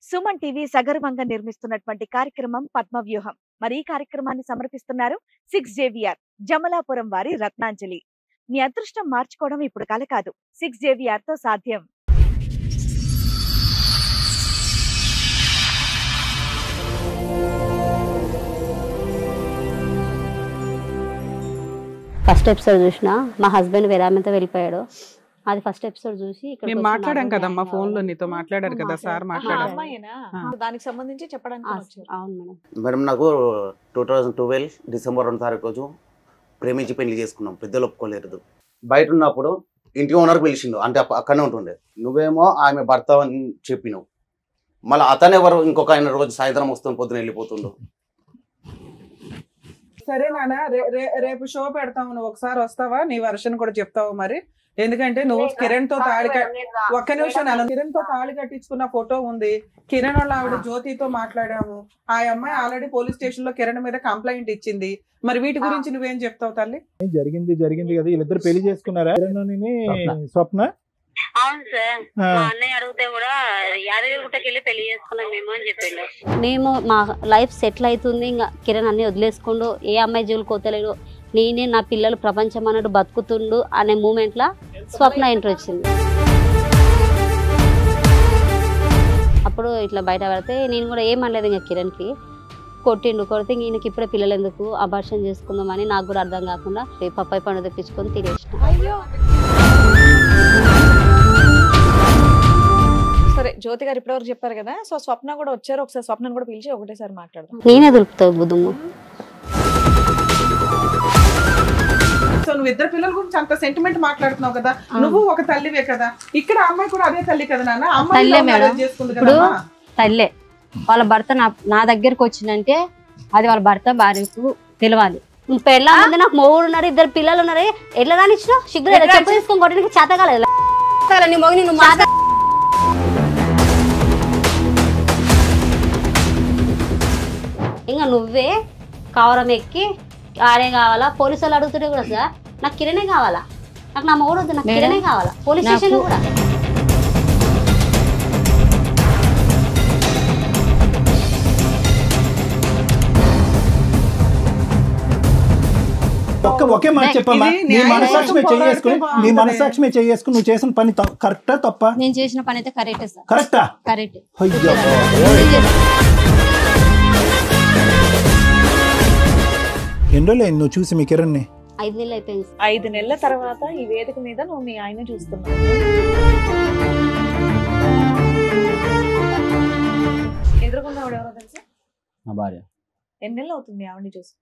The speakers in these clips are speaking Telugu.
సుమన్ టీవీ సగర్వంగా నిర్మిస్తున్నటువంటి కార్యక్రమం పద్మవ్యూహం. మరి ఈ కార్యక్రమాన్ని సమర్పిస్తున్నారు 6JVR జమలాపురం వారి రత్నాంజలి. మీ అదృష్టం మార్చుకోవడం ఇప్పుడు కల కాదు, 6JVR తో సాధ్యం. ఫస్ట్ ఎపిసోడ్ చూసిన మా హస్బెండ్ వేరే ఆమెతో వెళ్ళిపోయాడు. అది ఫస్ట్ ఎపిసోడ్ చూసి మేము మాట్లాడాం కదమ్మా, ఫోన్ లో నీతో మాట్లాడారు కదా సార్, మాట్లాడారు. దానికి సంబంధించి చెప్పడానికి అవును మేడం. మేడం నాకు 2012 డిసెంబర్ 2 తారీఖు రోజు ప్రేమించి పెళ్లి చేసుకున్నాం. పెద్దలు ఒప్పుకోలేదు. బయట ఉన్నప్పుడు ఇంటి ఓనర్ పిలిచిండు, అంటే అక్కడనే ఉంటుండే. నువ్వేమో ఆమె భర్త అని చెప్పినావు. మళ్ళీ అతను ఎవరు ఇంకొక ఆయన రోజు సాయంత్రం వస్తుంది, పొద్దున వెళ్ళిపోతుండు. సరే నాన్న, రేపు షో పెడతాము, నువ్వు ఒకసారి వస్తావా? నీ వర్షన్ కూడా చెప్తావు మరి. ఎందుకంటే నువ్వు కిరణ్ తో ఒక్క నిమిషం నాన్న, కిరణ్ తో తాళి కట్టించుకున్న ఫోటో ఉంది. కిరణ్ వాళ్ళ ఆవిడ జ్యోతితో మాట్లాడాము. ఆ అమ్మాయి ఆల్రెడీ పోలీస్ స్టేషన్ లో కిరణ్ మీద కంప్లైంట్ ఇచ్చింది. మరి వీటి గురించి నువ్వేం చెప్తావు తల్లి? జరిగింది కదా, వీళ్ళిద్దరు పెళ్లి చేసుకున్నారా? స్వప్న. అవును సార్, మా అన్నయ్య అడిగితే కూడా యాదగిరిగుట్టకి వెళ్ళి పెళ్లి చేసుకున్నాం మేము అని చెప్పిండు. మేము మా లైఫ్ సెటిల్ అవుతుంది, ఇంకా కిరణ్ అన్ని వదిలేసుకుండు, ఏ అమ్మాయి జోలు కోతలేడు, నేనే నా పిల్లలు ప్రపంచం అన్నట్టు బతుకుతుండు అనే మూమెంట్ లా స్వప్న ఎంట్రీ వచ్చింది. అప్పుడు ఇట్లా బయట పడితే నేను కూడా ఏమనలేదు, ఇంకా కిరణ్కి కొడితే ఈయనకి ఇప్పుడే పిల్లలు ఎందుకు అబార్షన్ చేసుకుందామని నాకు కూడా అర్థం కాకుండా పప్పాయి పండు తెప్పించుకొని తినేసిన. సరే, జ్యోతి గారు ఇప్పటివరకు చెప్పారు కదా, సో స్వప్న కూడా వచ్చారు. ఒకసారి స్వప్నను కూడా పిలిచి ఒకటేసారి మాట్లాడదాం. నేనే దొరుకుతావు బుద్ధుము. సో నువ్వు ఇద్దరు పిల్లల గురించి అంత సెంటిమెంట్ మాట్లాడుతున్నావు కదా, నువ్వు ఒక తల్లివే కదా. ఇక్కడ అమ్మాయి కూడా అదే తల్లి కదా నాన్న. అమ్మాయి చేసుకుంది కదా. తల్లే వాళ్ళ భర్త నా దగ్గరకు వచ్చిందంటే అది వాళ్ళ భర్త భార్యకు తెలియాలి. పెళ్ళ ముందు నాకు మొగుడు ఉన్నారు, ఇద్దరు పిల్లలు ఉన్నారు, ఎట్లా రానిచ్చినా సిగ్గు చెప్పు తీసుకొని కొట్టడానికి చేత కాలేదు. ఇంకా నువ్వే కవరం ఎక్కి ఆడే కావాలా, పోలీసు వాళ్ళు అడుగుతుంటే కూడా సార్ నాకు కిరణే కావాలా, నాకు నా మొగుడు వద్దు, నాకు కిరణే కావాలా. పోలీస్ స్టేషన్ కూడా ఒకే మాట చెప్పమ్మా. నీ మనసాక్షి మీద చేసుకుని నువ్వు చేసిన పని కరెక్టా తప్ప? నేను చేసిన పని అయితే కరెక్టే సార్. కరెక్టా? కరెక్ట్. ఎన్ని రోజులు నువ్వు చూసి మీ కిరణ్ ని? 5 నెలలు అయిపోయింది. 5 నెలల తర్వాత ఈ వేదిక మీద నువ్వు మీ ఆయన చూస్తున్నావు. ఎదురుకున్న ఆవిడ ఎవరో తెలుసా? నా భార్య. ఎన్ని నెలలు అవుతుంది ఆవిడని చూసి?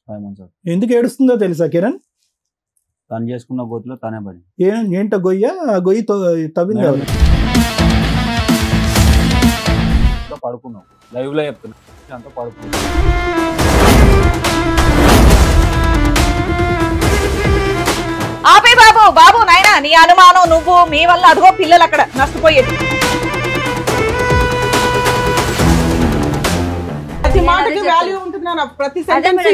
5 months. ఎందుకు ఏడుస్తుందో తెలుసా కిరణ్? తను చేసుకున్న గోతులో తనే పడి. ఏంట గొయ్య? గొయ్యి తవ్వింది ఎవరు? పడుకున్నావు, లైవ్ లో చెప్తున్నా, అంతా పడుకున్నావు. ఆపే బాబు, బాబు నాయనా, నీ అనుమానం నువ్వు, మీ వల్ల అదిగో పిల్లలు అక్కడ నష్టపోయేది. ప్రతి మాటకి వాల్యూ ఉంటుంది నాన్న, ప్రతి సెంటెన్స్.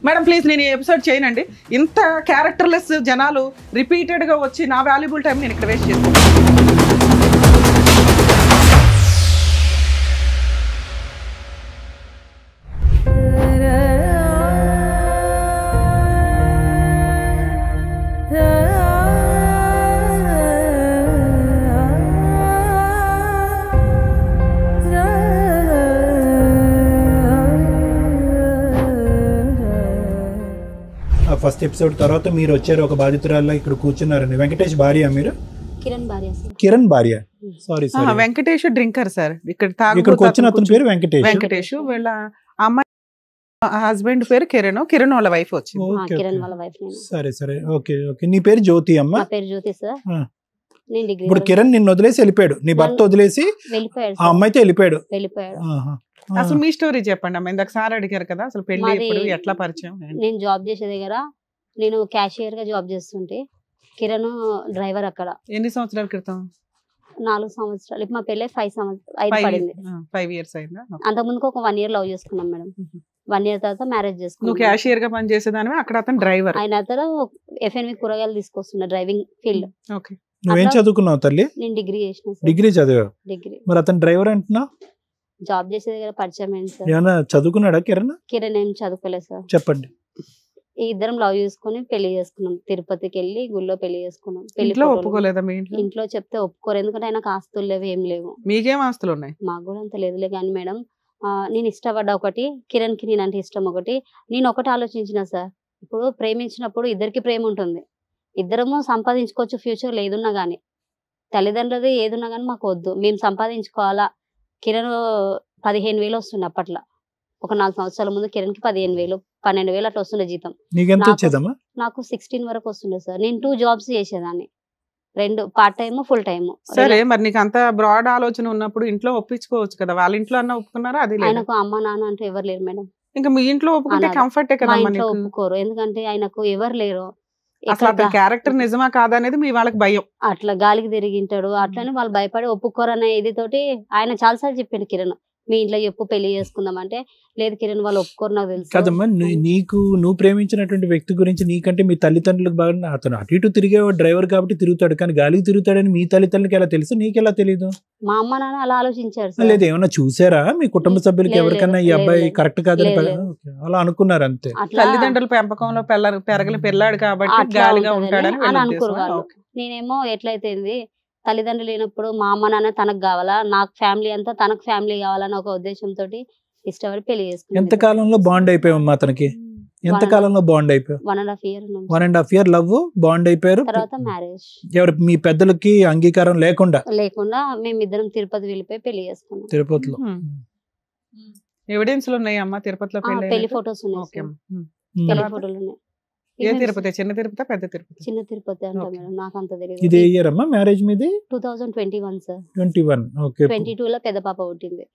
మేడం ప్లీజ్, నేను ఈ ఎపిసోడ్ చేయనండి. ఇంత క్యారెక్టర్లెస్ జనాలు రిపీటెడ్ గా వచ్చి నా వాల్యుబుల్ టైం నేను ఇక్కడ వేస్ట్ చేస్తాను. ఫస్ట్ ఎపిసోడ్ తర్వాత మీరు వచ్చారు, ఒక బాధితురాల్లో ఇక్కడ కూర్చున్నారండి. వెంకటేష్ భార్య మీరు? కిరణ్ భార్య. కిరణ్ భార్య. సారీ. Venkatesh drinker sir. ఇక్కడికి వచ్చిన అతని పేరు వెంకటేష్. వీళ్ళ అమ్మాయి హస్బెండ్ పేరు కిరణ్. కిరణ్ వాళ్ళ వైఫ్ వచ్చింది. కిరణ్ వాళ్ళ వైఫ్. సరే. ఓకే. నీ పేరు జ్యోతి అమ్మ? నా పేరు జ్యోతి సార్. ఇప్పుడు కిరణ్ నిన్ను వదిలేసి వెళ్ళిపోయాడు, నీ భర్త వదిలేసి ఆ అమ్మాయితో వెళ్ళిపోయాడు. అసలు మీ స్టోరీ చెప్పండి అమ్మ. ఇందాక సార్ అడిగారు కదా, అసలు పెళ్లి ఎప్పుడు, ఎట్లా పరిచయం? నేను జాబ్ చేసే దగ్గర నేను క్యాషియర్ గా జాబ్ చేస్తుంటే, కిరణ్ డ్రైవర్ అక్కడ. ఎన్ని సంవత్సరాల క్రితం? 4 సంవత్సరాలు. ఇప్పుడు మా పెళ్ళి 5 సంవత్సరాలు పడింది. 5 years అయిందా? అంతకుముందు ఒక 1 year లవ్ చేసుకున్నాం మేడం. 1 year తర్వాత మ్యారేజ్ చేసుకున్నాం. నువ్వు క్యాషియర్ గా పనిచేసేదానివి, అక్కడ అతను డ్రైవర్. ఆయన అతను FNV కూరగాయలు తీసుకొస్తున్నా, డ్రైవింగ్ ఫీల్డ్. నువ్వేం అట్లా- చదువుకున్నావు తల్లి? నేను డిగ్రీ చేసిన సార్. డిగ్రీ చదివావు. డిగ్రీ మరి అతను డ్రైవర్ అంటున్నావు, జాబ్ చేసే దగ్గర పరిచయం అయింది సార్. ఏమన్నా చదువుకున్నాడా కిరణ్? కిరణ్ ఏం చదువుకోలేదు సార్. చెప్పండి. ఈ ఇద్దరం లవ్ చేసుకుని పెళ్లి చేసుకున్నాం. తిరుపతికి వెళ్ళి గుళ్ళో పెళ్లి చేసుకున్నాం. పెళ్లి ఇంట్లో ఫోటోలు ఒప్పుకోలేదా మీ ఇంట్లో? ఇంట్లో చెప్తే ఒప్పుకోరు, ఎందుకంటే ఆయనకు ఆస్తులు లేవు, ఏం లేవు. మీకేం ఆస్తులు ఉన్నాయి? మాకు కూడా అంత లేదులే కానీ మేడం, నేను ఇష్టపడ్డ ఒకటి, కిరణ్ కి నేనంటే ఇష్టం ఒకటి. నేను ఒకటి ఆలోచించిన సార్, ఇప్పుడు ప్రేమించినప్పుడు ఇద్దరికి ప్రేమ ఉంటుంది, ఇద్దరము సంపాదించుకోవచ్చు ఫ్యూచర్లో ఏదున్నా కానీ. తల్లిదండ్రులది ఏదున్నా కానీ మాకు వద్దు, మేము సంపాదించుకోవాలా. కిరణ్ 15,000 వస్తుండే అప్పట్లో, ఒక 4 సంవత్సరాల ముందు కిరణ్కి 15,000 12,000 అట్లా వస్తుండే జీతం. నీకెంత నాకు- వచ్చేదమ్మా? నాకు 16 వరకు వస్తుండే సార్. నేను 2 జాబ్స్ చేసేదాన్ని, 2 పార్ట్ టైమ్ ఫుల్ టైమ్. సరే, మరి నీకు అంత బ్రాడ్ ఆలోచన ఉన్నప్పుడు ఇంట్లో ఒప్పించుకోవచ్చు కదా, వాళ్ళ ఇంట్లో అన్న ఒప్పుకున్నారా? అది లేదు. ఆయనకు అమ్మ నాన్న అంటే ఎవరు లేరు మేడం. ఇంకా మీ ఇంట్లో ఒప్పుకుంటే అనాథ. కంఫర్టే మా కదమ్మా ఇంట్లో నీకు. ఒప్పుకోరు, ఎందుకంటే ఆయనకు ఎవరు లేరు. అసలు ఎక్కడ అతని క్యారెక్టర్ నిజమా కాదా అనేది మీ వాళ్ళకి భయం. అట్లా గాలికి తిరిగింటాడు, అట్లని వాళ్ళు భయపడి ఒప్పుకోరు అనే ఇది తోటి ఆయన చాలాసార్లు చెప్పిండు కిరణ్, మీ ఇంట్లో చెప్పు పెళ్లి చేసుకుందాం అంటే, లేదు కిరణ్ వాళ్ళు ఒప్పుకోరు నాకు తెలుసు. కదమ్మా, నువ్వు ప్రేమించినటువంటి వ్యక్తి గురించి నీకంటే మీ తల్లిదండ్రులకు బాగా, అతను అటు ఇటు తిరిగే డ్రైవర్ కాబట్టి తిరుగుతాడు, కానీ గాలికి తిరుగుతాడని మీ తల్లిదండ్రులకి ఎలా తెలుసు, నీకెలా తెలియదు? మా అమ్మ నాన్న అలా ఆలోచించారు సార్. లేదు, ఏమన్నా చూసారా మీ కుటుంబ సభ్యులకి లేదు, ఎవరికన్నా ఈ లేదు, అబ్బాయి లేదు. కరెక్ట్ కాదని లేదు, లేదు. ఓకే, అలా అనుకున్నారు అంతే. అట్లా తల్లిదండ్రుల పెంపకంలో పెరగలి పిల్లాడు కాబట్టి అట్లా గాలిగా ఉంటదని ఉంటాడని అని వీళ్ళ అనుకోరు ఉద్దేశం. వాళ్ళు. ఓకే. నేనేమో ఎట్లయితేంది, తల్లిదండ్రులు లేనప్పుడు మా అమ్మ నాన్న తనకు కావాలా, నాకు ఫ్యామిలీ అంతా తనకు ఫ్యామిలీ కావాలని ఒక ఉద్దేశంతో ఇష్టపడి పెళ్లి ఎంత చేసుకున్నాను. కాలంలో బాండ్ అయిపోయావమ్మా అతనికి? ఎంత కాలంలో బాండ్ అయిపోయావు? 1.5 year ఉన్నాం. 1.5 year లవ్, బాండ్ అయిపోయారు. తర్వాత మ్యారేజ్ ఎవరు మీ పెద్దలకి అంగీకారం లేకుండా లేకుండా మేమిద్దరం తిరుపతి వెళ్ళిపోయి పెళ్లి చేసుకున్నాం. తిరుపతిలో? ఎవిడెన్స్లు ఉన్నాయి అమ్మా తిరుపతిలో పెళ్లి పెళ్లి ఫొటోస్ ఉన్నాయి ఓకే సార్. అమ్మా. పెళ్లి తర్వాత? ఫోటోలు ఉన్నాయి. ఏ Events- తిరుపతి? చిన్న తిరుపతి, పెద్ద తిరుపతి? చిన్న తిరుపతి అంట Okay. మేడం, నాకు అంత ఇది తెలియదు. ఇయర్ అమ్మా మ్యారేజ్ మీది? 2021 సార్. 21. ఓకే. 22 లో పెద్ద పాప పుట్టింది,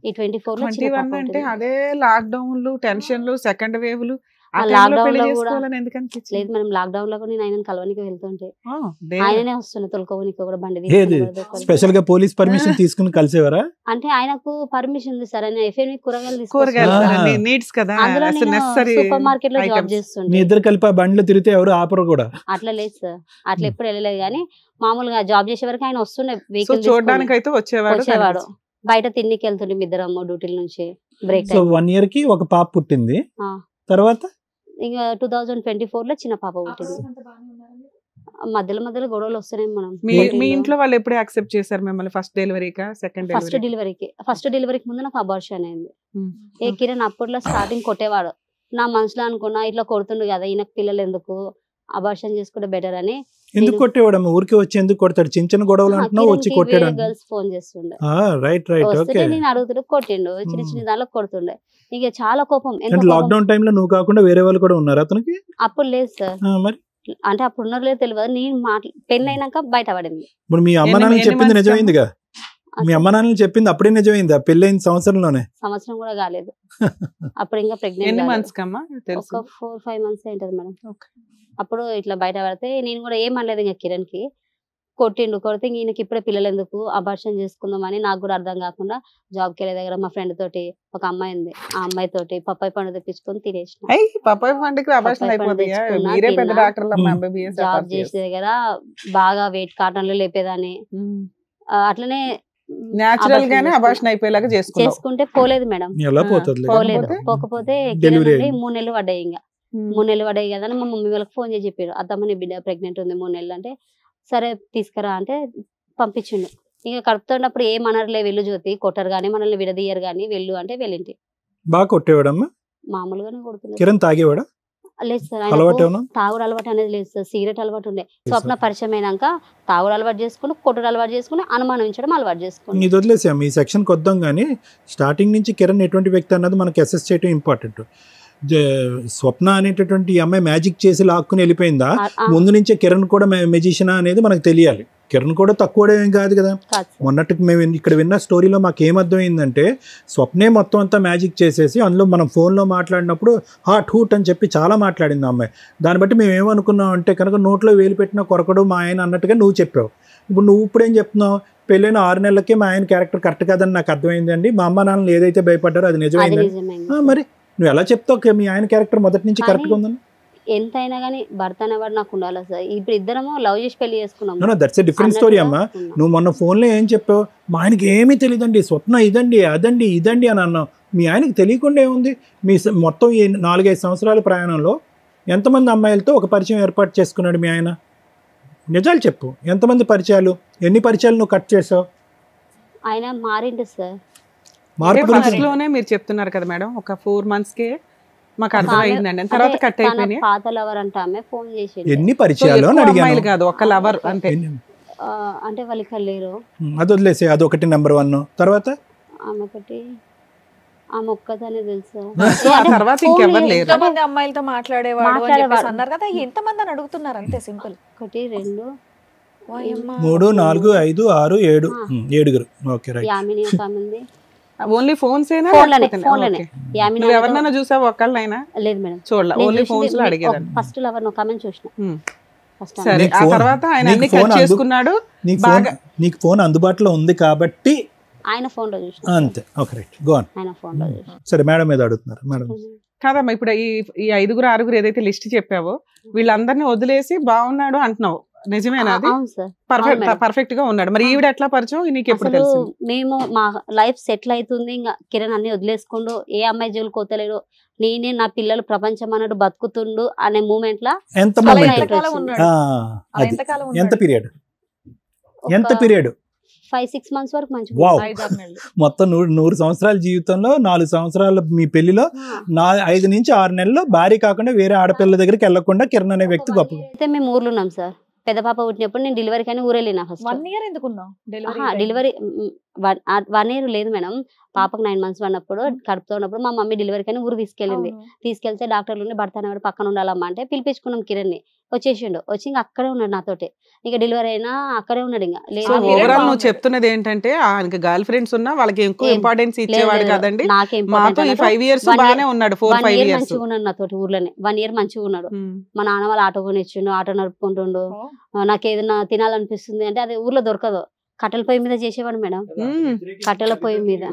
ఈ 24 లో చిన్న 21 పాప అంటే పుట్టింది. అదే లాక్డౌన్లు, టెన్షన్లు, సెకండ్ వేవ్లు, ఆ ఆ టైంలో lockdown పెళ్లి లో కూడా- చేసుకోవాలని ఎందుకు అనిపించింది? లేదు మేడం, లాక్డౌన్ లో కూడా నేను ఆయనను కలవనికి వెళ్తుంటే ఆ, దేవుడా. ఆయననే వస్తుండే తొలకోవనికి కూడా బండి ఏది తీసుకుని వదలకొని. స్పెషల్ గా పోలీస్ పర్మిషన్ తీసుకుని కలిసేవారా? అంటే ఆయనకు పర్మిషన్ ఉంది సార్, ఆయన ఎఫ్ఎం కూరగాయలు కూరగాయలు ఆ. నీడ్స్ కదా, అందులో అసలు నేను necessary సూపర్ మార్కెట్ లో జాబ్ items. మీ చేస్తుండే. ఇద్దరు కలిపి ఆ బండ్లు తిరిగితే ఎవరు ఆపరు కూడా? అట్లా లేదు సార్, అట్లా ఎప్పుడు వెళ్ళలేదు కానీ మామూలుగా జాబ్ చేసే వరకు ఆయన వస్తుండే సో వెహికల్ చూడడానికి అయితే వచ్చేవాడు. వచ్చేవాడు. బయట తిండికి వెళ్తుండే ఇద్దరం డ్యూటీల నుంచి బ్రేక్ సో టైం. 1 year కి ఒక పాప పుట్టింది. ఆ. తర్వాత ఇంకా 2024 లో చిన్న పాప పుట్టింది. మధ్యలో మధ్యలో గొడవలు వస్తున్నాయి మనం. మీ ఇంట్లో వాళ్ళు ఎప్పుడు యాక్సెప్ట్ చేశారు మిమ్మల్ని? ఫస్ట్ డెలివరీకా, సెకండ్ ఫస్ట్ డెలివరీకి ముందు నాకు అబార్షన్ అయింది. ఏ కిరణ్ అప్పట్లో స్టార్టింగ్ కొట్టేవాడు, నా మనసులో అనుకున్నా ఇట్లా కొడుతుండు కదా, ఈయనకు పిల్లలు ఎందుకు, అబార్షన్ చేసుకుంటే బెటర్ అని. ఎందుకు కొట్టేవాడమ్మా? ఊరికి వచ్చి ఎందుకు కొడతాడు? చిన్న చిన్న గొడవలు అంటున్నావు, వచ్చి కొట్టాడు. గర్ల్స్ ఫోన్ చేస్తుండే, రైట్ రైట్ ఓకే. వస్తుంటే నేను అడుగుతుండే, కొట్టిండు, చిన్న చిన్న దాంట్లో కొడుతుండే. ఇక చాలా కోపం. ఎంత అంటే కోపం. లాక్డౌన్ టైంలో నువ్వు కాకుండా వేరే వాళ్ళు కూడా ఉన్నారు అతనికి? అప్పుడు లేదు సార్, మరి అంటే అప్పుడు ఉన్నారు లేదు తెలియదు. నేను పెళ్లి అయినాక బయట పడింది. ఇప్పుడు మీ అమ్మ నాన్నలు చెప్పింది నిజమైందిగా? మీ అమ్మ నాన్నలు చెప్పింది అప్పుడే నిజమైంది? ఆ పెళ్ళైన సంవత్సరంలోనే? సంవత్సరం కూడా కాలేదు, అప్పుడు ఇంకా ఎన్ని ప్రెగ్నెంట్. మంత్స్ కమ్మా తెలుసు? ఒక 4-5 months అయింటది మేడం. Okay. అప్పుడు ఇట్లా బయట పడితే నేను కూడా ఏమనలేదు ఇంకా కిరణ్ కి. కొడితే ఈయనకి ఇప్పుడే పిల్లలు ఎందుకు, అబార్షన్ చేసుకుందాం అని నాకు కూడా అర్థం కాకుండా జాబ్కి వెళ్ళే దగ్గర మా ఫ్రెండ్ తోటి ఒక అమ్మాయి ఉంది, ఆ అమ్మాయి తోటి పప్పాయి పండు తెప్పించుకొని తినేసిన. పప్పాయి పండుగ అబార్షన్ పప్పాయి పండు అయిపోతాయా? తెచ్చుకున్నా, మీరే పెద్ద తిన్నా. డాక్టర్లు అమ్మా, MBBS జాబ్ చేసే దగ్గర బాగా వెయిట్ కాటన్లు లేపేదాన్ని. అట్లనే న్యాచురల్ గానే అబార్షన్ అయిపోయేలాగా చేసుకుంటే పోలేదు మేడం, ఎలా పోతుంది? పోలేదు. పోకపోతే Delivery 3 నెలలు పడ్డాయి. ఇంకా 3 నెలలు పడ్డాయి కదా, మా మమ్మీ వాళ్ళకి ఫోన్ చేసి చెప్పారు, అత్తమ్మ నీ బిడ్డ ప్రెగ్నెంట్ ఉంది 3 నెలలు అంటే, సరే తీసుకురా అంటే పంపించిండు. ఇంకా కడుపుతున్నప్పుడు ఏమనర్లే, వెళ్ళు జ్యోతి, కొట్టరు కానీ మనల్ని విడదీయరు కానీ వెళ్ళు అంటే వెళ్ళింటి. బాగా కొట్టేవాడమ్మా? మామూలుగానే కొడుతున్నారు. కిరణ్ తాగేవాడా? లేదు సార్, అలవాటు ఏమన్నా? తాగుడు అలవాటు అనేది లేదు సార్, సిగరెట్ అలవాటు ఉండే. స్వప్న పరిచయం అయినాక తాగుడు అలవాటు చేసుకుని, కొట్టుడు అలవాటు చేసుకుని, అనుమానించడం అలవాటు చేసుకుని. ఇది వదిలేసాం, ఈ సెక్షన్కి వద్దాం. కానీ స్టార్టింగ్ నుంచి కిరణ్ ఎటువంటి వ్యక్తి అన్నది మనకి అసెస్ చేయడం ఇంపార్టెంట్. స్వప్న అనేటటువంటి ఈ అమ్మాయి మ్యాజిక్ చేసి లాక్కుని వెళ్ళిపోయిందా, ముందు నుంచే కిరణ్ కూడా మెజిషియనా అనేది మనకు తెలియాలి. కిరణ్ కూడా తక్కువ ఏం కాదు కదా. మొన్నటికి మేము ఇక్కడ విన్న స్టోరీలో మాకు ఏమర్థమైందంటే, స్వప్నే మొత్తం అంతా మ్యాజిక్ చేసేసి అందులో మనం ఫోన్లో మాట్లాడినప్పుడు హాట్ హూట్ అని చెప్పి చాలా మాట్లాడింది ఆ అమ్మాయి. దాన్ని బట్టి మేము ఏమనుకున్నాం అంటే, కనుక నోట్లో వేలు పెట్టిన కొరకడు మా ఆయన అన్నట్టుగా నువ్వు చెప్పావు. ఇప్పుడు నువ్వు ఇప్పుడేం చెప్తున్నావు, పెళ్ళైన 6 నెలలకే మా ఆయన క్యారెక్టర్ కరెక్ట్ కాదని నాకు అర్థమైందండి, మా అమ్మ నాన్నలు ఏదైతే భయపడ్డారో అది నిజమైందండి. మరి నువ్వు ఎలా చెప్తావు మీ ఆయన క్యారెక్టర్ మొదటి నుంచి కరెక్ట్గా ఉందని? ఎంతైనా కానీ భర్త అనేవాడు నాకు ఉండాలి సార్. ఇప్పుడు ఇద్దరము లవ్ చేసి పెళ్లి చేసుకున్నాము. దట్స్ ఎ డిఫరెంట్ స్టోరీ అమ్మా. నువ్వు మొన్న ఫోన్లో ఏం చెప్పావు, మా ఆయనకి ఏమీ తెలియదండి, స్వప్న ఇదండి అదండి ఇదండి అని అన్నావు. మీ ఆయనకి తెలియకుండా ఏముంది? మీ మొత్తం ఈ 4-5 సంవత్సరాల ప్రయాణంలో ఎంతమంది అమ్మాయిలతో ఒక పరిచయం ఏర్పాటు చేసుకున్నాడు మీ ఆయన? నిజాలు చెప్పు, ఎంతమంది పరిచయాలు, ఎన్ని పరిచయాలు నువ్వు కట్ చేసావు? ఆయన మారిండు సార్. ఫస్ట్ లోనే మీరు చెప్తున్నారు కదా మేడం, ఒక 4 months కే మాకు అర్థమైందండి, తర్వాత కట్ అయిపోయినాయి. పాత లవర్ అంటే ఆమె ఫోన్ చేసి ఎన్ని పరిచయాలు అడిగాను కాదు, ఒక లవర్ అంతే. అంటే వాళ్ళు ఇక్కడ లేరు, అది వదిలేసే. అదొకటి నెంబర్ 1. తర్వాత ఆమె ఒకటి, ఆమె ఒక్కదానే తెలుసు. తర్వాత ఇంకెవరు లేరు. ఎంతమంది అమ్మాయిలతో మాట్లాడేవాడు అన్నారు కదా, ఎంతమంది అని అడుగుతున్నారు అంతే, సింపుల్. 1 2 3 4 5 6 7 7. Okay right. యామిని ఒక ఆమె ఉంది. ఓన్లీ ఫోన్స్ ఏనా? ఫోన్లోనే. యామిని నువ్వు ఎవరినైనా చూసావు ఒక్కళ్ళైనా? లేదు మేడం, చూడలే, ఓన్లీ ఫోన్స్ లో అడిగేదాన్ని. ఫస్ట్ లవర్ ఒక ఆమె చూసిన. సరే, ఆ తర్వాత ఆయన అన్ని కట్ చేసుకున్నాడు. నీకు ఫోన్ అందుబాటులో ఉంది కాబట్టి ఆయన ఫోన్ లో చూసిన అంతే. Okay right, go on. ఆయన ఫోన్ లో చూసిన. సరే, మేడం మీద అడుగుతున్నారు. మేడం కాదమ్మా, ఇప్పుడు ఈ 5 6 ఏదైతే లిస్ట్ చెప్పావో వీళ్ళందరినీ వదిలేసి బాగున్నాడు అంటున్నావు, నిజమేనా? అది పర్ఫెక్ట్ గా ఉన్నాడు. మరి ఈవిడ ఎట్లా పరిచయం నీకు ఎప్పుడు తెలుసు? మేము మా లైఫ్ సెటిల్ అవుతుంది, ఇంకా కిరణ్ అన్ని వదిలేసుకుండు, ఏ అమ్మాయి జోలు కోతలేడు, నేనే నా పిల్లలు ప్రపంచం అన్నాడు బతుకుతుండు అనే మూమెంట్ లా. ఎంత పీరియడ్? 5-6 months వరకు మంచిగా. మొత్తం 100 సంవత్సరాల జీవితంలో 4 సంవత్సరాలు మీ పెళ్లిలో 5 నుంచి 6 నెలల్లో భార్య కాకుండా వేరే ఆడపిల్ల దగ్గరికి వెళ్లకుండా కిరణ్ అనే వ్యక్తి గొప్ప. అయితే మేము ఊర్లో ఉన్నాం సార్. పెద్ద పాప పుట్టినప్పుడు నేను డెలివరీకి అని ఊరెళ్ళినా. ఫస్ట్ 1 year ఎందుకున్నావు డెలివరీ? 1 year లేదు మేడం, పాపకు 9 months ఉన్నప్పుడు కడుపుతో ఉన్నప్పుడు మా మమ్మీ డెలివరీకి అని ఊరు తీసుకెళ్ళింది. తీసుకెళ్తే డాక్టర్లు భర్త అనేవాడు పక్కన ఉండాలమ్మా అంటే పిలిపించుకున్నాం కిరణ్ ని. వచ్చేసిండు, వచ్చి ఇంకా అక్కడే ఉన్నాడు నాతోటి. ఇంకా డెలివరీ అయినా అక్కడే ఉన్నాడు. ఇంకా లేదు. ఓవరాల్ నువ్వు చెప్తున్నది ఏంటంటే ఆయనకి గర్ల్ ఫ్రెండ్స్ ఉన్నా వాళ్ళకి ఎక్కువ ఇంపార్టెన్స్ ఇచ్చేవాడు కదండి. మాతో ఈ 5 years బాగానే ఉన్నాడు. 4-5 years మంచిగా ఉన్నాడు నాతోటి ఊర్లోనే. 1 year మంచిగా ఉన్నాడు. మా నాన్న వాళ్ళు ఆటో కొనిచ్చిండు, ఆటో నడుపుకుంటుండు. నాకు ఏదైనా తినాలనిపిస్తుంది అంటే అది ఊర్లో దొరకదు, కట్టెల పొయ్యి మీద చేసేవాడు మేడం. కట్టెల పొయ్యి మీద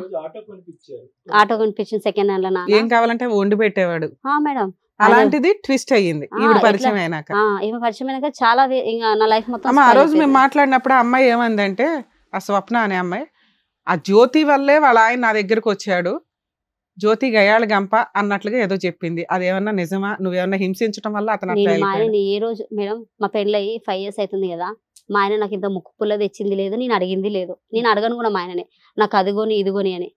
ఆటో కొనిపించింది సెకండ్ హ్యాండ్ లో. ఏం కావాలంటే వండి పెట్టేవాడు మేడం. అలాంటిది ట్విస్ట్ అయ్యింది ఈవిడ పరిచయం అయినాక. ఈమె పరిచయం అయినాక చాలా ఇంకా నా లైఫ్ మొత్తం. ఆ రోజు మేము మాట్లాడినప్పుడు ఆ అమ్మాయి ఏమందంటే, ఆ స్వప్న అనే అమ్మాయి, ఆ జ్యోతి వల్లే వాళ్ళ ఆయన నా దగ్గరకు వచ్చాడు, జ్యోతి గయాళ గంప అన్నట్లుగా ఏదో చెప్పింది. అదేమన్నా నిజమా? నువ్వేమన్నా హింసించడం వల్ల అతను? మా ఆయన ఏ రోజు మేడం, మా పెళ్ళయి 5 years అవుతుంది కదా, మా ఆయన నాకు ఇంత ముక్కు పుల్ల తెచ్చింది లేదు, నేను అడిగింది లేదు, నేను అడగను కూడా మా ఆయననే. నాకు అదిగోని ఇదిగోని అని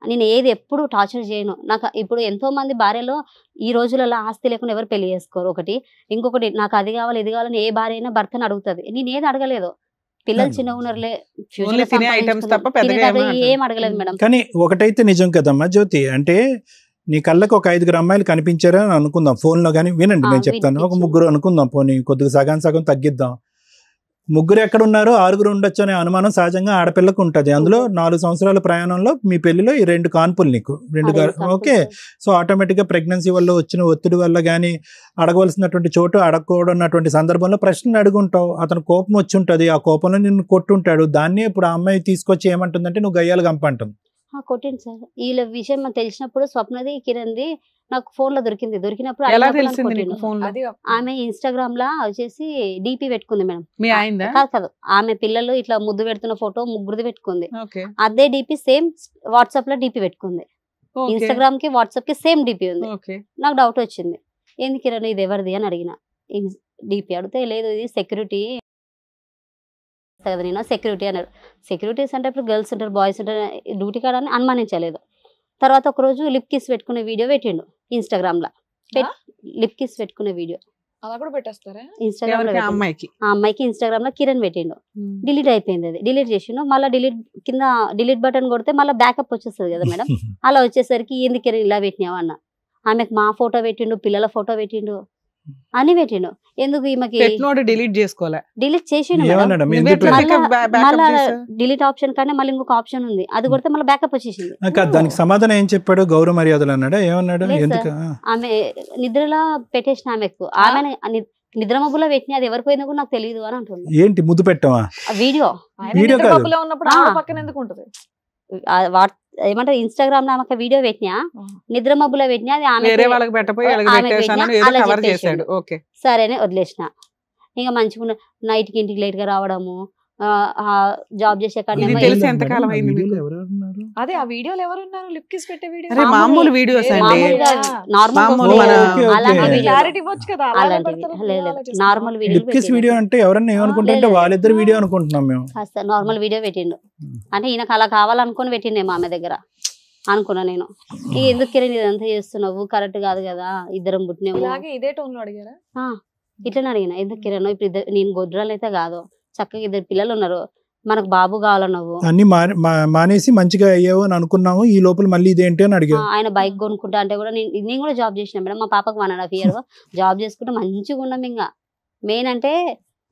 నేను ఏది ఎప్పుడు టార్చర్ చేయను. నాకు ఇప్పుడు ఎంతో మంది భార్యలో ఈ రోజులలో ఆస్తి లేకుండా ఎవరు పెళ్లి చేసుకోరు. ఒకటి, ఇంకొకటి నాకు అది కావాలి ఇది కావాలని ఏ భార్య అయినా భర్తను అడుగుతుంది. నేను ఏది అడగలేదు. పిల్లలు చిన్నగా ఉన్నారులే, ఏం అడగలేదు మేడం. కానీ ఒకటైతే నిజం కదమ్మా జ్యోతి, అంటే నీ కళ్ళకు ఒక 5 అమ్మాయిలు కనిపించారా అని అనుకుందాం ఫోన్లో. కానీ వినండి, నేను చెప్తాను. ఒక 3 అనుకుందాం, పోనీ కొద్దిగా సగం తగ్గిద్దాం. 3 ఎక్కడ ఉన్నారో 6 ఉండొచ్చు అనే అనుమానం సహజంగా ఆడపిల్లకు ఉంటుంది. అందులో 4 సంవత్సరాల ప్రయాణంలో మీ పెళ్లిలో ఈ 2 కాన్పులు నీకు 2 ఓకే. సో ఆటోమేటిక్గా ప్రెగ్నెన్సీ వల్ల వచ్చిన ఒత్తిడి వల్ల కానీ అడగవలసినటువంటి చోటు అడగకూడనటువంటి సందర్భంలో ప్రశ్నలు అడుగుంటావు. అతను కోపం వచ్చి ఉంటుంది, ఆ కోపంలో నిన్ను కొట్టుంటాడు. దాన్ని ఇప్పుడు ఆ అమ్మాయి తీసుకొచ్చి ఏమంటుందంటే నువ్వు గయ్యాలు గంప అంటుంది. కొట్టింది సార్. వీళ్ళ విషయం తెలిసినప్పుడు స్వప్నది కిరణ్ది నాకు ఫోన్ లో దొరికినప్పుడు ఆమె ఇన్స్టాగ్రామ్ లా వచ్చేసి డిపి పెట్టుకుంది మేడం. కాదు, ఆమె పిల్లలు ఇట్లా ముద్దు పెడుతున్న ఫోటో 3 పెట్టుకుంది. అదే డిపి సేమ్ వాట్సాప్ లో డిపి పెట్టుకుంది. ఇన్స్టాగ్రామ్ కి వాట్సాప్ కి సేమ్ డిపి ఉంది. నాకు డౌట్ వచ్చింది, ఏంది కిరణ్ ఇది ఎవరిది అని అడిగిన. డిపి అడిగితే లేదు ఇది సెక్యూరిటీ కదా, నేను సెక్యూరిటీ అన్నాడు. సెక్యూరిటీస్ అంటే ఇప్పుడు గర్ల్స్ ఉంటారు, బాయ్స్ ఉంటారు, డ్యూటీ కాడ అని అనుమానించలేదు. తర్వాత ఒకరోజు లిప్ కిస్ పెట్టుకునే వీడియో పెట్టిండు ఇన్స్టాగ్రామ్ లో. లిప్ కిస్ పెట్టుకునే వీడియో ఇన్స్టాగ్రామ్ లో, ఆ అమ్మాయికి ఇన్స్టాగ్రామ్ లో కిరణ్ పెట్టిండు. డిలీట్ అయిపోయింది, అది డిలీట్ చేసిండు. మళ్ళీ కింద డిలీట్ బటన్ కొడితే మళ్ళీ బ్యాకప్ వచ్చేస్తుంది కదా మేడం. అలా వచ్చేసరికి ఏంది కిరణ్ ఇలా పెట్టినావా అన్న. ఆమెకు మా ఫోటో పెట్టిండు, పిల్లల ఫోటో పెట్టిండు, అని పెట్టిండు. ఎందుకు ఈమెకి డిలీట్ చేసుకోలే, డిలీట్ చేసిండు. డిలీట్ ఆప్షన్ కానీ మళ్ళీ ఇంకొక ఆప్షన్ ఉంది, అది కొడితే మళ్ళీ బ్యాకప్ వచ్చేసింది. దానికి సమాధానం ఏం చెప్పాడు? గౌరవ మర్యాదలు అన్నాడా? ఏమన్నాడు? ఆమె నిద్రలో పెట్టేసిన ఆమెకు, ఆమె నిద్ర మబ్బులో పెట్టిన, అది ఎవరి పోయిందో కూడా నాకు తెలియదు అని అంటుంది. ఏంటి ముద్దు పెట్టావా? వీడియో ఏమంటారు ఇన్స్టాగ్రామ్ లో ఆమె వీడియో పెట్టినా, నిద్ర మబ్బులో పెట్టినా, అది ఆమె వేరే వాళ్ళకి పెట్టపోయి వాళ్ళకి ఆమె పెట్టేసాను పెట్టినా, ఏదో అలా కవర్ చెప్పేసిండు. చేశాడు. ఓకే సరే అని వదిలేసిన. ఇంకా మంచిగా నైట్ కి ఇంటికి లేట్ గా రావడము, జాబ్ చేసే ఇది కాడనేమో తెలిసి ఎంత కాలం అయింది మీకు? అదే ఆ వీడియోలో ఎవరు ఉన్నారు లిప్ కిస్ పెట్టే వీడియో అరే మామూలు వీడియోస్ అండి. మామూలుగా నార్మల్ మామూలు మన- అలాంటి వీడియో క్లారిటీ ఇవ్వచ్చు కదా అలాగే అలాంటి పెడతారు, లేదు అలా లేదు చేస్తారు. నార్మల్ లిప్ కిస్ వీడియో అంటే ఎవరన్నా ఏమనుకుంటారంటే లేదు. వాళ్ళిద్దరు వీడియో అనుకుంటున్నాం మేము. కాస్త నార్మల్ వీడియో పెట్టిండు. అంటే ఈయనకు అలా కావాలనుకుని పెట్టిండేమో ఆమె దగ్గర అనుకున్నా నేను. ఇక ఎందుకు కిరణ్ ఇదంతా చేస్తున్నావు, కరెక్ట్ కాదు కదా, ఇద్దరం పుట్టినేమో ఇలాగే ఇదే టోన్ లో అడిగారా? ఇట్లనే అడిగిన. ఎందుకు కిరణ్ ఇప్పుడు నేను గొడ్రాలు అయితే కాదు, చక్కగా 2 పిల్లలు ఉన్నారు, మనకు బాబు కావాలన్నావు, అన్ని మానేసి మంచిగా అయ్యావు అని అనుకున్నాము, ఈ లోపల మళ్ళీ ఇదేంటి అని అడిగావు. ఆయన బైక్ కొనుక్కుంటా అంటే కూడా నేను కూడా జాబ్ చేసిన మేడం. మా పాపకు 1.5 year జాబ్ చేసుకుంటే మంచిగా ఉన్నాం. ఇంకా మెయిన్ అంటే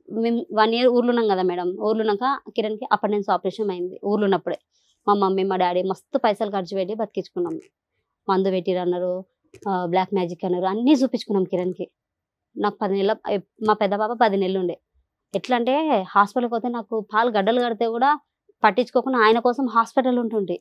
మేము 1 year ఊర్లో ఉన్నాం కదా మేడం. ఊర్లో ఉన్నాక కిరణ్కి అపెండిక్స్ ఆపరేషన్ అయింది. ఊర్లో ఉన్నప్పుడే మా మమ్మీ మా డాడీ మస్తు పైసలు ఖర్చు పెట్టి బతికించుకున్నాం. మందు పెట్టిరు అన్నారు, బ్లాక్ మ్యాజిక్ అన్నారు, అన్నీ చూపించుకున్నాం కిరణ్కి. నాకు 10 నెలల, మా పెద్ద పాప 10 నెలలు ఉండే. ఎట్లా అంటే హాస్పిటల్కి పోతే నాకు పాలు గడ్డలు కడితే కూడా పట్టించుకోకుండా ఆయన కోసం హాస్పిటల్ ఉంటుండే.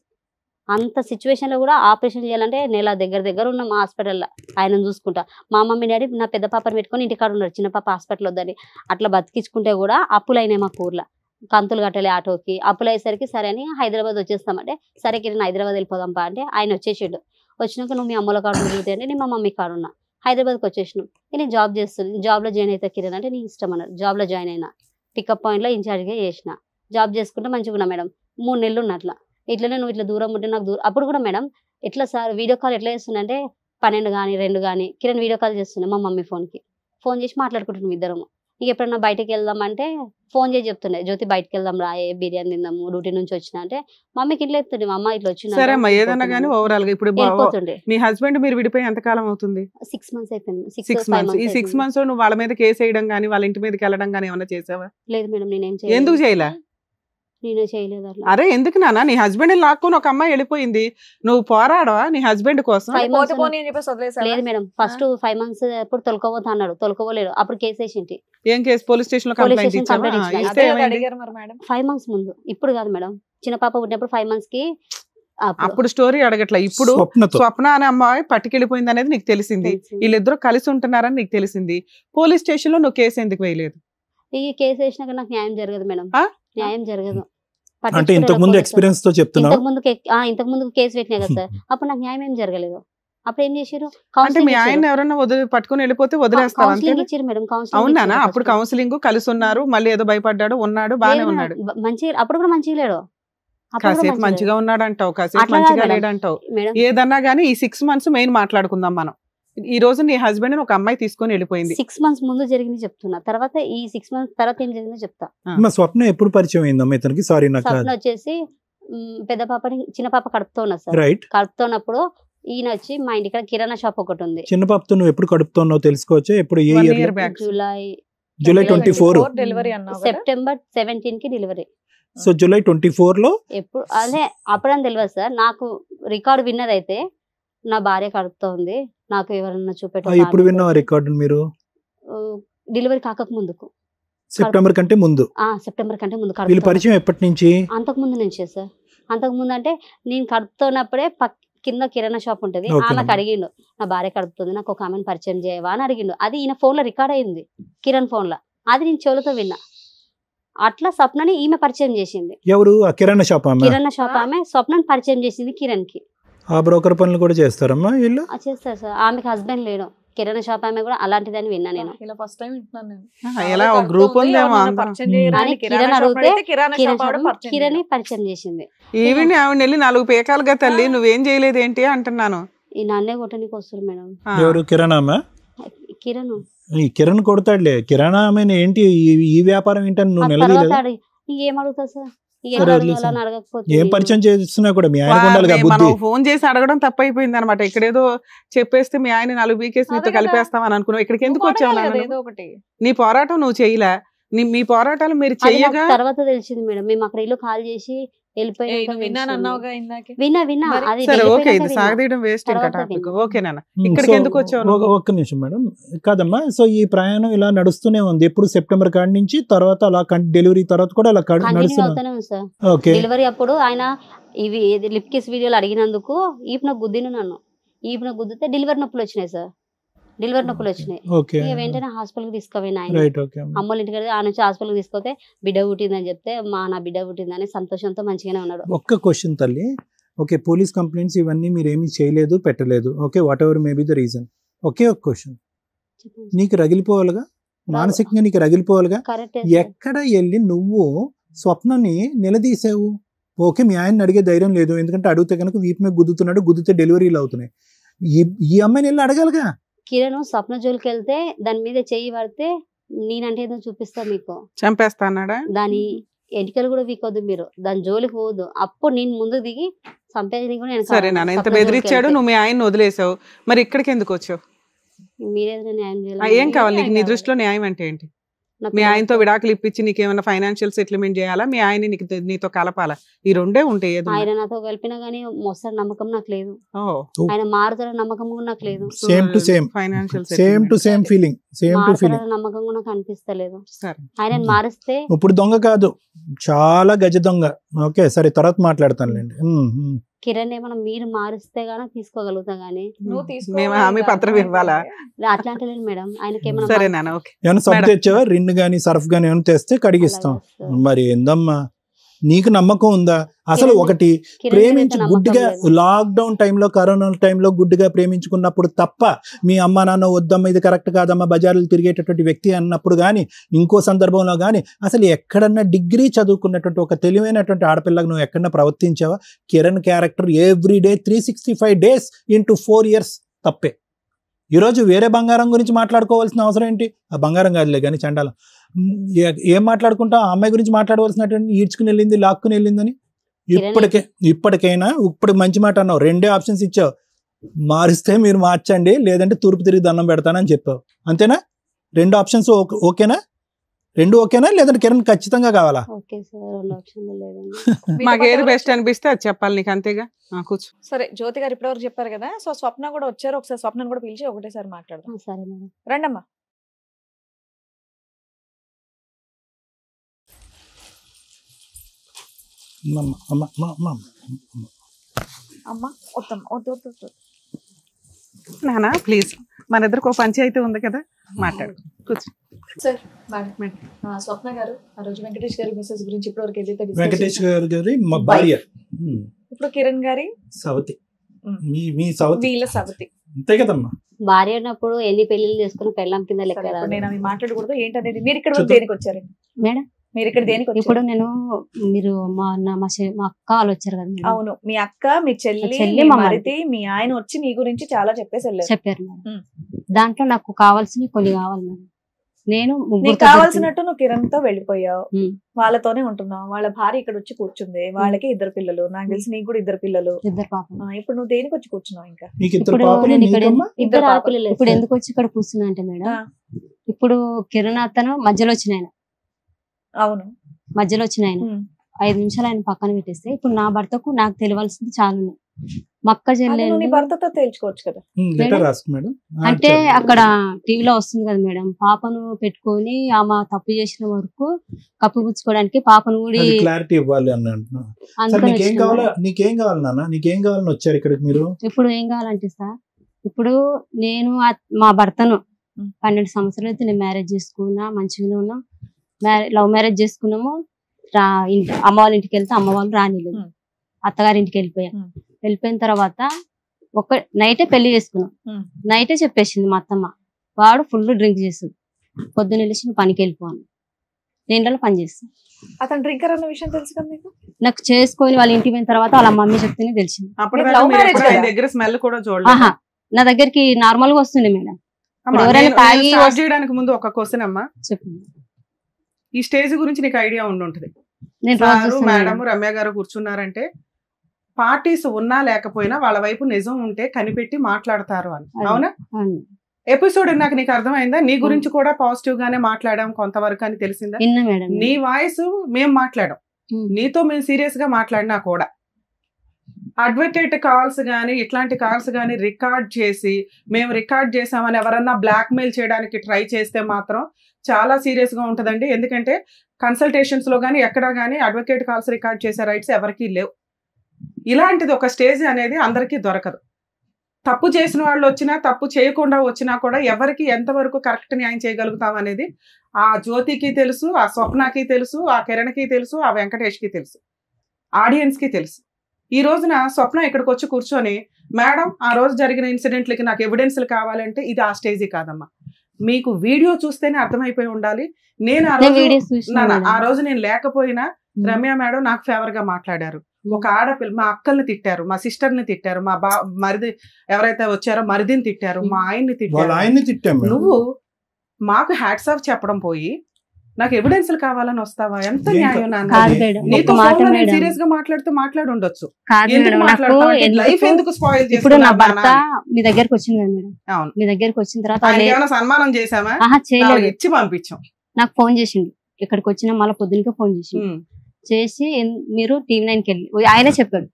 అంత సిచ్యువేషన్లో కూడా ఆపరేషన్ చేయాలంటే నెల దగ్గర ఉన్నాం హాస్పిటల్లో ఆయనను చూసుకుంటా. మా మమ్మీ డాడీ నా పెద్ద పాపని పెట్టుకొని ఇంటికాడ ఉన్నారు, చిన్న పాప హాస్పిటల్ వద్దని. అట్లా బతికించుకుంటే కూడా అప్పులు అయినాయి మా ఊర్లో. కంతులు కట్టలే ఆటోకి, అప్పులు అయ్యేసరికి సరే అని హైదరాబాద్ వచ్చేస్తామంటే, సరే కిరణ్ హైదరాబాద్ వెళ్ళిపోదాంపా అంటే ఆయన వచ్చేసాడు. వచ్చినాక నువ్వు మీ అమ్మల కాడు తిరుగుతాయి అంటే నేను మా మమ్మీ కాడు ఉన్నా. హైదరాబాద్కి వచ్చేసినాం. నేను జాబ్ చేస్తున్నాను, జాబ్లో జాయిన్ అవుతా కిరణ్ అంటే నీ ఇష్టం అన్నారు. జాబ్లో జాయిన్ అయినా, పికప్ పాయింట్లో ఇన్ఛార్జ్గా చేసిన. జాబ్ చేసుకుంటే మంచిగా ఉన్నా మేడం. 3 నెలలు ఉన్నట్లా. ఇట్లనే నువ్వు ఇట్లా దూరం ఉంటే నాకు దూరం. అప్పుడు కూడా మేడం ఎట్లా సార్ వీడియో కాల్ ఎట్లా చేస్తుందంటే 12 కానీ 2 కానీ కిరణ్ వీడియో కాల్ చేస్తుండే మా మమ్మీ ఫోన్ చేసి మాట్లాడుకుంటున్నాం ఇద్దరము. ఇక ఎప్పుడన్నా బయటకు వెళ్దామంటే ఫోన్ చేసి చెప్తుండే, జ్యోతి బయటకు వెళ్దాం రాయే, బిర్యానీ తిందాము, డ్యూటీ నుంచి వచ్చిన అంటే మమ్మీకి ఇట్లా చెప్తుండే, మా అమ్మ ఇట్లా వచ్చింది. సరే అమ్మా ఏదన్నా కానీ ఓవరాల్ గా ఇప్పుడు వెళ్ళిపోతుండే. మీ హస్బెండ్ మీరు విడిపోయి ఎంత కాలం అవుతుంది? 6 months అయిపోయింది. 6 months. ఈ 6 months లో నువ్వు వాళ్ళ మీద కేసు వేయడం కానీ వాళ్ళ ఇంటి మీదకి వెళ్ళడం కానీ ఏమన్నా చేసావా? లేదు మేడం, నేనేం ఎందుకు చేయలే? నేనే చేయలేదు అట్లా. అరే ఎందుకు నాన్న, నీ హస్బెండ్ లాక్కొని ఒక అమ్మాయి వెళ్ళిపోయింది, నువ్వు పోరాడవా నీ హస్బెండ్ కోసం? 5 పోతే months పోనీ అని చెప్పేసి వదిలేసావా? లేదు మేడం, ఫస్ట్ 5 months ఎప్పుడు తొలకపోతా అన్నాడు, తొలకపోలేడు. అప్పుడు కేసు వేసింటి. ఏం కేసు? పోలీస్ స్టేషన్ లో Police కంప్లైంట్ station ఇచ్చావా? complaint ఇచ్చిన. ఇస్తే అదే ఏమైంది? అడిగారు మరి మేడం. 5 months ముందు, ఇప్పుడు కాదు మేడం. చిన్న పాప పుట్టినప్పుడు 5 months కి అప్పుడు స్టోరీ అడగట్లా. ఇప్పుడు స్వప్నతో స్వప్న అనే అమ్మాయి పట్టుకెళ్ళిపోయింది అనేది నీకు తెలిసింది, వీళ్ళిద్దరూ కలిసి ఉంటున్నారని నీకు తెలిసింది. పోలీస్ స్టేషన్ లో నువ్వు కేసు ఎందుకు వేయలేదు? ఈ కేసు వేసినాక నాకు న్యాయం జరగదు మేడం. న్యాయం జరగదు. అంటే ఇంతకు ముందు ఎక్స్పీరియన్స్ తో చెప్తున్నావు. ఇంతకు ముందు కేసు పెట్టినా కదా సార్, అప్పుడు నాకు న్యాయం ఏం జరగలేదు. అప్పుడు ఏం చేశారు, అంటే మీ ఆయన ఎవరన్నా పట్టుకుని వెళ్ళిపోతే వదిలేస్తావా? కౌన్సిలింగ్ ఇచ్చారు మేడం. అవునా? అప్పుడు కౌన్సిలింగ్ కలిసి ఉన్నారు, మళ్ళీ ఏదో భయపడ్డాడు, ఉన్నాడు, బానే ఉన్నాడు. మంచిగా అప్పుడు కూడా మంచిగా లేడు. కాసేపు మంచిగా ఉన్నాడు అంటావు, కాసేపు మంచిగా లేడంటావు. ఏదన్నా గానీ ఈ 6 months మెయిన్ మాట్లాడుకుందాం మనం. ఈ రోజు నీ హస్బెండ్ ఒక అమ్మాయి తీసుకొని వెళ్ళిపోయింది. 6 months ముందు జరిగింది చెప్తున్నా, తర్వాత ఈ 6 months తర్వాత ఏం జరిగిందో చెప్తా. స్వప్న ఎప్పుడు పరిచయం అయిందమ్మా ఇతనికి? సారీ నాకు స్వప్న వచ్చేసి పెద్ద పాపని, చిన్న పాప కడుపుతున్నా సార్. రైట్. కడుపుతున్నప్పుడు ఈయన వచ్చి మా ఇంటికి కిరాణా షాప్ ఒకటి ఉంది. చిన్న పాపతో నువ్వు ఎప్పుడు కడుపుతున్నావు తెలుసుకోవచ్చు? ఎప్పుడు? ఏ 1 year? year back. July 24. Delivery అన్నావు కదా? September 17 కి డెలివరీ. సో జూలై 24 లో ఎప్పుడు అదే అప్పుడని తెలియదు సార్. నాకు రికార్డు విన్నదైతే నా భార్య కడుపుతో ఉంది, నాకు ఎవరన్నా చూపెట్టారు. ఎప్పుడు విన్నావు రికార్డు మీరు? డెలివరీ కాక ముందుకు, సెప్టెంబర్ కంటే ముందు. సెప్టెంబర్ కంటే ముందు. వీళ్ళ పరిచయం ఎప్పటి నుంచి? అంతకు ముందు నుంచే సార్. అంతకు ముందు అంటే నేను కడుపుతున్నప్పుడే కింద కిరాణా షాప్ ఉంటది, ఆమెకు అడిగిండు నా భార్య కడుపుతుంది, నాకు ఒక ఆమెను పరిచయం చేయవా అని అడిగిండు. అది ఈయన ఫోన్ లో రికార్డ్ అయింది, కిరణ్ ఫోన్ లో. అది నేను చెవులతో విన్నా. అట్లా స్వప్నని ఈమె పరిచయం చేసింది. ఎవరు? కిరాణా షాప్ ఆమె? కిరాణా షాప్ ఆమె స్వప్నని పరిచయం చేసింది కిరణ్ కి. ఆ బ్రోకర్ పనులు కూడా చేస్తారమ్మా వీళ్ళు? చేస్తారు సార్. ఆమెకి హస్బెండ్ లేడు. కిరాణా షాప్ ఆమె కూడా అలాంటిదని విన్నా నేను. ఇలా ఫస్ట్ టైం వింటున్నాను నేను. ఎలా ఒక గ్రూప్ ఉందేమో కిరణ్ అడిగితే కిరణ్ పరిచయం చేసింది. ఈవిని ఆవిడ వెళ్ళి 4 పేకాలుగా తల్లి నువ్వేం చేయలేదు ఏంటి అంటున్నాను. ఈ నన్నే కొట్టడానికి వస్తారు మేడం. ఎవరు? కిరాణా? కిరణ్. ఈ కిరణ్ కొడతాడులే. కిరాణా ఆమె ఏంటి ఈ వ్యాపారం ఏంటని నువ్వు నిలదీయలేదు? ఏం అడుగుతా సార్, ఏం పరిచయం చేస్తున్నా కూడా మీ ఆయన ఉండాలి కదా బుద్ధి. ఫోన్ చేసి అడగడం తప్పైపోయింది అనమాట. ఇక్కడేదో చెప్పేస్తే మీ ఆయన 4 బీకేసి నీతో కలిపేస్తామని అనుకున్నావు. ఇక్కడికి ఎందుకు వచ్చావు? నీ పోరాటం నువ్వు చేయలే. మీ పోరాటాలు మీరు చెయ్యగా తర్వాత తెలిసింది మేడం. మేము అక్కడ ఇల్లు కాల్ చేసి ఒక్క నిమిషం మేడం. కాదమ్మా, సో ఈ ప్రయాణం ఇలా నడుస్తూనే ఉంది ఎప్పుడు? సెప్టెంబర్ కాడి నుంచి తర్వాత అలా డెలివరీ తర్వాత కూడా అలా నడుస్తూనే. డెలివరీ అప్పుడు ఆయన ఇవి ఏది లిప్ కిస్ వీడియోలు అడిగినందుకు ఈపున గుద్దిను నన్ను. ఈపున గుద్దితే డెలివరీ నొప్పులు వచ్చినాయి సార్. డెలివరీ నొప్పులు వచ్చినాయి. ఓకే ఇక వెంటనే హాస్పిటల్కి తీసుకుపోయిన ఆయన. రైట్ ఓకే అమ్మోళ్ళ ఇంటికి ఆ నుంచి హాస్పిటల్కి తీసుకొస్తే బిడ్డ పుట్టిందని చెప్తే నా బిడ్డ పుట్టిందని సంతోషంతో మంచిగానే ఉన్నాడు. ఒక్క క్వశ్చన్ తల్లి. ఓకే, పోలీస్ కంప్లైంట్స్ ఇవన్నీ మీరు ఏమీ చేయలేదు, పెట్టలేదు. Okay, whatever may be the reason. ఒకే ఒక క్వశ్చన్, నీకు రగిలిపోవాలిగా, మానసికంగా నీకు రగిలిపోవాలిగా. కరెక్టే. ఎక్కడ వెళ్ళి నువ్వు స్వప్నని నిలదీసావు? ఓకే, మీ ఆయన అడిగే ధైర్యం లేదు, ఎందుకంటే అడిగితే కనుక వీపు మీద గుద్దుతున్నాడు, గుద్దితే డెలివరీలు అవుతున్నాయి. ఈ అమ్మాయిని వెళ్ళి అడగాలిగా. కిరణ్ స్వప్న జోలికి వెళ్తే దాని మీద చెయ్యి పడితే నేనంటే ఏదో చూపిస్తా మీకు, చంపేస్తా అన్నాడా? దాని ఎంటికలు కూడా వీకొద్దు, మీరు దాని జోలికి పోవద్దు. అప్పుడు నేను ముందు దిగి చంపేది కూడా నేను. సరే నాన్న, ఇంత బెదిరించాడు, నువ్వు మీ ఆయన వదిలేసావు, మరి ఇక్కడికి ఎందుకు వచ్చావు? మీరేదో న్యాయం చేయాలి. ఏం కావాలి నీకు? నీ దృష్టిలో న్యాయం అంటే ఏంటి? మీ ఆయనతో విడాకులు ఇప్పించి నీకేమైనా ఫైనాన్షియల్ సెటిల్మెంట్ చేయాలా? మీ ఆయన నీతో కలపాలా? ఈ రెండే ఉంటాయి. ఏదో ఆయన నాతో కలిపినా గానీ మోస్తాడు నమ్మకం నాకు లేదు. ఆయన మారుతాడని నమ్మకం కూడా నాకు లేదు. Same to same financial same to same feeling, same to feeling. నమ్మకం కూడా నాకు అనిపిస్తలేదు. ఆయన మారిస్తే ఇప్పుడు దొంగ కాదు, చాలా గజ దొంగ. ఓకే సరే, తర్వాత మాట్లాడతానులేండి. కిరణ్ ఏమన్నా మీరు మారిస్తే గానీ తీసుకోగలుగుతా గానీ మేము హామీ పత్రం ఇవ్వాలా? అట్లా అంటలేదు మేడం. ఆయనకి ఏమైనా సబ్బు తెచ్చావా? రిన్ గానీ సర్ఫ్ గానీ ఏమైనా తెస్తే కడిగిస్తాం. మరి ఏందమ్మా, నీకు నమ్మకం ఉందా అసలు? ఒకటి ప్రేమించి గుడ్డిగా లాక్డౌన్ టైంలో, కరోనా టైంలో గుడ్డిగా ప్రేమించుకున్నప్పుడు తప్ప మీ అమ్మ నాన్న వద్దమ్మ ఇది కరెక్ట్ కాదమ్మా బజార్లు తిరిగేటటువంటి వ్యక్తి అన్నప్పుడు కానీ, ఇంకో సందర్భంలో కానీ అసలు ఎక్కడన్నా డిగ్రీ చదువుకున్నటువంటి ఒక తెలివైనటువంటి ఆడపిల్లగా నువ్వు ఎక్కడన్నా ప్రవర్తించావా? Kiran character everyday 365 days into 4 years తప్పే. ఈరోజు వేరే బంగారం గురించి మాట్లాడుకోవాల్సిన అవసరం ఏంటి? ఆ బంగారం కాదులే కానీ చండాలం. ఏం మాట్లాడుకుంటా? ఆ అమ్మాయి గురించి మాట్లాడవలసినటువంటి ఈడ్చుకుని వెళ్ళింది, లాక్కుని వెళ్ళిందని. ఇప్పటికైనా ఇప్పుడు మంచి మాట అన్నావు, 2 ఆప్షన్స్ ఇచ్చావు. మారిస్తే మీరు మార్చండి, లేదంటే తూర్పు తిరిగి దండం పెడతానని చెప్పావు. అంతేనా? 2 ఆప్షన్స్ ఓకేనా? 2 ఓకేనా? లేదంటే కిరణ్ ఖచ్చితంగా కావాలా? మాకు ఏది బెస్ట్ అనిపిస్తే అది చెప్పాలి నీకు, అంతేగా. కూర్చో. సరే, జ్యోతి గారు ఇప్పటివరకు చెప్పారు కదా, సో స్వప్న కూడా వచ్చారు, ఒకసారి స్వప్నను కూడా పిలిచి ఒకటేసారి మాట్లాడదాం. సరే మేడం, రండమ్మా. అమ్మా వద్దు నానా ప్లీజ్, మన ఇద్దరికి ఒక పంచాయతీ ఉంది కదా, మాట్లాడు. కూర్చో. సార్ స్వప్న గారు ఆ రోజు వెంకటేష్ గారి మెసేజ్ గురించి ఇప్పటివరకు ఏదైతే వెంకటేష్ గారి మా భార్య, ఇప్పుడు కిరణ్ గారి సవతి, మీ సవతి, వీళ్ళ సవతి అంతే కదమ్మా. భార్య ఉన్నప్పుడు ఎన్ని పెళ్లిళ్ళు చేసుకుని పెళ్ళం కింద లెక్క. నేను అవి మాట్లాడకూడదు ఏంటనేది. మీరు ఇక్కడ దేనికి వచ్చారండి మేడం? మీరు ఇక్కడ దేనికి? ఇప్పుడు నేను మీరు మా అక్క వాళ్ళు వచ్చారు కదా. అవును, మీ అక్క, మీ చెల్లి, మరిది, మీ ఆయన వచ్చి మీ గురించి చాలా చెప్పారు మేడం. దాంట్లో నాకు కావాల్సినవి కొన్ని కావాలి మేడం. నేను కావాల్సినట్టు నువ్వు కిరణ్ తో వెళ్ళిపోయావు, వాళ్ళతోనే ఉంటున్నావు. వాళ్ళ భార్య ఇక్కడ వచ్చి కూర్చుంది, వాళ్ళకి 2 పిల్లలు, నాకు తెలిసి నీకు కూడా 2 పిల్లలు. ఇప్పుడు నువ్వు దేనికి వచ్చి కూర్చున్నావు? ఇంకా ఇద్దరు ఆడపిల్లలు. ఇప్పుడు ఎందుకు వచ్చి ఇక్కడ కూర్చున్నా అంటే మేడం, ఇప్పుడు కిరణ్ అతను మధ్యలో వచ్చిన ఆయన. అవును, మధ్యలో వచ్చిన ఆయన 5 నిమిషాలు ఆయన పక్కన పెట్టేస్తే, ఇప్పుడు నా భర్తకు నాకు తెలియాల్సింది చాలా ఉన్నాయి. మక్క చెల్లెలు భర్తతో తేల్చుకోవచ్చు కదా అంటే అక్కడ టీవీలో వస్తుంది కదా మేడం. పాపను పెట్టుకొని ఆమె తప్పు చేసిన వరకు కప్పిపుచ్చుకోవడానికి పాపను కూడా క్లారిటీ ఇవ్వాలి అన్నట్టు. నీకేం కావాలి నాన్న? నీకేం కావాలని వచ్చారు ఇక్కడికి మీరు? ఇప్పుడు ఏం కావాలంటే సార్, ఇప్పుడు నేను మా భర్తను 12 సంవత్సరాలు అయితే నేను మ్యారేజ్ చేసుకున్నా, మంచిగానే ఉన్నా. లవ్ మ్యారేజ్ చేసుకున్నాము. అమ్మ వాళ్ళ ఇంటికి వెళ్తే అమ్మ వాళ్ళు రానిలేదు, అత్తగారింటికి వెళ్ళిపోయిన తర్వాత నైటే పెళ్లి చేసుకున్నాం. నైటే చెప్పేసింది మా అత్తమ్మ, వాడు ఫుల్ డ్రింక్ చేస్తుంది, పొద్దున్న వెళ్ళి నువ్వు పనికి వెళ్ళిపోను, నేను ఇంట్లో పని చేస్తాను. అతను డ్రింకర్ అన్న విషయం తెలుసు కదా నీకు? నాకు చేసుకొని వాళ్ళ ఇంటికి పోయిన తర్వాత వాళ్ళ మమ్మీ చెప్తేనే తెలిసింది. నా దగ్గరికి నార్మల్ గా వస్తుంది మేడం. ఎవరైనా తాగి చేయడానికి ముందు ఒక క్వశ్చన్ అమ్మా, చెప్పండి. ఈ స్టేజ్ గురించి నీకు ఐడియా ఉండుంటది. మేడం రమ్య గారు కూర్చున్నారంటే పార్టీస్ ఉన్నా లేకపోయినా వాళ్ళ వైపు నిజం ఉంటే కనిపెట్టి మాట్లాడతారు అని. అవునా? ఎపిసోడ్ నాకు నీకు అర్థమైందా? నీ గురించి కూడా పాజిటివ్ గానే మాట్లాడాం కొంతవరకు అని తెలిసిందా? నీ వాయిస్ మేము మాట్లాడాం, నీతో మేము సీరియస్ గా మాట్లాడినా కూడా అడ్వకేట్ కాల్స్ గానీ ఇట్లాంటి కాల్స్ గానీ రికార్డ్ చేసి మేము రికార్డ్ చేసామని ఎవరన్నా బ్లాక్ మెయిల్ చేయడానికి ట్రై చేస్తే మాత్రం చాలా సీరియస్ గా ఉంటదండి. ఎందుకంటే కన్సల్టేషన్స్ లో గానీ ఎక్కడా గానీ అడ్వకేట్ కాల్స్ రికార్డ్ చేసే రైట్స్ ఎవరికీ లేవు. ఇలాంటిది ఒక స్టేజ్ అనేది అందరికీ దొరకదు. తప్పు చేసిన వాళ్ళు వచ్చినా తప్పు చేయకుండా వచ్చినా కూడా ఎవరికి ఎంతవరకు కరెక్ట్ న్యాయం చేయగలుగుతాం అనేది ఆ జ్యోతికి తెలుసు, ఆ స్వప్నకి తెలుసు, ఆ కిరణ్కి తెలుసు, ఆ వెంకటేష్కి తెలుసు, ఆడియన్స్కి తెలుసు. ఈ రోజున స్వప్న ఇక్కడికి వచ్చి కూర్చొని మేడం ఆ రోజు జరిగిన ఇన్సిడెంట్లకి నాకు ఎవిడెన్స్లు కావాలంటే ఇది ఆ స్టేజీ కాదమ్మా. మీకు వీడియో చూస్తేనే అర్థమైపోయి ఉండాలి. నేను ఆ రోజు నేను లేకపోయినా రమ్య మేడం నాకు ఫేవర్ గా మాట్లాడారు. ఒక ఆడపిల్ల మా అక్కల్ని తిట్టారు, మా సిస్టర్ని తిట్టారు, మా మరిది ఎవరైతే వచ్చారో మరిదిని తిట్టారు, మా ఆయన్ని తిట్టారు. నువ్వు మాకు హ్యాట్స్ ఆఫ్ చెప్పడం పోయి నాకు ఎవిడెన్స్లు కావాలని వస్తావా? ఎంత న్యాయం నాన్న. నీతో సీరియస్ గా మాట్లాడి ఉండొచ్చు. లైఫ్ ఎందుకు స్పాయిల్ ఇప్పుడు నా భర్త మీ దగ్గరకు వచ్చింది కదా మేడం. అవును, మీ దగ్గరకు వచ్చిన తర్వాత సన్మానం చేసామా? ఇచ్చి పంపించాం. నాకు ఫోన్ చేసిండు, ఇక్కడికి వచ్చిన మళ్ళీ పొద్దునకే ఫోన్ చేసి మీరు TV9కి వెళ్ళి ఆయనే చెప్పాడు.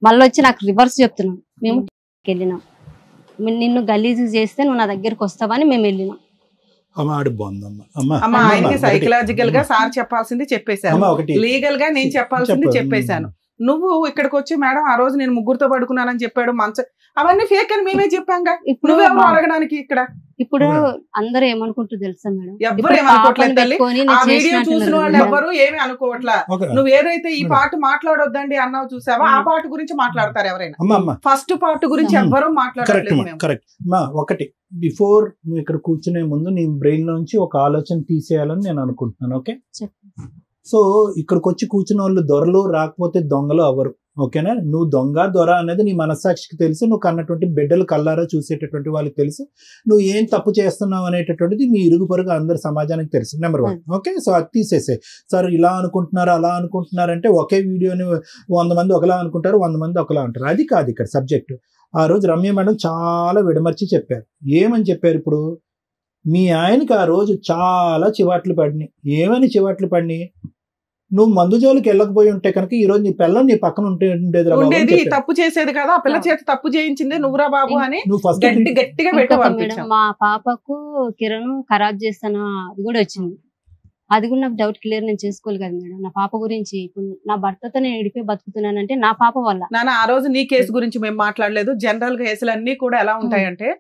మళ్ళీ వచ్చి నాకు రివర్స్ చెప్తున్నాం. మేము వెళ్ళినాం, నిన్ను గలీజు చేస్తే నువ్వు నా దగ్గరకు వస్తావని మేము వెళ్ళినాం. సైకలాజికల్ గా సార్ చెప్పాల్సింది చెప్పేశాను, లీగల్ గా నేను చెప్పాల్సింది చెప్పేశాను. నువ్వు ఇక్కడికి వచ్చి మేడం ఆ రోజు నేను ముగ్గురుతో పడుకున్నానని చెప్పాడు, అవన్నీ ఫేక్ అని మేమే చెప్పాంగా. ఇప్పుడు అడగడానికి ఇక్కడ ఇప్పుడు అందరూ ఏమనుకుంటూ తెలుసా మేడం? ఎవ్వరు ఏమనుకోవట్లేదు తల్లి. ఆ వీడియో చూసిన వాళ్ళు ఎవ్వరు ఏమి అనుకోవట్లా. నువ్వు ఏదైతే ఈ పాట మాట్లాడొద్దండి అన్నావు చూసావా, ఆ పాట గురించి మాట్లాడతారు ఎవరైనా. ఫస్ట్ పార్ట్ గురించి ఎవ్వరు మాట్లాడట్లేదు. ఒకటి బిఫోర్ నువ్వు ఇక్కడ కూర్చునే ముందు నీ బ్రెయిన్ నుంచి ఒక ఆలోచన తీసేయాలని నేను అనుకుంటున్నాను. ఓకే, సో ఇక్కడికి వచ్చి కూర్చున్న వాళ్ళు దొరలు రాకపోతే దొంగలు అవ్వరు. ఓకేనా? నువ్వు దొంగ దొర అనేది నీ మనస్సాక్షికి తెలుసు, నువ్వు కన్నటువంటి బిడ్డలు కల్లారా చూసేటటువంటి వాళ్ళకి తెలుసు, నువ్వు ఏం తప్పు చేస్తున్నావు అనేటటువంటిది మీ ఇరుగు పొరుగు అందరి సమాజానికి తెలుసు. నెంబర్ 1. ఓకే, సో అది తీసేసే. సార్ ఇలా అనుకుంటున్నారు అలా అనుకుంటున్నారు అంటే ఒకే వీడియోని 100 మంది ఒకలా అనుకుంటారు, 100 మంది ఒకలా అంటారు. అది కాదు ఇక్కడ సబ్జెక్టు. ఆ రోజు రమ్య మేడం చాలా విడమర్చి చెప్పారు. ఏమని చెప్పారు? ఇప్పుడు మీ ఆయనకి ఆ రోజు చాలా చివాట్లు పడినాయి. ఏమని చివాట్లు పడినాయి? నువ్వు మందు జోలికి వెళ్ళకపోయి ఉంటే కనుక ఈ రోజు నీ పిల్లలు నీ పక్కన ఉండేది. తప్పు చేసేది కదా, ఆ పిల్ల చేత తప్పు చేయించింది నువ్వురా బాబు అని గట్టిగా పెట్టావు. మా పాపకు కిరణ్ ఖరాబ్ చేస్తాను అది కూడా వచ్చింది. అది కూడా నాకు డౌట్ క్లియర్ నేను చేసుకోవాలి కదా మేడం. నా పాప గురించి ఇప్పుడు నా భర్తతో నేను ఇడిపోయి బతుకుతున్నానంటే నా పాప వల్ల. నాన్న ఆ రోజు నీ కేసు గురించి మేము మాట్లాడలేదు. జనరల్ గా కేసులు అన్ని కూడా ఎలా ఉంటాయంటే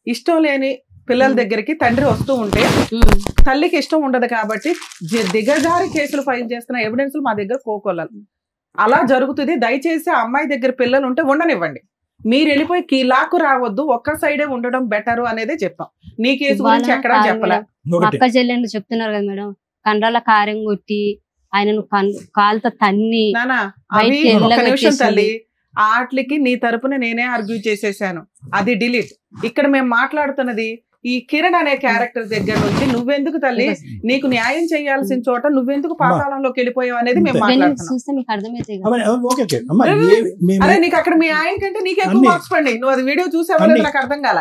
ఇష్టం లేని పిల్లల దగ్గరికి తండ్రి వస్తూ ఉంటే తల్లికి ఇష్టం ఉండదు కాబట్టి దిగజారి కేసులు ఫైల్ చేస్తున్న ఎవిడెన్స్ మా దగ్గర కోకొల్లాలి. అలా జరుగుతుంది. దయచేసి ఆ అమ్మాయి దగ్గర పిల్లలు ఉంటే ఉండనివ్వండి. మీరు వెళ్ళిపోయి కీలాకు రావద్దు, ఒక్క సైడే ఉండడం బెటర్ అనేదే చెప్పాం. నీ కేసు గురించి ఎక్కడా చెప్పలే. అక్క చెల్లెండు చెప్తున్నారు కదా మేడం, కండ్రాల కారం కొట్టి ఆయనను కాలుతో తన్ని. అవి ఒక్క నిమిషం తల్లి, ఆటలకి నీ తరపున నేనే ఆర్గ్యూ చేసేసాను, అది డిలీట్. ఇక్కడ మేము మాట్లాడుతున్నది ఈ కిరణ్ అనే క్యారెక్టర్ దగ్గర నుంచి నువ్వెందుకు తల్లి నీకు న్యాయం చేయాల్సిన చోట నువ్వెందుకు పాతాళంలోకి వెళ్ళిపోయావు అనేది మేము మాట్లాడుతున్నాం. అరే నీకు అక్కడ మీ ఆయన కంటే నీకు ఎక్కువ మార్క్స్ పడి, నువ్వు అది వీడియో చూసావో నాకు అర్థం కాల.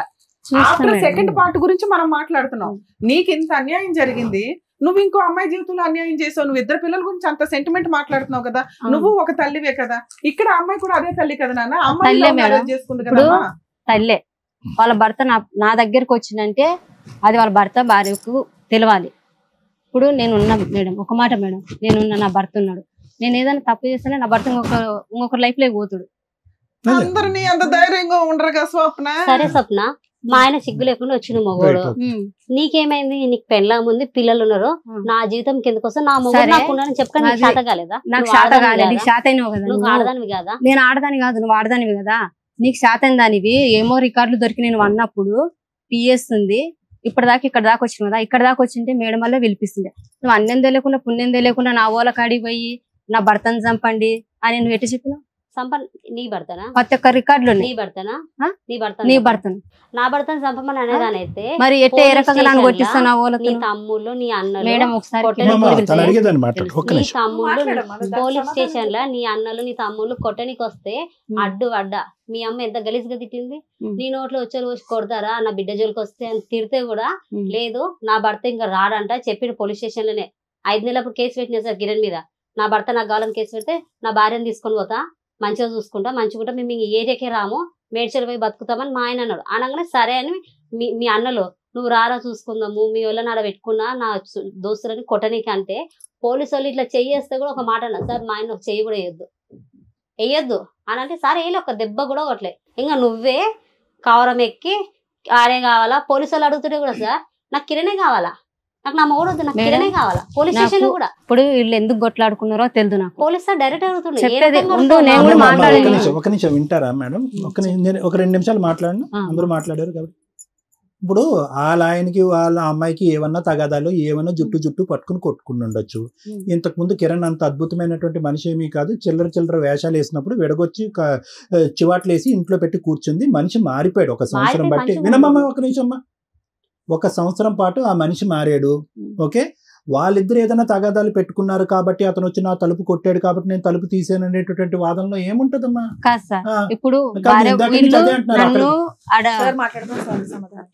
ఆఫ్టర్ సెకండ్ పార్ట్ గురించి మనం మాట్లాడుతున్నాం. నీకు ఇంత అన్యాయం జరిగింది, నువ్వు ఇంకో అమ్మాయి జీవితంలో అన్యాయం చేసావు, నువ్వు ఇద్దరు పిల్లల గురించి అంత సెంటిమెంట్ మాట్లాడుతున్నావు కదా, నువ్వు ఒక తల్లివే కదా, ఇక్కడ అమ్మాయి కూడా అదే తల్లి కదా నాన్న, అమ్మాయి చేసుకుంది కదా. తల్లే వాళ్ళ భర్త నా దగ్గరకు వచ్చిందంటే అది వాళ్ళ భర్త భార్యకు తెలియాలి. ఇప్పుడు నేనున్నా మేడం, ఒక మాట మేడం, నేనున్నా, నా భర్త ఉన్నాడు, నేను ఏదైనా తప్పు చేస్తేనే నా భర్త ఇంకొకరి లైఫ్ లో పోతాడు. అందరినీ అంత ధైర్యంగా ఉండరు కదా స్వప్న. సరే స్వప్న, మా ఆయన సిగ్గు లేకుండా వచ్చిన మగోడు, నీకేమైంది? నీకు పెళ్ళ ముందు పిల్లలు ఉన్నారు, నా జీవితం కిందకోసం నా మొగుడు నాకున్నానని చెప్పక నీకు శాత కాలేదా? నాకు శాత కాలేదు, నీకు శాత అయినావు కదా. నువ్వు ఆడదానివి కదా. నేను ఆడదాని కాదు, నువ్వు ఆడదానివి కదా. నీకు శాత అయిన దానివి ఏమో రికార్డులు దొరికి నేను అన్నప్పుడు పిఎస్ ఉంది, ఇప్పటిదాకా ఇక్కడ దాకా వచ్చిన కదా, ఇక్కడ దాకా వచ్చింటే మేడం వల్ల పిలిపిస్తుంది. నువ్వు అన్నం తెలియకుండా పుణ్యం తెలియకుండా నా ఓల కాడికి పోయి నా భర్తను చంపండి అని నువ్వు ఎట్టి చెప్పినావు? నీ భర్తనా? ప్రతి ఒక్క రికార్డులు నీ భర్తనా? నీ భర్తను నా భర్తను చంపమని అనేదానైతే మరి ఎట్ట ఏ రకంగా నన్ను కొట్టిస్తున్నావు? నీ తమ్ముళ్ళు నీ అన్నలు మేడం ఒకసారి నీ తమ్ముళ్ళు పోలీస్ స్టేషన్ లో నీ అన్నలు నీ తమ్ముళ్ళు కొట్టనికి వస్తే అడ్డు అడ్డా మీ అమ్మ ఎంత గలీజ్గా తిట్టింది. నీ నోట్లో వచ్చి వచ్చి కొడతారా నా బిడ్డ జోలికి వస్తే అని తిడితే కూడా లేదు నా భర్త ఇంకా రాడంట చెప్పిన పోలీస్ స్టేషన్ లోనే 5 నెలలప్పుడు కేసు పెట్టినా సార్ కిరణ్ మీద. నా భర్త నాకు కావాలని కేసు పెడితే నా భార్యను తీసుకొని పోతా, మంచిగా చూసుకుంటా, మంచిగా మేము ఈ ఏరియాకే రాము, మేడ్చల్ పోయి బతుకుతామని మా ఆయన అన్నాడు. అనగానే సరే అని మీ అన్నలు నువ్వు రారా చూసుకుందాము, మీ వాళ్ళని ఆడ పెట్టుకున్నా నా దోస్తులని కొట్టనీకి అంటే పోలీసు వాళ్ళు ఇట్లా చెయ్యేస్తే కూడా ఒక మాట అన్నారు సార్, మా ఆయన ఒక చెయ్యి కూడా వేయొద్దు, వేయొద్దు అని అంటే సార్ వేయలే, ఒక దెబ్బ కూడా కొట్టలే. ఇంకా నువ్వే కవరం ఎక్కి ఆడే కావాలా, పోలీసు వాళ్ళు అడుగుతుంటే కూడా సార్ నాకు కిరణే కావాలా, నాకు నా మొగుడు వద్దు, నాకు కిరణే కావాలా. పోలీస్ స్టేషన్ కూడా ఇప్పుడు వీళ్ళు ఎందుకు కొట్లాడుకున్నారో తెలుదు నాకు. పోలీస్ సార్ డైరెక్ట్ అడుగుతుండే. ఒక నిమిషం వింటారా మేడం? ఒక 2 నిమిషాలు మాట్లాడను, అందరూ మాట్లాడారు కాబట్టి. ఇప్పుడు వాళ్ళ ఆయనకి వాళ్ళ అమ్మాయికి ఏమన్నా తగాదాలు ఏమన్నా జుట్టు పట్టుకుని కొట్టుకుని ఉండొచ్చు. ఇంతకు ముందు కిరణ్ అంత అద్భుతమైనటువంటి మనిషి ఏమీ కాదు. చిల్లర వేషాలు వేసినప్పుడు విడగొచ్చి చివాట్లు వేసి ఇంట్లో పెట్టి కూర్చుంది. మనిషి మారిపోయాడు ఒక సంవత్సరం బట్టి. వినమ్మా ఒక నిమిషం అమ్మా. ఒక సంవత్సరం పాటు ఆ మనిషి మారాడు. ఓకే, వాళ్ళిద్దరు ఏదైనా తగాదాలు పెట్టుకున్నారు కాబట్టి అతను వచ్చి నా తలుపు కొట్టాడు కాబట్టి నేను తలుపు తీసాను అనేటటువంటి వాదనలో ఏముంటదమ్మా? ఇప్పుడు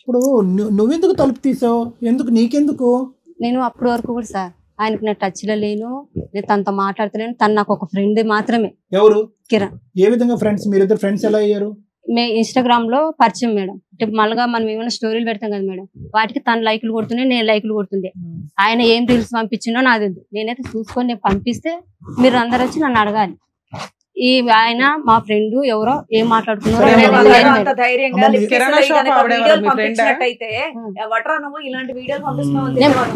ఇప్పుడు నువ్వెందుకు తలుపు తీసావు? ఎందుకు? నీకెందుకు? నేను అప్పటి వరకు కూడా సార్ ఆయనకి నా టచ్ లో లేను, నేను తనతో మాట్లాడతలేను. తను నాకు ఒక ఫ్రెండ్ మాత్రమే. ఎవరు? కిరణ్. ఏ విధంగా ఫ్రెండ్స్? మీరిద్దరు ఫ్రెండ్స్ ఎలా అయ్యారు? ఇన్స్టాగ్రామ్ లో పరిచయం మేడం. మళ్ళగా మనం ఏమైనా స్టోరీలు పెడతాం కదా మేడం, వాటికి తను లైకులు కొడుతుండే, నేను లైకులు కొడుతుండే. ఆయన ఏం రీల్స్ పంపించిండో నాకు తెలియదు. నేనైతే చూసుకొని నేను పంపిస్తే మీరు అందరు వచ్చి నన్ను అడగాలి. ఈ ఆయన మా ఫ్రెండ్ ఎవరో ఏం మాట్లాడుకున్నారో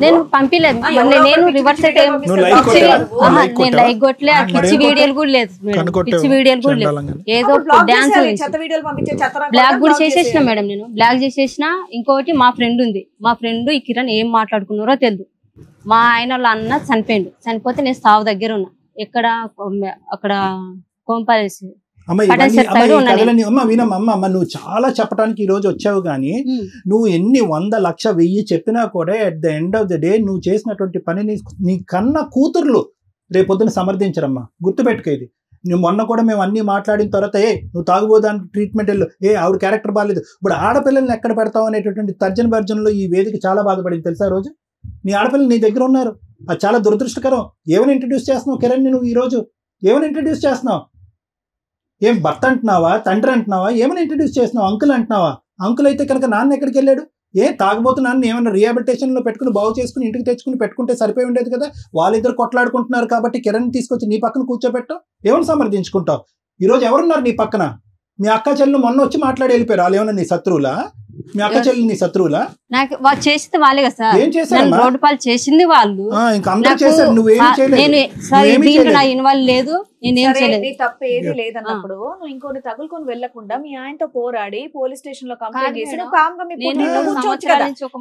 నేను పంపిలేదు. నేను రివర్స్ నేను లైక్ కొట్టలే, పిచ్చి వీడియోలు కూడా లేదు, పిచ్చి వీడియోలు కూడా లేదు. ఏదో డాన్స్ బ్లాక్ కూడా చేసేసిన మేడం. నేను బ్లాక్ చేసేసిన. ఇంకోటి మా ఫ్రెండ్ ఉంది, మా ఫ్రెండ్ ఈ కిరణ్ ఏం మాట్లాడుకున్నారో తెలియదు. మా ఆయన వాళ్ళ అన్న చనిపోయిండు. చనిపోతే నేను సావు దగ్గర ఉన్నా. ఎక్కడ అక్కడ కోంపాలేసి వినమ్మా, నువ్వు చాలా చెప్పడానికి ఈ రోజు వచ్చావు కానీ నువ్వు ఎన్ని 100, 1,00,000, 1000 చెప్పినా కూడా at the end of the day నువ్వు చేసినటువంటి పనిని నీ కన్న కూతుర్లు రేపొద్దున సమర్థించరమ్మా. గుర్తుపెట్టుకో ఇది. నువ్వు మొన్న కూడా మేము అన్ని మాట్లాడిన తర్వాత నువ్వు తాగుబోదానికి ట్రీట్మెంట్ వెళ్ళు, ఆవిడ క్యారెక్టర్ బాగాలేదు. ఇప్పుడు ఆడపిల్లల్ని ఎక్కడ పెడతావు అనేటటువంటి తర్జన భర్జనలో ఈ వేదిక చాలా బాధపడింది తెలుసా? రోజు నీ ఆడపిల్లలు నీ దగ్గర ఉన్నారు, అది చాలా దురదృష్టకరం. ఏమని ఇంట్రడ్యూస్ చేస్తున్నావు కిరణ్? నువ్వు ఈరోజు ఏమని ఇంట్రడ్యూస్ చేస్తున్నావు? ఏం భర్త అంటున్నావా, తండ్రి అంటున్నావా, ఏమని ఇంట్రడ్యూస్ చేస్తున్నావు? అంకుల్ అంటున్నావా? అంకుల్ అయితే కనుక నాన్న ఎక్కడికి వెళ్ళాడు? తాగబోతున్నాను ఏమన్నా రిహాబిలిటేషన్ లో పెట్టుకుని బాగు చేసుకుని ఇంటికి తెచ్చుకుని పెట్టుకుంటే సరిపోయి ఉండేది కదా. వాళ్ళిద్దరు కొట్లాడుకుంటున్నారు కాబట్టి కిరణ్ తీసుకొచ్చి నీ పక్కన కూర్చోబెట్టావు. ఏమని సమర్థించుకుంటావు? ఈరోజు ఎవరున్నారు నీ పక్కన? మీ అక్క చెల్లెలు మొన్న వచ్చి మాట్లాడి వెళ్ళిపోయారు. వాళ్ళు ఏమన్నా నీ శత్రువులా? మీ అక్క చెల్లి నీ శత్రువులా? నాకు వాళ్ళు చేసింది వాళ్ళే కదా సార్. ఏం చేశారు? రోడ్డు పాలు చేసింది వాళ్ళు. ఇంకా అందరూ చేశారు, నువ్వేం చేయలేదు. నా ఇన్వాల్వ్ లేదు, నేనేం చేయలేదు. తప్పు ఏది లేదన్నప్పుడు నువ్వు ఇంకొని తగులుకొని వెళ్లకుండా మీ ఆయనతో పోరాడి పోలీస్ స్టేషన్ లో కంప్లైంట్ చేసి నువ్వు కామ్గా మీ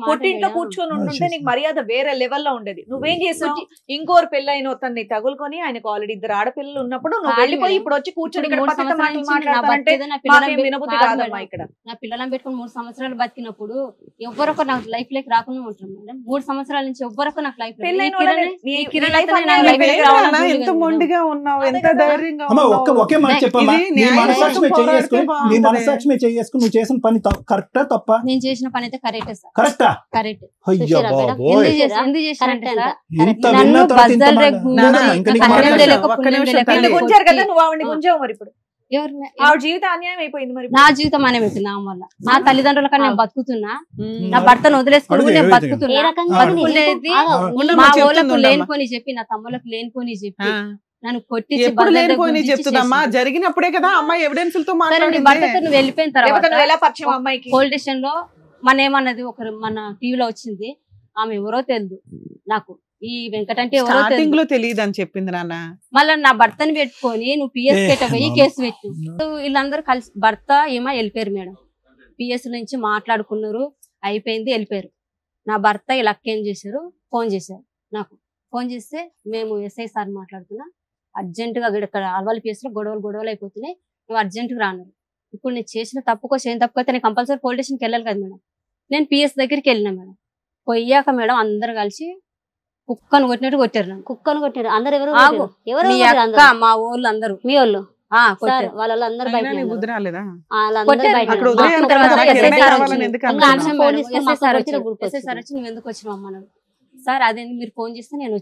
పుట్టింట్లో కూర్చొని ఉంటుంటే నీకు మర్యాద వేరే లెవెల్లో ఉండేది. నువ్వేం చేసావు? ఇంకోరు పెళ్ళైన అతన్ని తగులుకొని, ఆయనకు ఆల్రెడీ 2 ఆడపిల్లలు ఉన్నప్పుడు నువ్వు వెళ్ళిపోయి ఇప్పుడు వచ్చి కూర్చొని ఇక్కడ మాట్లాడాలంటే వినబుద్ధి కాదమ్మా. ఇక్కడ నా పిల్లలను పెట్టుకుని 3 సంవత్సరాలు బతికినప్పుడు ఎవరొక నాకు లైఫ్ లేక రాకుండా ఉంటారు మేడం. 3 సంవత్సరాల నుంచి ఎవరొక నాకు లైఫ్ ఒకే మాట చెప్పమ్మా. నీ మనసాక్షి చేసుకుని నువ్వు చేసిన పని కరెక్టా తప్ప? నేను చేసిన పని అయితే కరెక్టే సార్. కరెక్టా? కరెక్ట్. ఆవిడ జీవితం అన్యాయం అయిపోయింది. మరి నా జీవితం అన్యాయం అయిపోయింది ఆమె వల్ల. నా తల్లిదండ్రుల కన్నా నేను బతుకుతున్నా, నా భర్తను వదిలేసుకుని నేను బతుకుతున్నా. మా వాళ్ళకు లేనిపోని చెప్పి, నా తమ్ములకు లేనిపోని చెప్పి నన్ను కొట్టి చెప్తుందమ్మా. జరిగినప్పుడే కదా అమ్మాయి ఎవిడెన్స్ తో భర్తతో నువ్వు వెళ్ళిపోయిన తర్వాత పోలీస్ స్టేషన్ లో మన టీవీలో వచ్చింది. ఆమె ఎవరో తెలియదు నాకు. ఈ వెంకట అంటే ఎవరో తెలియదు అని చెప్పింది నాన్న. మళ్ళీ నా భర్తని పెట్టుకొని నువ్వు పిఎస్ పోయి కేసు పెట్టు. వీళ్ళందరూ కలిసి భర్త ఏమో వెళ్ళిపోయారు మేడం. పిఎస్ నుంచి మాట్లాడుకున్నారు, అయిపోయింది, వెళ్ళిపోయారు. నా భర్త ఇలా ఏం చేశారు, ఫోన్ చేశారు నాకు. ఫోన్ చేస్తే మేము ఎస్ఐ సార్ మాట్లాడుతున్నా, అర్జెంటుగా ఇక్కడ అల్వాల్ పిఎస్ లో గొడవలు అయిపోతున్నాయి, నువ్వు అర్జెంటుగా రాను. ఇప్పుడు నేను చేసిన తప్పుకో తప్పుకైతే నేను కంపల్సరీ పోలీస్ స్టేషన్కి వెళ్ళాలి కదా మేడం. నేను పిఎస్ దగ్గరికి వెళ్ళినా మేడం. పోయాక మేడం అందరు కలిసి కుక్కను కొట్టినట్టు కొట్టారు. కుక్కను కొట్టారు అందరు. ఎవరు? మా వాళ్ళు అందరూ. మీ వాళ్ళు? వాళ్ళందరూ నువ్వు ఎందుకు వచ్చినావు అమ్మన్నాడు. సార్ అదే మీరు ఫోన్ చేస్తే నేను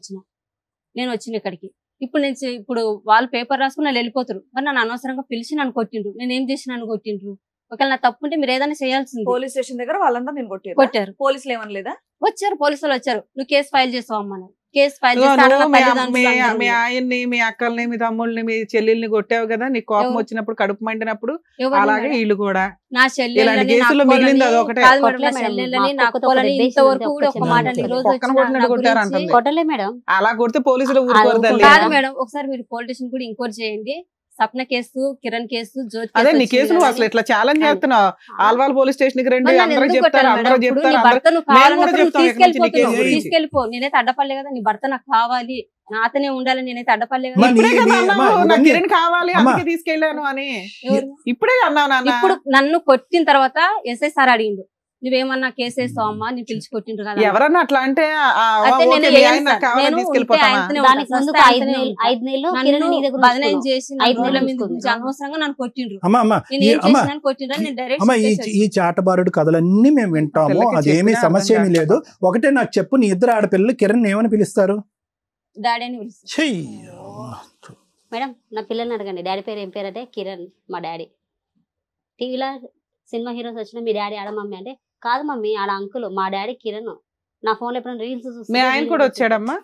వచ్చిన ఇక్కడికి. ఇప్పుడు వాళ్ళు పేపర్ రాసుకుని వాళ్ళు వెళ్ళిపోతారు. మరి నన్ను అనవసరంగా పిలిచి నన్ను కొట్టిండ్రు. నేను ఏం చేసి నన్ను కొట్టిండ్రు? ఒకవేళ నా తప్పు ఉంటే మీరు ఏదైనా చేయాల్సింది. పోలీస్ స్టేషన్ దగ్గర వాళ్ళందరూ నేను కొట్టారు. పోలీసులు ఏమనలేదా? వచ్చారు, పోలీసులు వచ్చారు. నువ్వు కేసు ఫైల్ చేసావు అమ్మన్నాడు. కేసు ఫైల్ ఇదిగో చేస్తే ఆడ నువ్వు నా మీ తల్లిదండ్రులు అందరూ మీ ఆయన్ని, మీ అక్కల్ని, మీ తమ్ముళ్ళని, మీ చెల్లెల్ని కొట్టావు కదా, నీకు కోపం ఎవరు? వచ్చినప్పుడు, కడుపు మండినప్పుడు. ఎవరిని అలాగే మేడం? వీళ్ళు కూడా నా ఇలాంటి చెల్లెళ్ళని, నా కేసుల్లో మిగిలింది అక్కోళ్ళని, అదొకటే. కాదు మేడం, కొట్టలే నా మేడం, చెల్లెళ్ళని, మా నా అక్కతో అక్కోళ్ళని ఒకటి ఇంతవరకు బేసిక్ కూడా ఉంది, ఒక ఒక్క మాట చిన్న ఈ రోజు పక్కన వచ్చిన కొట్టినట్టు నా కొట్టారు గురించి అంటుంది. కొట్టలే మేడం. అలా కొడితే పోలీసులు అది ఊరుకోరు తల్లి. కాదు మేడం, ఒకసారి మీరు పొలిటీషియన్ కూడా ఎంక్వైరీ చేయండి. సప్న కేసు, కిరణ్ కేసు, జ్యోతి అదే కేసు నీ వచ్చింది కేసు నువ్వు కదా అసలు ఇట్లా ఛాలెంజ్ చేస్తున్నావు. ఆల్వాల్ పోలీస్ స్టేషన్ కి రండి, మరి నన్ను అందరూ ఎందుకు చెప్తారు, కొట్టారు అందరూ మేడం? ఇప్పుడు చెప్తారు, నీ అందరూ. భర్త నువ్వు మేము కూడా కావాలన్నప్పుడు చెప్తాం నువ్వు ఇక్కడ నుంచి నీ తీసుకెళ్ళిపోతున్నావు. కేసు గురించి. తీసుకెళ్ళిపో, నేనైతే అడ్డపడలే కదా, నీ భర్త నాకు కావాలి, నాతోనే ఉండాలి, నేనైతే అడ్డపడలే కదా. అమ్మా, ఇప్పుడే కదా నీ- అన్నావు, అమ్మా, నాకు ఇవన్నీ- కిరణ్ కావాలి అమ్మా. అందుకే తీసుకెళ్ళాను అని. ఎవరు? ఇప్పుడే అన్నావు నాన్న. ఇప్పుడు నన్ను కొట్టిన తర్వాత ఎస్ఐ సార్ అడిగిండు, నువ్వేమన్నా కేసు వేస్తావు అమ్మా, నేను పిలిచి కొట్టిండ్రు కదా. ఎవరన్నా అట్లా అంటే అయితే ఓకే, నేను మీ ఏం ఆయన నాకు సార్, కావాలని నేను ఉంటే తీసుకెళ్ళిపోతామా? ఆయనతోనే ఉంటా. దానికి ముందు ఫస్ట్ 5 ఆయనతోనే నెలలు ఉంటా. 5 నెలలు కిరణ్ నీ దగ్గర బదనాయం ఉంచుకున్నావు. చేసి నా 5 రోడ్ల నెలలు మీద ఉంచుకుంది. గురించి అనవసరంగా నన్ను కొట్టిండ్రు. అమ్మా నేను ఏం అమ్మా చేసినాను కొట్టిండ్రు అని నేను డైరెక్ట్ అమ్మా చెప్పేసి ఈ చాటబారుడు కథలన్నీ మేము వింటాము, పిల్లకి అదేమీ చెప్పినా సమస్య అర్థం ఏమీ లేదు. ఒకటే నాకు చెప్పు, నీ ఇద్దరు ఆడపిల్లలు కిరణ్ ఏమని పిలుస్తారు? డాడీ అని పిలుస్తాను. చెయ్యి. మేడం నా పిల్లల్ని అడగండి, డాడీ పేరు ఏం పేరు అంటే కిరణ్, మా డాడీ. టీవీలో సినిమా హీరోస్ వచ్చిన మీ డాడీ ఆడ మమ్మీ అంటే, కాదు మమ్మీ ఆడ అంకుల్, మా డాడీ కిరణ్. నా ఫోన్ లో ఎప్పుడైనా రీల్స్ మీ ఆయన కూడా వచ్చాడమ్మా?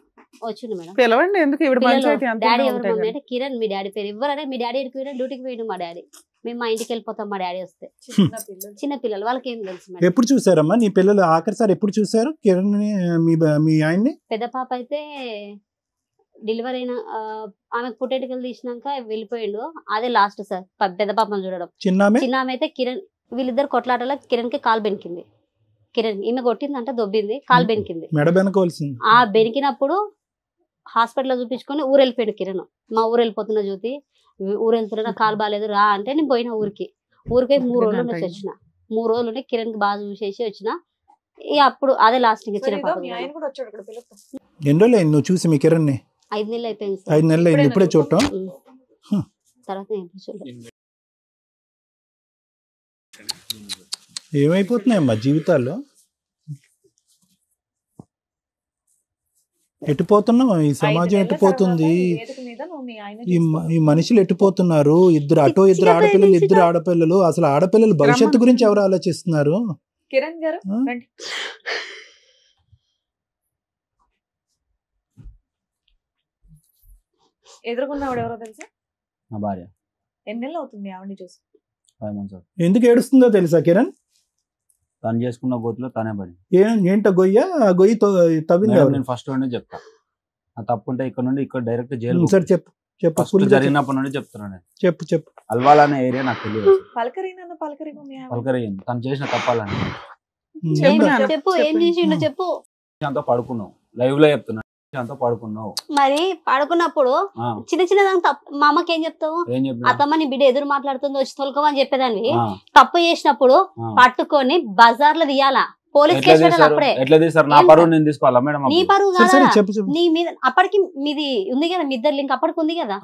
వచ్చింది మేడం. పిలవండి, ఎందుకు ఇవిడ పంచాయతీ అంతా డాడీ ఎవరు ఉంటాయి మమ్మీ కదా. అంటే కిరణ్, మీ డాడీ పేరు ఇవ్వరనే, మీ డాడీ డ్యూటీకి పోయిండు మా డాడీ. మేము మా ఇంటికి వెళ్ళిపోతాం మా డాడీ వస్తే. చిన్న పిల్లలు వాళ్ళకి ఏం తెలుసు మేడం. ఎప్పుడు చూసారమ్మా నీ పిల్లలు ఆఖరిసారి ఎప్పుడు చూసారు కిరణ్ మీ ఆయన్ని? పెద్ద పాప అయితే డెలివరీ అయిన ఆమెకు పుట్టేటికలు తీసినాక వెళ్ళిపోయిండు, అదే లాస్ట్ సార్ పెద్ద పాపను చూడడం. చిన్నామే చిన్న ఆమె అయితే కిరణ్, వీళ్ళిద్దరు కొట్లాటలో కిరణ్ కి కాలు బెనికింది. కిరణ్ ఈమె కొట్టిందంటే దొబ్బింది, కాలు బెనికింది. మెడ వెనకవలసింది. ఆ బెనికినప్పుడు హాస్పిటల్లో చూపించుకొని ఊరు వెళ్ళిపోయాడు కిరణ్. మా ఊరు వెళ్ళిపోతున్నా జ్యోతి, ఊరు వెళ్తున్నా, కాలు బాగాలేదు రా అంటే నేను పోయిన ఊరికి 3 రోజులు నుంచి వచ్చిన. 3 రోజులు ఉండి కిరణ్ కి బాగా చూసేసి వచ్చిన. ఇక అప్పుడు అదే లాస్ట్ ఇంకా చిన్న పాప. ఎన్ని రోజులు అయింది నువ్వు చూసి మీ కిరణ్ని? 5 నెలలు అయిపోయింది 5 నెలలు అయింది ఇప్పుడే చూడటం. తర్వాత నేను చూడలేదు. ఏమైపోతున్నాయమ్మా జీవితాల్లో? ఎటుపోతున్నాం, ఈ సమాజం ఎటుపోతుంది, ఈ మనుషులు ఎటుపోతున్నారు? ఇద్దరు ఆడపిల్లలు, ఇద్దరు ఆడపిల్లలు. అసలు ఆడపిల్లలు భవిష్యత్తు గురించి ఎవరు ఆలోచిస్తున్నారు? కిరణ్ గారు రండి. ఎదురుకున్నవాడు ఎవరో తెలుసా? నా భార్య. ఎన్ని నెలలు అవుతుంది ఆవిడని చూసి? 5 months అవుతుంది. ఎందుకు ఏడుస్తుందో తెలుసా కిరణ్? తను చేసుకున్న గోతులో తనే పడి. ఏంటో గొయ్య తవ్వింది ఎవరు? నేను ఫస్ట్ నుండి చెప్తా, ఆ తప్పు ఉంటే ఇక్కడ నుండి ఇక్కడ డైరెక్ట్ జైలు. సరే చెప్పు ఫస్ట్ జరిగినప్పటి నుండి చెప్తున్నాను నేను. చెప్పు. అల్వాల్ అనే ఏరియా నాకు తెలియదు. పలకరియ్యండి తను చేసిన తప్పాలని. చెప్పు ఏం చేసిండు చెప్పు. అంతా పడుకున్నావు, లైవ్ లో చెప్తున్నా, అంతా పడుకున్నావు. మరి పడుకున్నప్పుడు చిన్న దానికి మా అమ్మకి ఏం చెప్తావు? ఏం చెప్పినా అత్తమ్మ నీ బిడ్డ ఎదురు మాట్లాడుతుందో వచ్చి తొలకమని చెప్పేదాన్ని. తప్పు చేసినప్పుడు పట్టుకొని బజార్ లో తీయాలా, పోలీస్ స్టేషన్ అప్పుడే. ఎట్లా తీస్తారు? నా పరువు నేను తీసుకోవాలా మేడం? నీ పరువు కాదా, నీ మీద అప్పటికి మీది ఉంది కదా, మీ ఇద్దరు లింక్ అప్పటికి ఉంది కదా.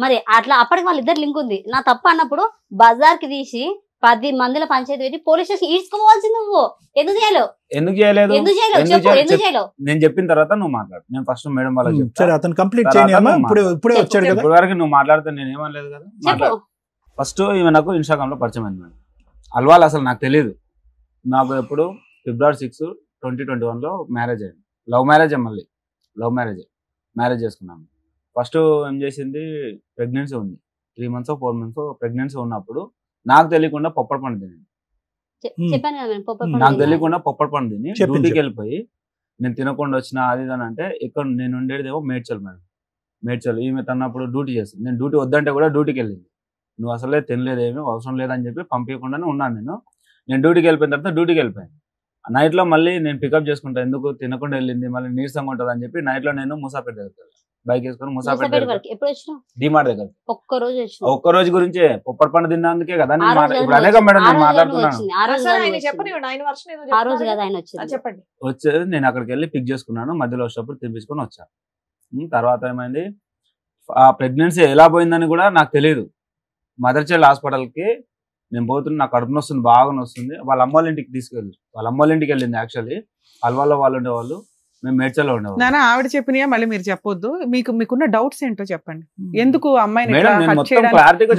మరి అట్లా అప్పటికి వాళ్ళ ఇద్దరు లింక్ ఉంది. నా తప్పు అన్నప్పుడు బజార్ కి తీసి 10 మందిల పంచాయతీ పెట్టి పోలీస్ స్టేషన్ ఈడ్చుకోవాల్సింది. నువ్వు ఎందుకు చేయలేవు? నేను చెప్పిన తర్వాత నువ్వు మాట్లాడు. నేను ఫస్ట్ మేడం వాళ్ళకి చెప్తాను, అతను కంప్లీట్ చేయనియమ్మా. ఇప్పుడే వచ్చాడు కదా. ఇప్పటి వరకు నువ్వు మాట్లాడితే నేను ఏమనలేదు కదా. ఫస్ట్ ఈమె నాకు ఇన్స్టాగ్రామ్ లో పరిచయం అయింది మేడం. అల్వాల్ అసలు నాకు తెలియదు. నాకు ఎప్పుడు February 6, 2021 మ్యారేజ్ అయింది. లవ్ మ్యారేజ్, మళ్ళీ లవ్ మ్యారేజ్ చేసుకున్నాను. ఫస్ట్ ఏం చేసింది, ప్రెగ్నెన్సీ ఉంది. 3 months 4 months ప్రెగ్నెన్సీ ఉన్నప్పుడు నాకు తెలియకుండా పొప్పడి పండు తిని, నాకు తెలియకుండా పొప్పడి పండు తిని డ్యూటీకి వెళ్ళిపోయి, నేను తినకుండా వచ్చిన అది అని అంటే, ఇక్కడ నేను ఉండేదేమో మేడ్చల్ మేడం. మేడ్చల్ ఈమె తన్నప్పుడు డ్యూటీ చేస్తుంది. నేను డ్యూటీ వద్దంటే కూడా డ్యూటీకి వెళ్ళింది. నువ్వు అసలే తినలేదేమో, అవసరం లేదని చెప్పి పంపించకుండానే ఉన్నాను. నేను డ్యూటీకి వెళ్ళిపోయిన తర్వాత డ్యూటీకి వెళ్ళిపోయాను. నైట్ లో మళ్ళీ నేను పికప్ చేసుకుంటా, ఎందుకు తినకుండా వెళ్ళింది, మళ్ళీ నీరసంగా ఉంటుంది అని చెప్పి నైట్ లో నేను ముసాపేట దగ్గర బైక్ వేసుకొని ముసాపేట డిమార్ట్ దగ్గర ఒక్క రోజు గురించే పొప్పటి పండు తిన్నందుకే కదా. ఇప్పుడు అనేక మేడం నేను మాట్లాడుతున్నాను. వచ్చేది నేను అక్కడికి వెళ్ళి పిక్ చేసుకున్నాను. మధ్యలో వచ్చేటప్పుడు తినిపించుకొని వచ్చాను. తర్వాత ఏమైంది, ఆ ప్రెగ్నెన్సీ ఎలా పోయిందని కూడా నాకు తెలియదు. మదర్ చైల్డ్ హాస్పిటల్కి నేను పోతున్నా, నాకు కడుపు నొస్తుంది, బాగా నొస్తుంది. వాళ్ళ అమ్మ వాళ్ళ ఇంటికి తీసుకెళ్ళి, వాళ్ళ అమ్మ వాళ్ళ ఇంటికి వెళ్ళింది. యాక్చువల్లీ అల్వాల్లో వాళ్ళు ఉండేవాళ్ళు, మేము మేడ్చల్లో ఉండేవాళ్ళు. నాన్న ఆవిడ చెప్పినా మళ్ళీ మీరు చెప్పొద్దు. మీకున్న డౌట్స్ ఏంటో చెప్పండి. ఎందుకు అమ్మాయిని క్లారిటీగా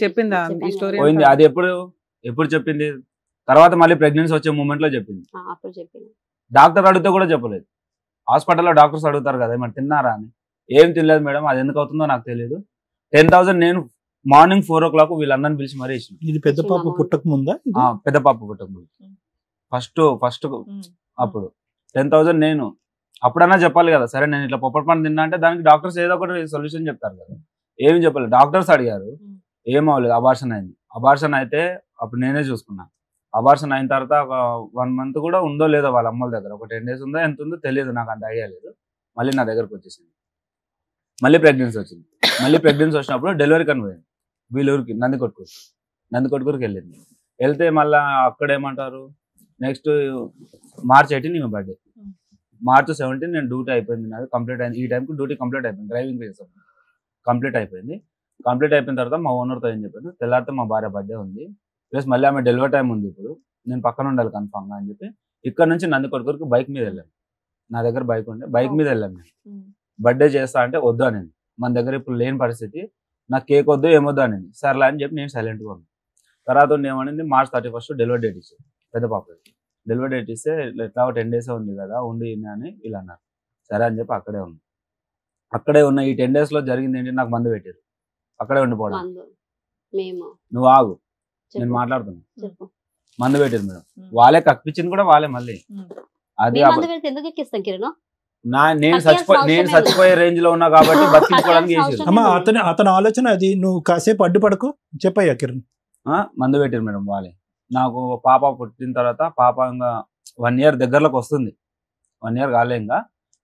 చెప్పిందా ఈ స్టోరీ? పోయింది. అది ఎప్పుడు చెప్పింది తర్వాత మళ్ళీ ప్రెగ్నెన్సీ వచ్చే మూమెంట్ లో చెప్పింది. అప్పుడు చెప్పింది. డాక్టర్ అడిగితే కూడా చెప్పలేదు. హాస్పిటల్లో డాక్టర్స్ అడుగుతారు కదా మరి తిన్నారా అని. ఏం తినలేదు మేడం, అది ఎందుకు అవుతుందో నాకు తెలియదు. 10,000 నేను మార్నింగ్ 4 o'clock వీళ్ళందరిని పిలిచి మరీ ఇచ్చిన. ఇది పెద్ద పాప పుట్టక ముందా? పెద్ద పాప పుట్టక ముందు ఫస్ట్ అప్పుడు 10,000 నేను అప్పుడన్నా చెప్పాలి కదా. సరే నేను ఇట్లా పొప్పటి పండు తిన్నా అంటే దానికి డాక్టర్స్ ఏదో ఒకటి సొల్యూషన్ చెప్తారు కదా. ఏమి చెప్పలేదు. డాక్టర్స్ అడిగారు, ఏం అవ్వలేదు, అబార్షన్ అయింది. అబార్షన్ అయితే అప్పుడు నేనే చూసుకున్నా. అబార్షన్ అయిన తర్వాత ఒక 1 month కూడా ఉందో లేదో వాళ్ళ అమ్మల దగ్గర, ఒక 10 days ఉందో ఎంత ఉందో తెలియదు, నాకు అంత ఐడియా లేదు. మళ్ళీ నా దగ్గరకు వచ్చేసింది. మళ్ళీ ప్రెగ్నెన్సీ వచ్చింది. మళ్ళీ ప్రెగ్నెన్సీ వచ్చినప్పుడు డెలివరీ కని పోయింది వీళ్ళూరికి, నందికొట్కూరుకి వెళ్ళింది. వెళ్తే మళ్ళీ అక్కడ ఏమంటారు, నెక్స్ట్ March 18 ఈమె బర్త్డే, March 17 నేను డ్యూటీ అయిపోయింది, నాది కంప్లీట్ అయింది. ఈ టైంకి డ్యూటీ కంప్లీట్ అయిపోయింది, డ్రైవింగ్ చేసాం, కంప్లీట్ అయిపోయింది. కంప్లీట్ అయిపోయిన తర్వాత మా ఓనర్తో ఏం చెప్పాను, తెల్లారితే మా భార్య బర్త్డే ఉంది, ప్లస్ మళ్ళీ ఆమె డెలివరీ టైం ఉంది, ఇప్పుడు నేను పక్కన ఉండాలి కన్ఫామ్గా అని చెప్పి ఇక్కడ నుంచి నందికొట్కూరుకి బైక్ మీద వెళ్ళాను. నా దగ్గర బైక్ ఉండే, బైక్ మీద వెళ్ళాను. నేను బర్త్డే చేస్తా అంటే వద్దు అని, మన దగ్గర ఇప్పుడు లేని పరిస్థితి, నాకు కేక్ వద్దు ఏమొద్దు అని. సర్లే అని చెప్పి నేను సైలెంట్గా ఉన్నాను. తర్వాత ఏమనింది, March 31 డెలివరీ డేట్ ఇచ్చారు పెద్ద పాప. డెలివరీ డేట్ ఇస్తే ఎట్లా 10 days ఉంది కదా ఉండి అని వీళ్ళు అన్నారు. సరే అని చెప్పి అక్కడే ఉన్న ఈ 10 days లో జరిగింది ఏంటి, నాకు మందు పెట్టారు అక్కడే ఉండిపోవడం. నువ్వు ఆగు, నేను మాట్లాడుతున్నా. మందు పెట్టారు మేడం, వాళ్ళే కక్కిపించింది కూడా వాళ్ళే. మళ్ళీ అది నేను చచ్చిపోయే రేంజ్ లో ఉన్నా కాబట్టి బతికించుకోవడానికి అతని ఆలోచన అది. నువ్వు కాసేపు అడ్డుపడకు, చెప్పయ్యా కిరణ్. మందు పెట్టారు మేడం వాళ్ళే. నాకు పాప పుట్టిన తర్వాత పాప ఇంకా 1 year దగ్గరలోకి వస్తుంది, 1 year కాలే, ఇంకా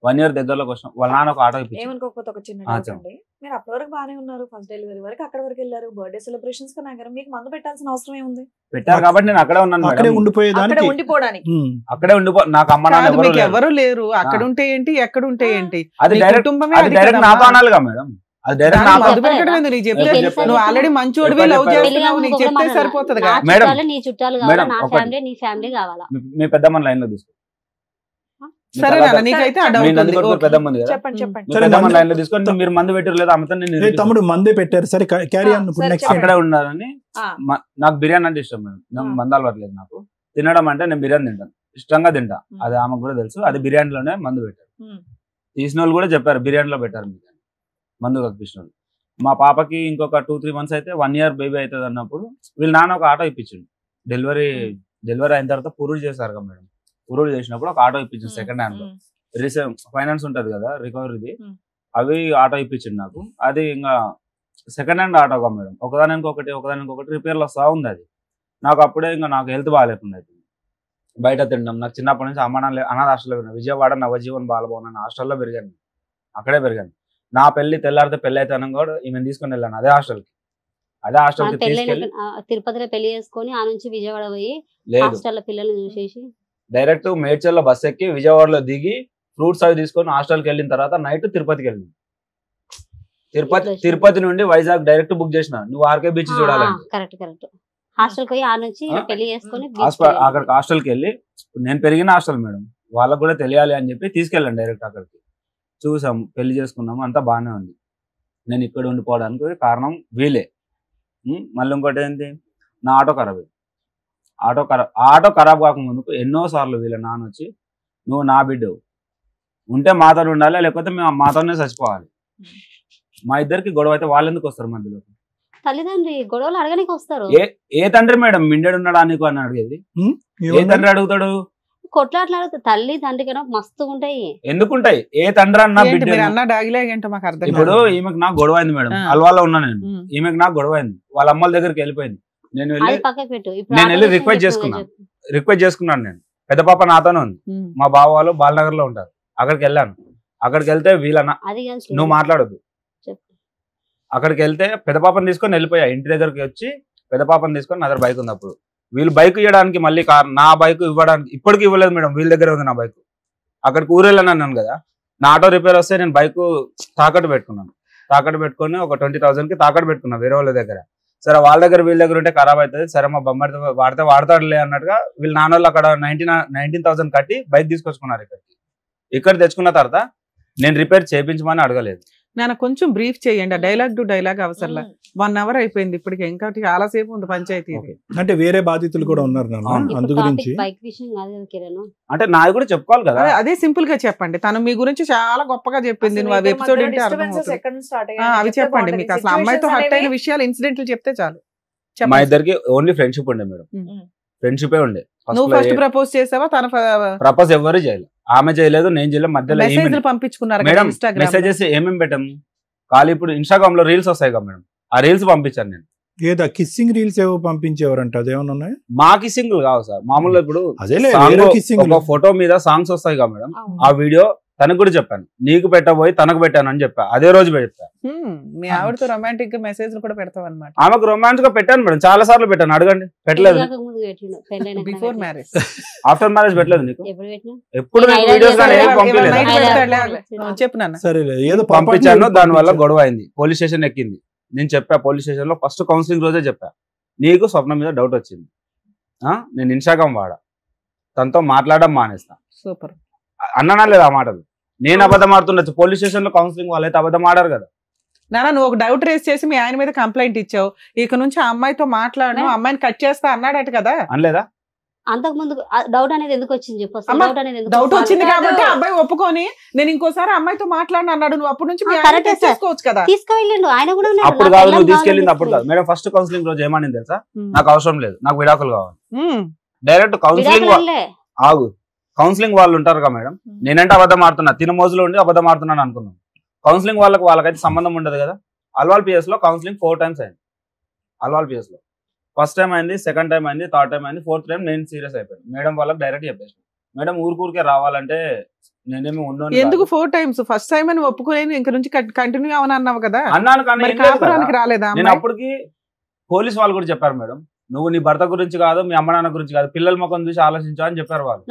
1 year దగ్గరలోకి వచ్చిన వాళ్ళ నాన్న ఒక ఆటో ఇప్పించారు. ఏమనుకోకపోతే ఒక చిన్న డౌట్ అండి, మీరు అప్పటి వరకు బాగానే ఉన్నారు, ఫస్ట్ డెలివరీ వరకు అక్కడ వరకు వెళ్ళారు, బర్త్డే సెలబ్రేషన్స్ కన్నా మీకు మందు పెట్టాల్సిన అవసరం ఏముంది? పెట్టారు కాబట్టి నేను అక్కడే ఉన్నాను, అక్కడే ఉండిపోయేదానికి, అక్కడే నాకు అమ్మ నాన్న ఎవరు లేరు. అక్కడ ఉంటే ఏంటి, ఎక్కడ ఉంటే ఏంటి, అది డైరెక్ట్ నాతో అనాలిగా మేడం. అది డైరెక్ట్ మందు పెట్టడం ఎందుకు? నీకు చెప్తే నువ్వు ఆల్రెడీ మంచోడివి, లవ్ చేస్తున్నావు, నీకు చెప్తే సరిపోతుంది కదా మేడం. మీ పెద్దమ్మ లైన్ లో తీసుకో. సరే నీకైతే పెద్దమ్మ లైన్ లో తీసుకొని మీరు మందు పెట్టారు లేదా అమ్మతో తమ్ముడు మందే పెట్టారు. సరే క్యారీ ఆన్. అక్కడే ఉన్నారని. నాకు బిర్యానీ అంటే ఇష్టం మేడం, నాకు మందు అలవాట్లేదు. నాకు తినడం అంటే నేను బిర్యానీ తింటాను, ఇష్టంగా తింటా, అది ఆమెకు కూడా తెలుసు. అది బిర్యానీలోనే మందు పెట్టారు. తీసిన వాళ్ళు కూడా చెప్పారు బిర్యానీలో పెట్టారు మందు కప్పించిన వాళ్ళు. మా పాపకి ఇంకొక 2-3 months అయితే 1 year బేబీ అవుతుంది అన్నప్పుడు వీళ్ళ నాన్న ఒక ఆటో ఇప్పించిండు. డెలివరీ అయిన తర్వాత పురుడు చేశారు కదా మేడం, పురుడు చేసినప్పుడు ఒక ఆటో ఇప్పించింది సెకండ్ హ్యాండ్ లో. ఫైనాన్స్ ఉంటది కదా రికవరీది, అవి ఆటో ఇప్పించింది నాకు. అది ఇంకా సెకండ్ హ్యాండ్ ఆటోగా మేడం, ఒకదానికి ఒకటి రిపేర్లు వస్తా ఉంది. అది నాకు అప్పుడే ఇంకా నాకు హెల్త్ బాగాలేకుండా అవుతుంది, బయట తినడం. నాకు చిన్నప్పటి నుంచి అనాథ హాస్టల్లో పెరిగాను, విజయవాడ నవజీవన్ బాలభవన్ అనే హాస్టల్లో పెరిగాను, అక్కడే పెరిగాను. నా తెల్లారితే పెళ్లి అయితే కూడా ఈమెను తీసుకొని వెళ్ళాను అదే హాస్టల్కి తీసుకెళ్ళి. తిరుపతిలో పెళ్లి చేసుకొని ఆ నుంచి విజయవాడ పోయి హాస్టల్లో పిల్లల్ని చూసేసి డైరెక్ట్ మేడ్చల్లో బస్ ఎక్కి విజయవాడలో దిగి ఫ్రూట్స్ అవి తీసుకొని హాస్టల్కి వెళ్ళిన తర్వాత నైట్ తిరుపతికి వెళ్ళింది. తిరుపతి నుండి వైజాగ్ డైరెక్ట్ బుక్ చేసిన, నువ్వు ఆర్కే బీచ్ చూడాలంటే. కరెక్ట్ హాస్టల్కి పోయి ఆ నుంచి పెళ్లి చేసుకొని అక్కడికి హాస్టల్కి వెళ్ళి, నేను పెరిగిన హాస్టల్ మేడం, వాళ్ళకు కూడా తెలియాలి అని చెప్పి తీసుకెళ్ళాను డైరెక్ట్ అక్కడికి. చూసాం, పెళ్లి చేసుకున్నాము, అంతా బాగానే ఉంది. నేను ఇక్కడ ఉండిపోవడానికి కారణం వీలే. మళ్ళీ ఇంకోటి ఏంటి, నా ఆటో ఖరాబ్ అయింది. ఆటో ఖరాబ్ కాకముందుకు ఎన్నోసార్లు వీళ్ళ నాన్న వచ్చి, నువ్వు నా బిడ్డవు, ఉంటే మాతో ఉండాలి, లేకపోతే మేము మాతోనే చచ్చిపోవాలి. మా ఇద్దరికి గొడవ అయితే వాళ్ళు ఎందుకు వస్తారు మధ్యలో? తల్లిదండ్రి గొడవలు అడగడానికి వస్తారు. ఏ తండ్రి మేడం మిండెడు ఉన్నాడా నీకు అని అడిగేది? ఏ తండ్రి అడుగుతాడు? కొట్లాట్లాడు తల్లి తండ్రి కన్నా మస్తు ఉంటాయి. ఎందుకుంటాయి? ఏ తండ్రి అన్నా ఇప్పుడు ఈమెకు నాకు గొడవ అయింది మేడం, అల్వాలో ఉన్నా నేను, ఈమెకు నాకు గొడవ అయింది, వాళ్ళ అమ్మల దగ్గరికి వెళ్ళిపోయింది. నేను వెళ్ళి రిక్వెస్ట్ చేసుకున్నాను. నేను పెద్ద పాప నాతోనే ఉంది, మా బావ వాళ్ళు బాలనగర్ లో ఉంటారు, అక్కడికి వెళ్ళాను. అక్కడికి వెళ్తే వీళ్ళన్నా నువ్వు మాట్లాడద్దు, అక్కడికి వెళ్తే పెద్ద పాపని తీసుకొని వెళ్ళిపోయా. ఇంటి దగ్గరికి వచ్చి పెద్ద పాపని తీసుకొని నా దగ్గర బైక్ ఉంది. అప్పుడు వీళ్ళు బైక్ ఇవ్వడానికి మళ్ళీ నా బైక్ ఇవ్వడానికి ఇప్పటికి ఇవ్వలేదు మేడం, వీళ్ళ దగ్గర ఉంది నా బైక్. అక్కడికి ఊరెళ్ళాను అన్నాను కదా, నా ఆటో రిపేర్ వస్తే నేను బైక్ తాకట్టు పెట్టుకొని ఒక 20,000కి తాకట్టు పెట్టుకున్నా వేరే వాళ్ళ దగ్గర. సరే వాళ్ళ దగ్గర వీళ్ళ దగ్గర ఉంటే ఖరాబ్ అవుతుంది, సరే మా బొమ్మడితో వాడతాడులే అన్నట్టుగా వీళ్ళు నాన్న వాళ్ళు అక్కడ 19,000 కట్టి బైక్ తీసుకొచ్చుకున్నారు. ఇక్కడ తెచ్చుకున్న తర్వాత నేను రిపేర్ చేయించమని అడగలేదు. నాన్న కొంచెం బ్రీఫ్ చేయండి, డైలాగ్ టు డైలాగ్ అవసరంలా. 1 hour అయిపోయింది ఇప్పటికి, ఇంకా చాలా సేపు ఉంది పంచాయతీ. అంటే వేరే బాధితులు కూడా ఉన్నారు నాన్న అందు గురించి. అంటే నాది కూడా చెప్పుకోవాలి కదా. అదే సింపుల్ గా చెప్పండి, తను మీ గురించి చాలా గొప్పగా చెప్పింది, నువ్వు అవి ఎపిసోడ్ ఏంటి అవి చెప్పండి. మీకు అసలు అమ్మాయితో హర్ట్ అయిన విషయాలు ఇన్సిడెంట్లు చెప్తే చాలు. మా ఇద్దరికి ఓన్లీ ఫ్రెండ్షిప్ ఉండే మేడం, ఫ్రెండ్షిప్ ఉండే. నువ్వు ఫస్ట్ ప్రపోజ్ చేసావా? తన ప్రపోజ్ ఎవరు చేయలేదు, ఆమె చేయలేదు, నేను చేయలేదు. మధ్యలో మెసేజ్లు పంపించుకున్నారు మేడం, మెసేజెస్ ఏమేమి పెట్టాము ఖాళీ. ఇప్పుడు ఇన్స్టాగ్రామ్ లో రీల్స్ వస్తాయి కదా మేడం, ఆ రీల్స్ పంపించాను నేను. ఏదా కిస్సింగ్ రీల్స్ ఏవో పంపించేవారంట, అదేమన్నా ఉన్నాయి? మా కిస్సింగ్ కావు సార్, మామూలుగా ఇప్పుడు ఒక ఫోటో మీద సాంగ్స్ వస్తాయి కదా మేడం, ఆ వీడియో తనకు కూడా చెప్పాను, నీకు పెట్టబోయి తనకు పెట్టాను అని చెప్పా, అదే రోజు పెట్టా. మీ ఆవిడతో రొమాంటిక్ గా మెసేజ్ కూడా పెడతావు అనమాట? ఆమెకు రొమాంటిక్ గా పెట్టాను మేడం, చాలా సార్లు పెట్టాను, అడగండి. పెట్టలేదు. బిఫోర్ మ్యారేజ్, ఆఫ్టర్ మ్యారేజ్ పెట్టలేదు నీకు ఎప్పుడు? వీడియోస్ చెప్పు నాన్న. సరే ఏదో పంపించాను, దాని వల్ల గొడవ అయింది, పోలీస్ స్టేషన్ ఎక్కింది. నేను చెప్పా పోలీస్ స్టేషన్ లో, ఫస్ట్ కౌన్సిలింగ్ రోజే చెప్పా, నీకు స్వప్న మీద డౌట్ వచ్చింది, నేను ఇన్స్టాగ్రామ్ వాడా, తనతో మాట్లాడడం మానేస్తా. సూపర్ అన్నానా లేదా ఆ మాటలు? నేను అబద్ధం ఆడుతుండొచ్చు, పోలీస్ స్టేషన్ లో కౌన్సిలింగ్ వాళ్ళైతే అబద్ధం ఆడారు కదా. నాన్న నువ్వు ఒక డౌట్ రేస్ చేసి మీ ఆయన మీద కంప్లైంట్ ఇచ్చావు, ఇక నుంచి ఆ అమ్మాయితో మాట్లాడను, అమ్మాయిని కట్ చేస్తా అన్నాడట కదా, అనలేదా? అంతకు ముందు డౌట్ అనేది ఎందుకు వచ్చింది చెప్పు. డౌట్ వచ్చింది కాబట్టి అబ్బాయి ఒప్పుకొని నేను ఇంకోసారి అమ్మాయితో మాట్లాడిన అన్నాడు, నువ్వు అప్పటి నుంచి చేసుకోవచ్చు కదా. తీసుకెళ్ళిండు ఆయన కూడా. అప్పుడు కాదు నువ్వు తీసుకెళ్ళింది, అప్పుడు కాదు మేడం. ఫస్ట్ కౌన్సిలింగ్ రోజు ఏమని తెలుసా, నాకు అవసరం లేదు, నాకు విడాకులు కావాలి. డైరెక్ట్ కౌన్సిలింగ్ ఆగు, కౌన్సిలింగ్ వాళ్ళు ఉంటారు కదా మేడం, నేనంటే అబద్ధం ఆడుతున్నా, తిన మోజులో ఉండి అబద్ధం ఆడుతున్నాను అనుకున్నాను. కౌన్సిలింగ్ వాళ్ళకైతే సంబంధం ఉండదు కదా. అల్వాల్ పిఎస్ లో కౌన్సిలింగ్ 4 times అయింది. అల్వాల్ పిఎస్ లో ఫస్ట్ టైం అయింది, సెకండ్ టైం అయింది, థర్డ్ టైం అయింది, ఫోర్త్ టైం నేను సీరియస్ అయిపోయాను. మేడం వాళ్ళకి డైరెక్ట్ చెప్పేసి, మేడం ఊరికే రావాలంటే నేనేమి ఉన్నాను. ఎందుకు 4 times? ఫస్ట్ టైం అని ఒప్పుకోలేను, ఇంక నుంచి కంటిన్యూ అవని అన్నావు కదా. అన్నాను కానీ రాలేదా? నేను అప్పటికి పోలీస్ వాళ్ళు కూడా చెప్పారు, మేడం నువ్వు నీ భర్త గురించి కాదు, మీ అమ్మ నాన్న గురించి కాదు, పిల్లల ముఖం చూసి ఆలోచించా అని చెప్పారు వాళ్ళు.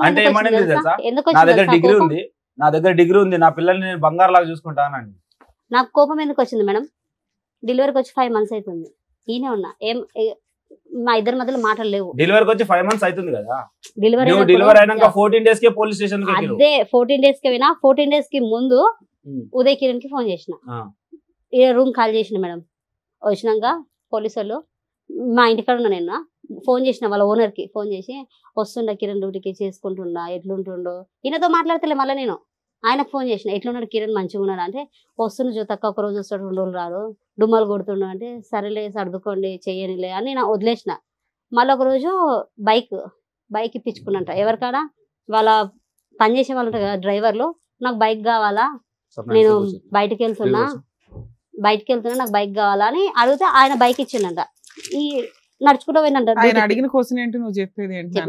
అంటే ఏమనేది తెలుసా, నా దగ్గర డిగ్రీ ఉంది, నా పిల్లల్ని నేను బంగారు లాగా చూసుకుంటానండి. నాకు కోపం ఎందుకు వచ్చింది మేడం, డెలివరీకి వచ్చి 5 months అవుతుంది, ఈయనే ఉన్నా, ఏం మా ఇద్దరి మధ్యలో మాటలు లేవు. డెలివరీకి వచ్చి 5 months అవుతుంది కదా, డెలివరీ అయినాక 14 days కే పోలీస్ స్టేషన్ కి అదే 14 days కి పోయినా, 14 days కి ముందు ఉదయ్ కిరణ్ కి ఫోన్ చేసిన, రూమ్ కాల్ చేసిన మేడం. వచ్చినాక పోలీసు వాళ్ళు మా ఇంటికాడ ఉన్నా, నేను ఫోన్ చేసిన వాళ్ళ ఓనర్ కి ఫోన్ చేసి, వస్తుండ కిరణ్ డ్యూటీకి చేసుకుంటుండా, ఎట్లుంటుండో, ఈయనతో మాట్లాడతలే. మళ్ళీ నేను ఆయనకు ఫోన్ చేసిన, ఎట్లున్నాడు కిరణ్, మంచిగా ఉన్నాడు అంటే, వస్తున్న జోతక్క ఒక రోజు వస్తాడు, 2 రోజులు రాడు, డుమ్మలు కొడుతుండు అంటే, సరేలే సర్దుకోండి చెయ్యనిలే అని నేను వదిలేసిన. మళ్ళీ ఒక రోజు బైక్ ఇప్పించుకున్నట, ఎవరికాడా వాళ్ళ పనిచేసే వాళ్ళు ఉంటారు కదా డ్రైవర్లు, నాకు బైక్ కావాలా, నేను బయటకు వెళ్తున్నా నాకు బైక్ కావాలా అని అడిగితే ఆయన బైక్ ఇచ్చిండంట. ఈ నడుచుకుంటూ పోయినంట. ఆయన అడిగిన క్వశ్చన్ ఏంటి నువ్వు చెప్పేది ఏంటి?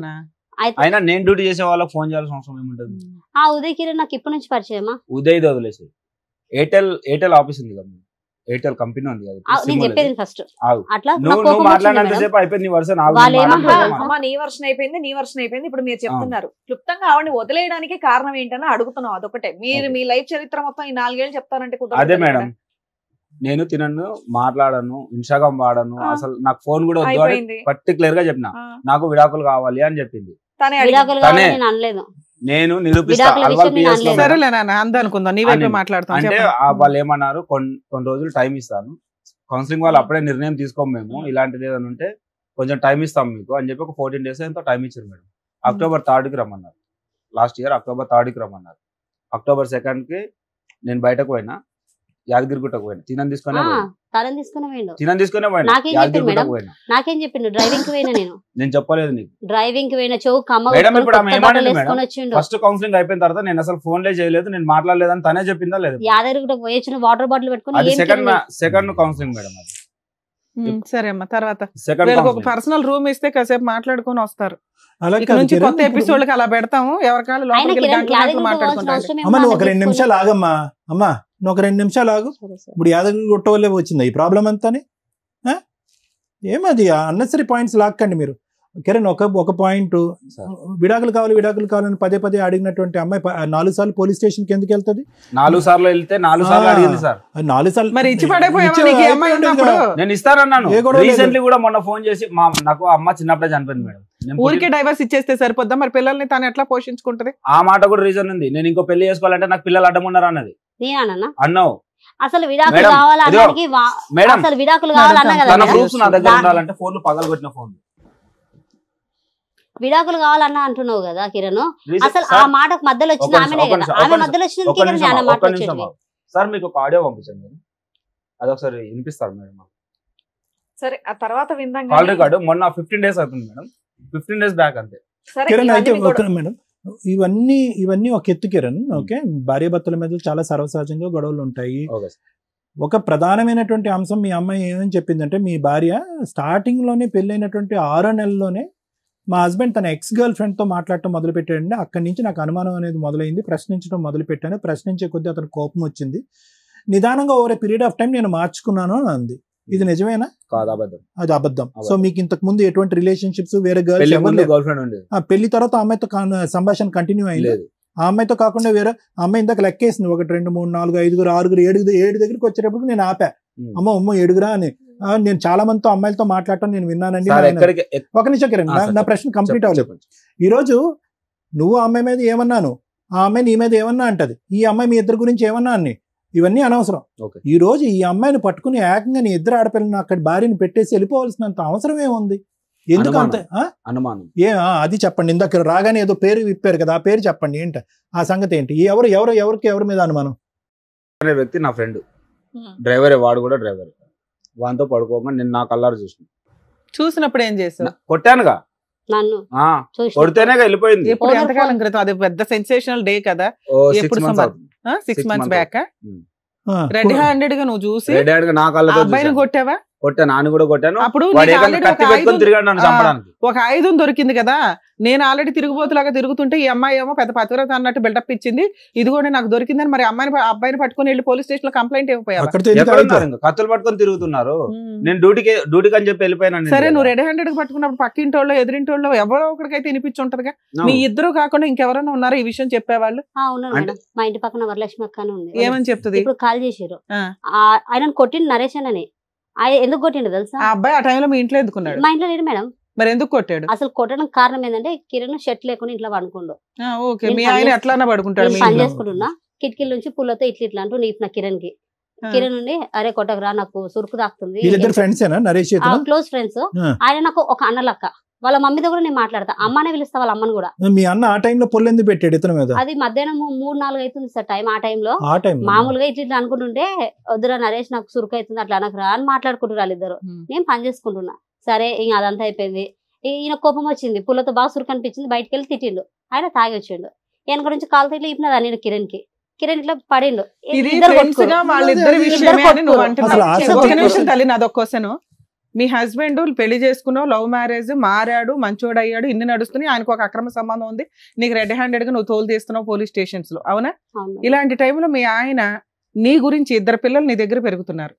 అయినా నేను డ్యూటీ చేసే వాళ్ళకి ఫోన్ చేయాల్సిన అవసరం ఏముంటది? ఆ ఉదయ్ కిరణ్ నాకు ఇప్పటి నుంచి పరిచయమా? ఉదయ్ వదిలేసి ఎయిర్టెల్ ఆఫీస్ ఉంది కదా, ఎయిర్టెల్ కంపెనీ ఉంది కదా, నేను చెప్పేది ఫస్ట్ అట్లా నువ్వు మాట్లాడినంతసేపు అయిపోయింది, నీ వర్షన్ నీ వర్షన్ అయిపోయింది. ఇప్పుడు మీరు చెప్తున్నారు క్లుప్తంగా ఆవిడని వదిలేయడానికి కారణం ఏంటని అడుగుతున్నాం, అదొకటే. మీరు మీ లైఫ్ చరిత్ర మొత్తం ఈ 4 ఏళ్ళు చెప్తారంటే అదే మేడం. నేను తినను, మాట్లాడను, ఇన్స్టాగ్రామ్ వాడను, అసలు నాకు ఫోన్ కూడా వద్దు అని పర్టికులర్ గా చెప్పిన, నాకు విడాకులు కావాలి అని చెప్పింది. నేను నిరూపిస్తాను అంటే వాళ్ళు ఏమన్నారు, కొన్ని రోజులు టైం ఇస్తాను, కౌన్సిలింగ్ వాళ్ళు అప్పుడే నిర్ణయం తీసుకోము మేము, ఇలాంటిది ఏదైనా ఉంటే కొంచెం టైం ఇస్తాం మీకు అని చెప్పి ఒక 14 days ఎంతో టైం ఇచ్చారు మేడం. October 3rd కి రమ్మన్నారు, లాస్ట్ ఇయర్ October 3rd కి రమ్మన్నారు. October 2nd కి నేను బయటకు పోయినా, యాదగిరిగుట్టకు పోయినా, తినం తీసుకునే పోయినా. నాకేం చెప్పిండు, డ్రైవింగ్ కి పోయినా నేను చెప్పలేదు నీకు, డ్రైవింగ్ కి పోయినా ఫస్ట్ కౌన్సిలింగ్ అయిపోయిన తర్వాత నేను అసలు ఫోన్ లే చేయలేదు, నేను మాట్లాడలేదని తనే చెప్పిందా లేదు? యాదగిరిగుట్టకు పోయి వాటర్ బాటిల్ పెట్టుకుని సెకండ్ కౌన్సిలింగ్ మేడం అది. సరే అమ్మా, తర్వాత పర్సనల్ రూమ్ ఇస్తే కాసేపు మాట్లాడుకొని వస్తారు. కొత్త ఎపిసోడ్ అలా పెడతాము, ఎవరికాలు ఒక 2 నిమిషాలు ఆగమ్మా. అమ్మా నువ్వు ఒక 2 నిమిషాలు ఆగు. ఇప్పుడు యాదగిరిగుట్ట వల్లే వచ్చింది ఈ ప్రాబ్లం అంతానే. ఏమది అన్నెసరీ పాయింట్స్ లాక్కండి మీరు. కిరణ్ ఒక పాయింట్, విడాకులు కావాలని పదే అడిగినటువంటి అమ్మాయి 4 సార్లు పోలీస్ స్టేషన్ కి ఎందుకు వెళ్తుంది? 4 సార్లు వెళ్తే 4 సార్లు అడిగింది సార్. 4 సార్లు మరి ఇచ్చి పడైపోయావా? నేను ఇస్తానన్నాను. రీసెంట్లీ కూడా మొన్న ఫోన్ చేసి, నాకు అమ్మ చిన్నప్పుడే చనిపోయింది మేడం, ఊరికే డైవర్స్ ఇచ్చేస్తే సరిపోద్దా? మరి పిల్లల్ని తను ఎట్లా పోషించుకుంటది? ఆ మాట కూడా రీజన్ ఉంది. నేను ఇంకో పెళ్లి చేసుకోవాలంటే నాకు పిల్లలు అడ్డం ఉన్నారు అన్నది. అన్నావు అసలు విడాకులు మేడం, కావాలన్నానికి మేడం, అసలు విడాకులు కావాలన్నా కదా తన మేడం? ప్రూఫ్స్ నా దగ్గర ఉండాలంటే ఫోన్లు పగలగొట్టిన ఫోన్. విడాకులు కావాలన్నా అంటున్నావు కదా కిరణ్. అసలు ఆ మాటకు మధ్యలో వచ్చింది ఆమెనే కదా. ఆమె మధ్యలో వచ్చింది కిరణ్ అన్న మాట వచ్చింది. సార్ మీకు ఒక ఆడియో పంపించాను నేను, అదొకసారి వినిపిస్తారు మేడం. సరే ఆ తర్వాత విందాం. కాల్ రికార్డు మొన్న 15 days అవుతుంది మేడం, 15 days బ్యాక్ అంతే. కిరణ్ అయితే మేడం ఇవన్నీ ఒక ఎత్తు కిరణ్. ఓకే, భార్యాభర్తల మీద చాలా సర్వసహజంగా గొడవలు ఉంటాయి. ఒక ప్రధానమైనటువంటి అంశం మీ అమ్మాయి ఏమని చెప్పిందంటే, మీ భార్య స్టార్టింగ్ లోనే పెళ్ళైనటువంటి 6 నెలల్లోనే మా హస్బెండ్ తన ఎక్స్ గర్ల్ ఫ్రెండ్ తో మాట్లాడటం మొదలు పెట్టాడండి. అక్కడి నుంచి నాకు అనుమానం అనేది మొదలైంది, ప్రశ్నించడం మొదలు పెట్టాను. ప్రశ్నించే కొద్దీ అతను కోపం వచ్చింది. నిదానంగా ఓవర్ పీరియడ్ ఆఫ్ టైం నేను మార్చుకున్నాను అని అంది. ఇది నిజమేనా? కాదు, అబద్ధం. అది అబద్ధం. సో మీకు ఇంతకు ముందు ఎటువంటి రిలేషన్షిప్స్ వేరే గర్ల్ ఫ్రెండ్ ఉండేది? పెళ్లి తర్వాత అమ్మాయితో సంభాషణ కంటిన్యూ అయింది. ఆ అమ్మాయితో కాకుండా వేరే అమ్మాయి ఇందాక లెక్కేసింది, 1 2 3 4 5 6 7 దగ్గరికి వచ్చేటప్పుడు నేను ఆపా, అమ్మ 7 అని. నేను చాలా మందితో అమ్మాయిలతో మాట్లాడటం నేను విన్నానండి. ఒక నిమిషం కిరణ్, నా ప్రశ్న కంప్లీట్ అవ్వలేదు. ఈ రోజు నువ్వు ఆ అమ్మాయి మీద ఏమన్నాను, ఆ అమ్మాయి నీ మీద ఏమన్నా అంటది, ఈ అమ్మాయి మీ ఇద్దరు గురించి ఏమన్నా అన్ని, ఇవన్నీ అనవసరం. ఈ రోజు ఈ అమ్మాయిని పట్టుకుని ఏకంగా నీ ఇద్దరు ఆడపిల్లని అక్కడ భార్యని పెట్టేసి వెళ్ళిపోవాల్సినంత అవసరం ఏముంది? ఎందుకు అంత అనుమానం? అది చెప్పండి. ఇందాక రాగానే ఏదో పేరు విప్పారు కదా, ఆ పేరు చెప్పండి. ఏంటి ఆ సంగతి? ఏంటి ఎవరి మీద అనుమానం? అనే వ్యక్తి నా ఫ్రెండ్, డ్రైవరే, వాడు కూడా డ్రైవర్. వాడితో పడుకోగా నేను నా కళ్ళారు చూసినప్పుడు ఏం చేసావు? కొట్టానుగా, నన్ను కొడితేనే వెళ్ళిపోయింది. ఎప్పుడు, ఎంతకాలం క్రితం? అది పెద్ద సెన్సేషనల్ డే కదా. 6 months బ్యాక్. రెడ్ హ్యాండెడ్ గా నువ్వు చూసి నా కళ్ళతో అబ్బాయిని కొట్టావా? కొట్టాను, నాన్న కూడా కొట్టాను. అప్పుడు ఒక ఆయుధం దొరికింది కదా. నేను ఆల్రెడీ తిరుగుబోతులాగా తిరుగుతుంటే ఈ అమ్మాయి ఏమో పెద్ద పతివ్రత అన్నట్టు బిల్డప్ ఇచ్చింది. ఇది కూడా నాకు దొరికిందని మరి అబ్బాయిని పట్టుకుని వెళ్ళి పోలీస్ స్టేషన్ లో కంప్లైంట్ ఇవ్వకపోయావు? కత్తులు పట్టుకొని తిరుగుతున్నారు. నేను డ్యూటీకి అని చెప్పి వెళ్ళిపోయాను. సరే, నువ్వు రెడ్ హ్యాండెడ్ గా పట్టుకున్నప్పుడు పక్కింటి వాళ్ళు ఎదురింటి వాళ్ళు ఎవరో ఒకరికైతే వినిపించుంటదిగా. మీ ఇద్దరు కాకుండా ఇంకెవరైనా ఉన్నారా ఈ విషయం చెప్పేవాళ్ళు? మా ఇంటి పక్కన వరలక్ష్మి అక్క ఉంది. ఏమని చెప్తుంది? ఇప్పుడు కాల్ చేసారు, ఆయన కొట్టిండు నరేష్ అని. ఎందుకు కొట్టిండు తెలుసా? ఆ అబ్బాయి ఆ టైంలో మీ ఇంట్లో ఎందుకున్నాడు? మా ఇంట్లో లేడు మేడం. మరి ఎందుకు కొట్టాడు? అసలు కొట్టడం కారణం ఏంటంటే కిరణ్ షర్ట్ లేకుండా ఇంట్లో పడుకుండు. మీ ఆయన ఎట్లా పడుకుంటాడు? పని చేసుకుంటున్నా, కిటికీల నుంచి పుల్లతో ఇట్లా అంటూ నీకు కిరణ్ కి. కిరణ్ నుండి అరే కొట్టకరా, నాకు సురుకు తాకుతుంది. Close friends. ఆయన నాకు ఒక అన్నలక్క. వాళ్ళ మమ్మీతో కూడా నేను మాట్లాడతా, అమ్మనే పిలుస్తా వాళ్ళ అమ్మని కూడా. మీ అన్న ఆ టైంలో పొల్లెందుకు పెట్టాడు ఇతని మీద? అది మధ్యాహ్నం 3-4 అవుతుంది సార్ టైం. ఆ టైంలో మామూలుగా ఇట్లా అనుకుంటుంటే, వద్దురా నరేష్ నాకు సురుకు అవుతుంది అట్లా అనకరా అని మాట్లాడుకుంటారు వాళ్ళిద్దరు. నేను పని చేసుకుంటున్నా. సరే, ఇంక అదంతా అయిపోయింది. ఈయన కోపం వచ్చింది, పుల్లతో బాగా సురుకు అనిపించింది. బయటకు వెళ్ళి తిట్టిండు. ఆయన తాగి వచ్చిండు. వెనక నుంచి కాలుతో ఇట్లా ఇప్పినదా నేను కిరణ్ కి. కిరణ్ ఇట్లా పడిండు. మీ హస్బెండ్ పెళ్లి చేసుకున్నావు, లవ్ మ్యారేజ్, మారాడు, మంచోడు అయ్యాడు, ఇన్ని నడుస్తున్నాయి, ఆయనకు ఒక అక్రమ సంబంధం ఉంది, నీకు రెడ్ హ్యాండెడ్ గా నువ్వు తోలు తీస్తున్నావు పోలీస్ స్టేషన్స్ లో, అవునా? ఇలాంటి టైంలో మీ ఆయన నీ గురించి, 2 పిల్లలు నీ దగ్గర పెరుగుతున్నారు.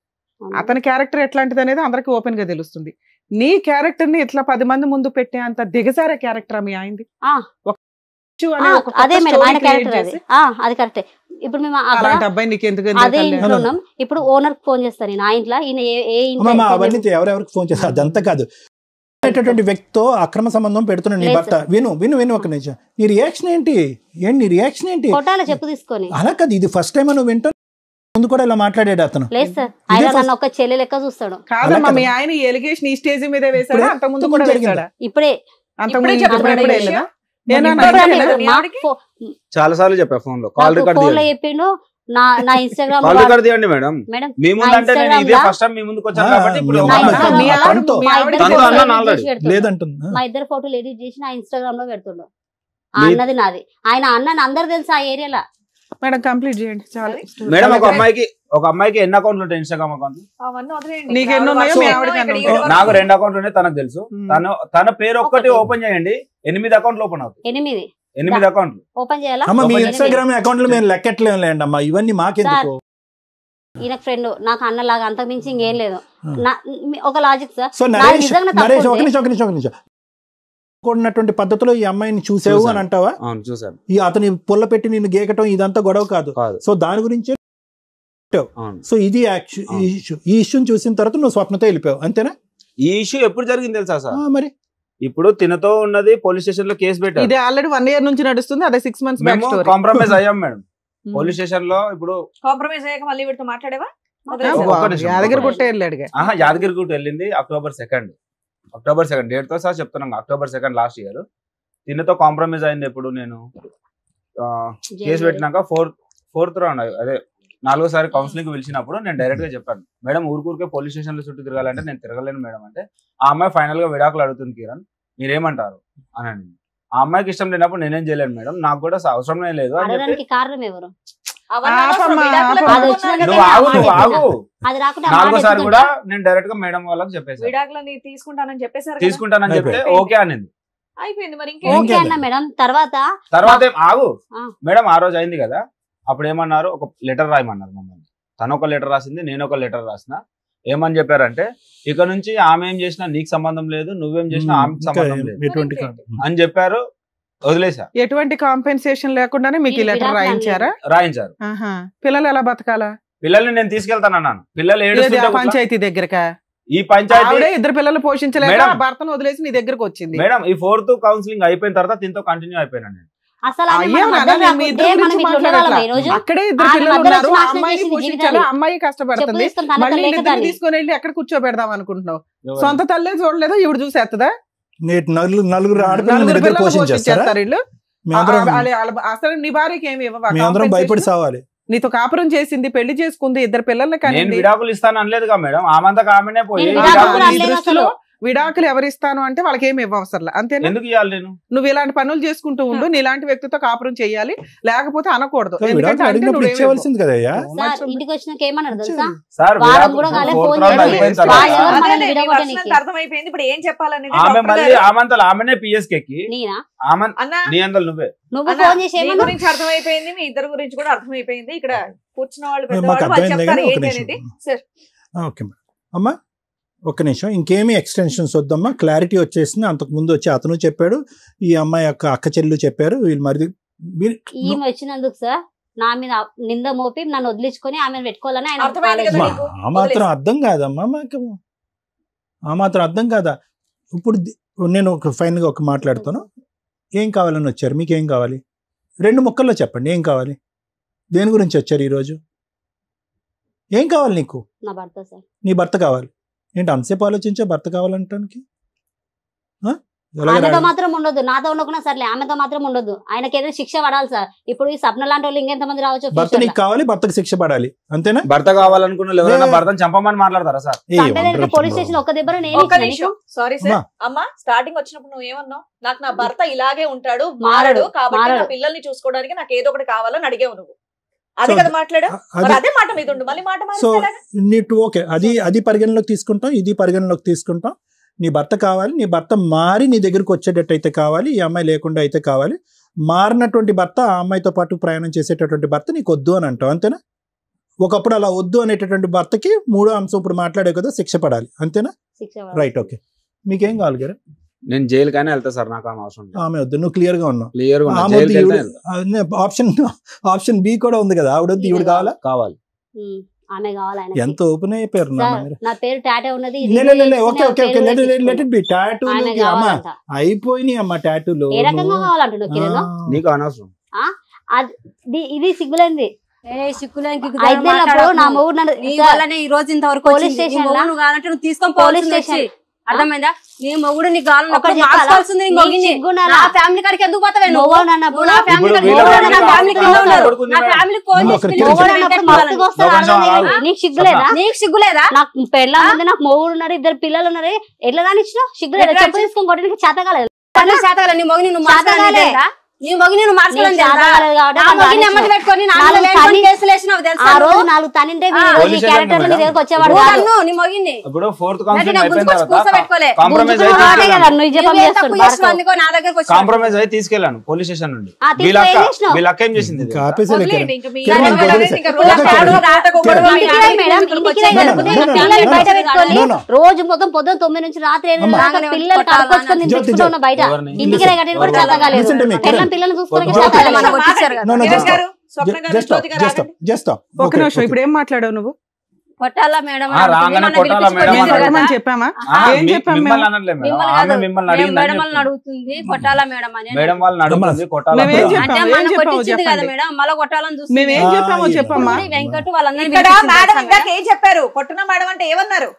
అతని క్యారెక్టర్ ఎట్లాంటిది అనేది అందరికి ఓపెన్ గా తెలుస్తుంది. నీ క్యారెక్టర్ ని ఇట్లా 10 మంది ముందు పెట్టే అంత దిగజారే క్యారెక్టర్ మీ ఆయనది. అదే మేడం, ఆయన క్యారెక్టర్ అది కరెక్టే. ఇప్పుడు మేము అదే ఇంట్లో ఉన్నాం. ఇప్పుడు ఓనర్ ఫోన్ చేస్తాను నేను, ఆ ఇంట్లో ఎవరెవరికి ఫోన్ చేస్తారు అదంతా కాదు. వ్యక్తితో అక్రమ సంబంధం పెడుతున్నాడు నీ భర్త. విను ఒక నిమిషం. నీ రియాక్షన్ ఏంటి? నీ రియాక్షన్ ఏంటి? చెప్పు తీసుకొని. అలా కాదు, ఇది ఫస్ట్ టైం నువ్వు వింటా ముందు కూడా ఇలా మాట్లాడాడు అతను. లేదు సార్, ఆయన నన్ను ఒక చెల్లె లెక్క చూస్తాడు. కాదమ్మా, మీ ఆయన ఎలిగేషన్ ఈ స్టేజ్ మీద వేసాడా? అంత ముందు కూడా వేసాడా? ఇప్పుడే చాలా సార్లు చెప్పా ఫోన్ లో. కాల్ రికార్డ్ చెప్పిండు. నా ఇన్స్టాగ్రామ్ కాల్ రికార్డ్ తీయండి మేడం. మీ ముందు అంటే నేను ఇదే ఫస్ట్ టైం మీ ముందుకు వచ్చాను కాబట్టి ఇప్పుడు మా ఇద్దరు ఫోటోలు ఎడిట్ చేసి నా ఇన్స్టాగ్రామ్ లో పెడుతుండు. అన్నది నాది, ఆయన అన్నని అందరు తెలుసు ఆ ఏరియాలో. మేడం కంప్లీట్ చేయండి చాలు. మేడం ఒక అమ్మాయికి ఎన్ని అకౌంట్లు ఉంటాయి ఇన్స్టాగ్రామ్ అకౌంట్? నాకు 2 అకౌంట్లు ఉన్నాయి, తనకు తెలుసు. తన పేరు ఒక్కటి ఓపెన్ చేయండి, 8 అకౌంట్లు ఓపెన్ అవుతాయి. 8 అకౌంట్లు ఓపెన్ చేయాలా? మీ ఇన్స్టాగ్రామ్ అకౌంట్లు మేము లెక్కట్లేండి అమ్మా, ఇవన్నీ మాకెందుకు? ఈయన ఫ్రెండ్, నాకు అన్నలాగా అంతకు మించి ఇంకేం లేదు. ఒక లాజిక్ సార్. సో నరేష్ ఒక నిమిషం కూడినటువంటి పద్ధతిలో ఈ అమ్మాయిని చూసావు అని అంటావా? చూసాను. ఈ అతని పుల్ల పెట్టి నిన్ను గేకటం ఇదంతా గొడవ కాదు. సో దాని గురించి సో ఇది ఈ ఇష్యూని చూసిన తర్వాత నువ్వు స్వప్నతో వెళ్ళిపోయావు అంతేనా? ఈ ఇష్యూ ఎప్పుడు జరిగింది తెలుసా సార్? మరి ఇప్పుడు తినతో ఉన్నది పోలీస్ స్టేషన్ లో కేసు పెట్టారు. ఇది ఆల్రెడీ 1 year నుంచి నడుస్తుంది. అదే 6 months కాంప్రమైజ్ అయ్యాం మేడం. పోలీస్ స్టేషన్ లో ఇప్పుడు కాంప్రమైజ్ అయ్యాక మళ్ళీ వీటితో మాట్లాడేవా? యాదగిరిగుట్ట వెళ్ళాడు. యాదగిరిగుట్ట వెళ్ళింది October 2 డేట్ తో సార్ చెప్తున్నాం. October 2 లాస్ట్ ఇయర్ తిన్నతో కాంప్రమైజ్ అయింది. ఎప్పుడు నేను కేసు పెట్టినాక 4th రౌండ్ అదే 4వ కౌన్సిలింగ్ పిలిచినప్పుడు నేను డైరెక్ట్ గా చెప్పాను, మేడం ఊరికే పోలీస్ స్టేషన్ లో చుట్టూ తిరగాలంటే నేను తిరగలేను మేడం అంటే, ఆ అమ్మాయి ఫైనల్ గా విడాకులు అడుగుతుంది కిరణ్ మీరేమంటారు అని అండి. ఆ అమ్మాయికి ఇష్టం లేనప్పుడు నేనేం చేయలేను మేడం, నాకు కూడా అవసరమే లేదు అని చెప్పి కారణం ఎవరు నువ్వు ఆగు 4వ కూడా నేను డైరెక్ట్ గా మేడం వాళ్ళకి చెప్పేసాను తీసుకుంటానని చెప్తే ఓకే అనింది. అయిపోయింది. మరి ఓకే అన్న మేడం. తర్వాత ఆగు మేడం, ఆ రోజు అయింది కదా, అప్పుడు ఏమన్నారు, ఒక లెటర్ రాయమన్నారు మమ్మల్ని. తను ఒక లెటర్ రాసింది, నేను ఒక లెటర్ రాసిన. ఏమని చెప్పారంటే, ఇక నుంచి ఆమె ఏం చేసినా నీకు సంబంధం లేదు, నువ్వేం చేసినా ఆమెకు సంబంధం లేదు అని చెప్పారు. వదిలేసా. ఎటువంటి కాంపెన్సేషన్ లేకుండానే మీకు ఈ లెటర్ రాయించారు. పిల్లలు ఎలా బతకాలా? పిల్లల్ని నేను తీసుకెళ్తానన్నాను. పిల్లలు ఏడు పంచాయతీ దగ్గరకా? ఈ పంచాయతీ 2 పిల్లలు పోషించలేక భర్తను వదిలేసి నీ దగ్గరకు వచ్చింది. మేడం ఈ 4th కౌన్సిలింగ్ అయిపోయిన తర్వాత దీంతో కంటిన్యూ అయిపోయినా నేను. అక్కడే 2 పిల్లలు ఉన్నారు, అమ్మాయిని పోషించాలి, అమ్మాయి కష్టపడుతుంది, మళ్ళీ ఇద్దరు తీసుకొని వెళ్ళి ఎక్కడ కూర్చోబెడదాం అనుకుంటున్నావు? సొంత తల్లే చూడలేదు, ఇవిడు చూసేస్తుందా? నలుగురు ఆడపిల్లలు పోషించేస్తారు వీళ్ళు. అసలు నీ భార్యకి ఏమి భయపడి సావాలి. నీతో కాపురం చేసింది, పెళ్లి చేసుకుంది, 2 పిల్లల్ని కానీ విడాకులు ఇస్తాను అనలేదుగా మేడం, ఆమంతకు ఆమెనే పోయి. దృష్టిలో విడాకులు ఎవరిస్తాను అంటే వాళ్ళకి ఏమి ఇవ్వవసరం, అంతేనా? ఎందుకు ఇవ్వాలి? నేను నువ్వు ఇలాంటి పనులు చేసుకుంటూ ఉండు, నీలాంటి వ్యక్తితో కాపురం చేయాలి, లేకపోతే అనకూడదు. ఇచ్చేవలసింది కదా. ఇంటికి వచ్చినాక ఏమన్నారు తెలుసా, అర్థమైపోయింది. ఇప్పుడు ఏం చెప్పాలని ఆమెనే పిఎస్కి నువ్వే నువ్వు ఫోన్ చేసి గురించి అర్థమైపోయింది, మీ ఇద్దరు గురించి కూడా అర్థమైపోయింది. ఇక్కడ కూర్చున్న వాళ్ళు చెప్తారు ఏంటి అనేది. అమ్మా ఒక్క నిమిషం, ఇంకేమీ ఎక్స్టెన్షన్స్ వద్దమ్మా, క్లారిటీ వచ్చేసింది. అంతకు ముందు వచ్చి అతను చెప్పాడు, ఈ అమ్మాయి యొక్క అక్క చెల్లు చెప్పారు, వీళ్ళు మరి ఈమె వచ్చినందుకు సార్ నా మీద నింద మోపి నన్ను వదిలించుకొని ఆమె పెట్టుకోవాలని ఆయన. ఆ మాత్రం అర్థం కాదమ్మా మాకు, ఆ మాత్రం అర్థం కాదా? ఇప్పుడు నేను ఫైనల్ గా ఒక మాట్లాడుతాను. ఏం కావాలని వచ్చారు? మీకు ఏం కావాలి? 2 ముక్కల్లో చెప్పండి, ఏం కావాలి? దేని గురించి వచ్చారు ఈరోజు? ఏం కావాలి నీకు? నా భర్త సార్. నీ భర్త కావాలి ఏంటి? అంతసేపు ఆలోచించే భర్త కావాలంటానికి? ఆమెతో మాత్రం ఉండదు, నాతో ఉండకుండా సర్లే, ఆమెతో మాత్రం ఉండదు. ఆయనకి ఏదైనా శిక్ష పడాలి సార్. ఇప్పుడు ఈ సప్న లాంటి వాళ్ళు ఇంకెంతమంది రావచ్చు? భర్త నీకు కావాలి, భర్తకు శిక్ష పడాలి, అంతేనా? భర్త కావాలనుకున్న ఎవరైనా భర్తను చంపమని మాట్లాడతారా సార్? పోలీస్ స్టేషన్ ఒక్క దెబ్బ. సారీ సార్, అమ్మా స్టార్టింగ్ వచ్చినప్పుడు నువ్వు ఏమన్నావు? నాకు నా భర్త ఇలాగే ఉంటాడు, మారడు, కాబట్టి నా పిల్లల్ని చూసుకోవడానికి నాకు ఏదో ఒకటి కావాలని అడిగావు నువ్వు. అదే కదా మాట్లాడు, అదే మాట మీద ఉండు, మళ్ళీ మాట. సో ఓకే, అది పరిగణలోకి తీసుకుంటాం, ఇది పరిగణలోకి తీసుకుంటాం. నీ భర్త కావాలి, నీ భర్త మారి నీ దగ్గరకు వచ్చేటట్టు అయితే కావాలి, ఈ అమ్మాయి లేకుండా అయితే కావాలి. మారినటువంటి భర్త, ఆ అమ్మాయితో పాటు ప్రయాణం చేసేటటువంటి భర్త నీకు వద్దు అని అంటావు, అంతేనా? ఒకప్పుడు అలా వద్దు అనేటటువంటి భర్తకి 3వ అంశం ఇప్పుడు మాట్లాడే కదా, శిక్ష పడాలి, అంతేనా? Right, okay. మీకేం కావాలి గారు? నేను జైలు కానీ వెళ్తా సార్, నాకు అవసరం. ఆమె వద్దు, నువ్వు క్లియర్ గా ఉన్నావు. ఆప్షన్ బి కూడా ఉంది కదా, ఆవిడ వద్దు, ఈవిడ కావాలా? కావాలి. ఆమె కావాలి. ఎంత ఓపెన్ అయిపోయారు. నా పేరు టాటూ ఉన్నది. అయిపోయినాయి అమ్మా టాటూలు. ఏ రకంగా కావాలంటున్నావు కిరణ్? నీకు అనవసరం. ఇది సిగ్గులేంది. నా మొగుడు నన్ను ఈ రోజు ఇంతవరకు పోలీస్ స్టేషన్ కావాలంటే నువ్వు తీసుకొని పోలీస్ స్టేషన్, అర్థమైందా? నీ మొగుడు నీకు కావాల్సింది, నా ఫ్యామిలీ కాడికి ఎందుకు పోతావే నువ్వు? నీకు సిగ్గులేదా? నీకు సిగ్గులేదా? నాకు పెళ్ళ ఉంది, నాకు మొగుడు ఉన్నారు, 2 పిల్లలు ఉన్నారు, ఎట్లా రానిచ్చినావు? సిగ్గులేదా? చెప్పు తీసుకొని కొట్టడానికి చేత కాలేదు. నీ మొగి నువ్వు మాట్లాడలేదా? నీ మొగి నేను మార్చుకోలేదు. కాంప్రమైజ్ అయి తీసుకెళ్ళాను పోలీస్ స్టేషన్ నుండి. వీళ్ళక్క ఏం చేసింది? రోజు మొత్తం పొద్దున 9 నుంచి రాత్రి 8 పిల్లలు కడుకొచ్చుకొని బయట ఇంటికి కూడా చేత కాలేదు. పిల్లలు ఒక నిమిషం, ఇప్పుడు ఏం మాట్లాడావు నువ్వు? కొట్టాలా మేడం ఆ, రాగానే కొట్టాలా మేడం ఏం అన్నారు. చెప్పమని చెప్పామా ఏం చెప్పాం మేము? మిమ్మల్ని అనట్లేదు మేడం. ఆమె మిమ్మల్ని అడిగిందని మేడం వాళ్ళని చెప్తుంది. అడుగుతుంది కొట్టాలా మేడం అని మేడం వాళ్ళని అడుగుతుంది కొట్టాలా మేమేం మేడం. చెప్పాము? అంటే ఏం మనం చెప్పాము కొట్టించింది కదా చెప్పండి. మేడం మళ్ళీ కొట్టాలని చూస్తుంది మేమేం చెప్పామో చెప్పమ్మా. ఇప్పుడు వెంకట్ వాళ్ళందరినీ ఇక్కడ పిలిపించింది మేడం తెలుసా ఇందాక మేడం? ఏం చెప్పారు? కొట్టున మేడం అంటే ఏమన్నారు?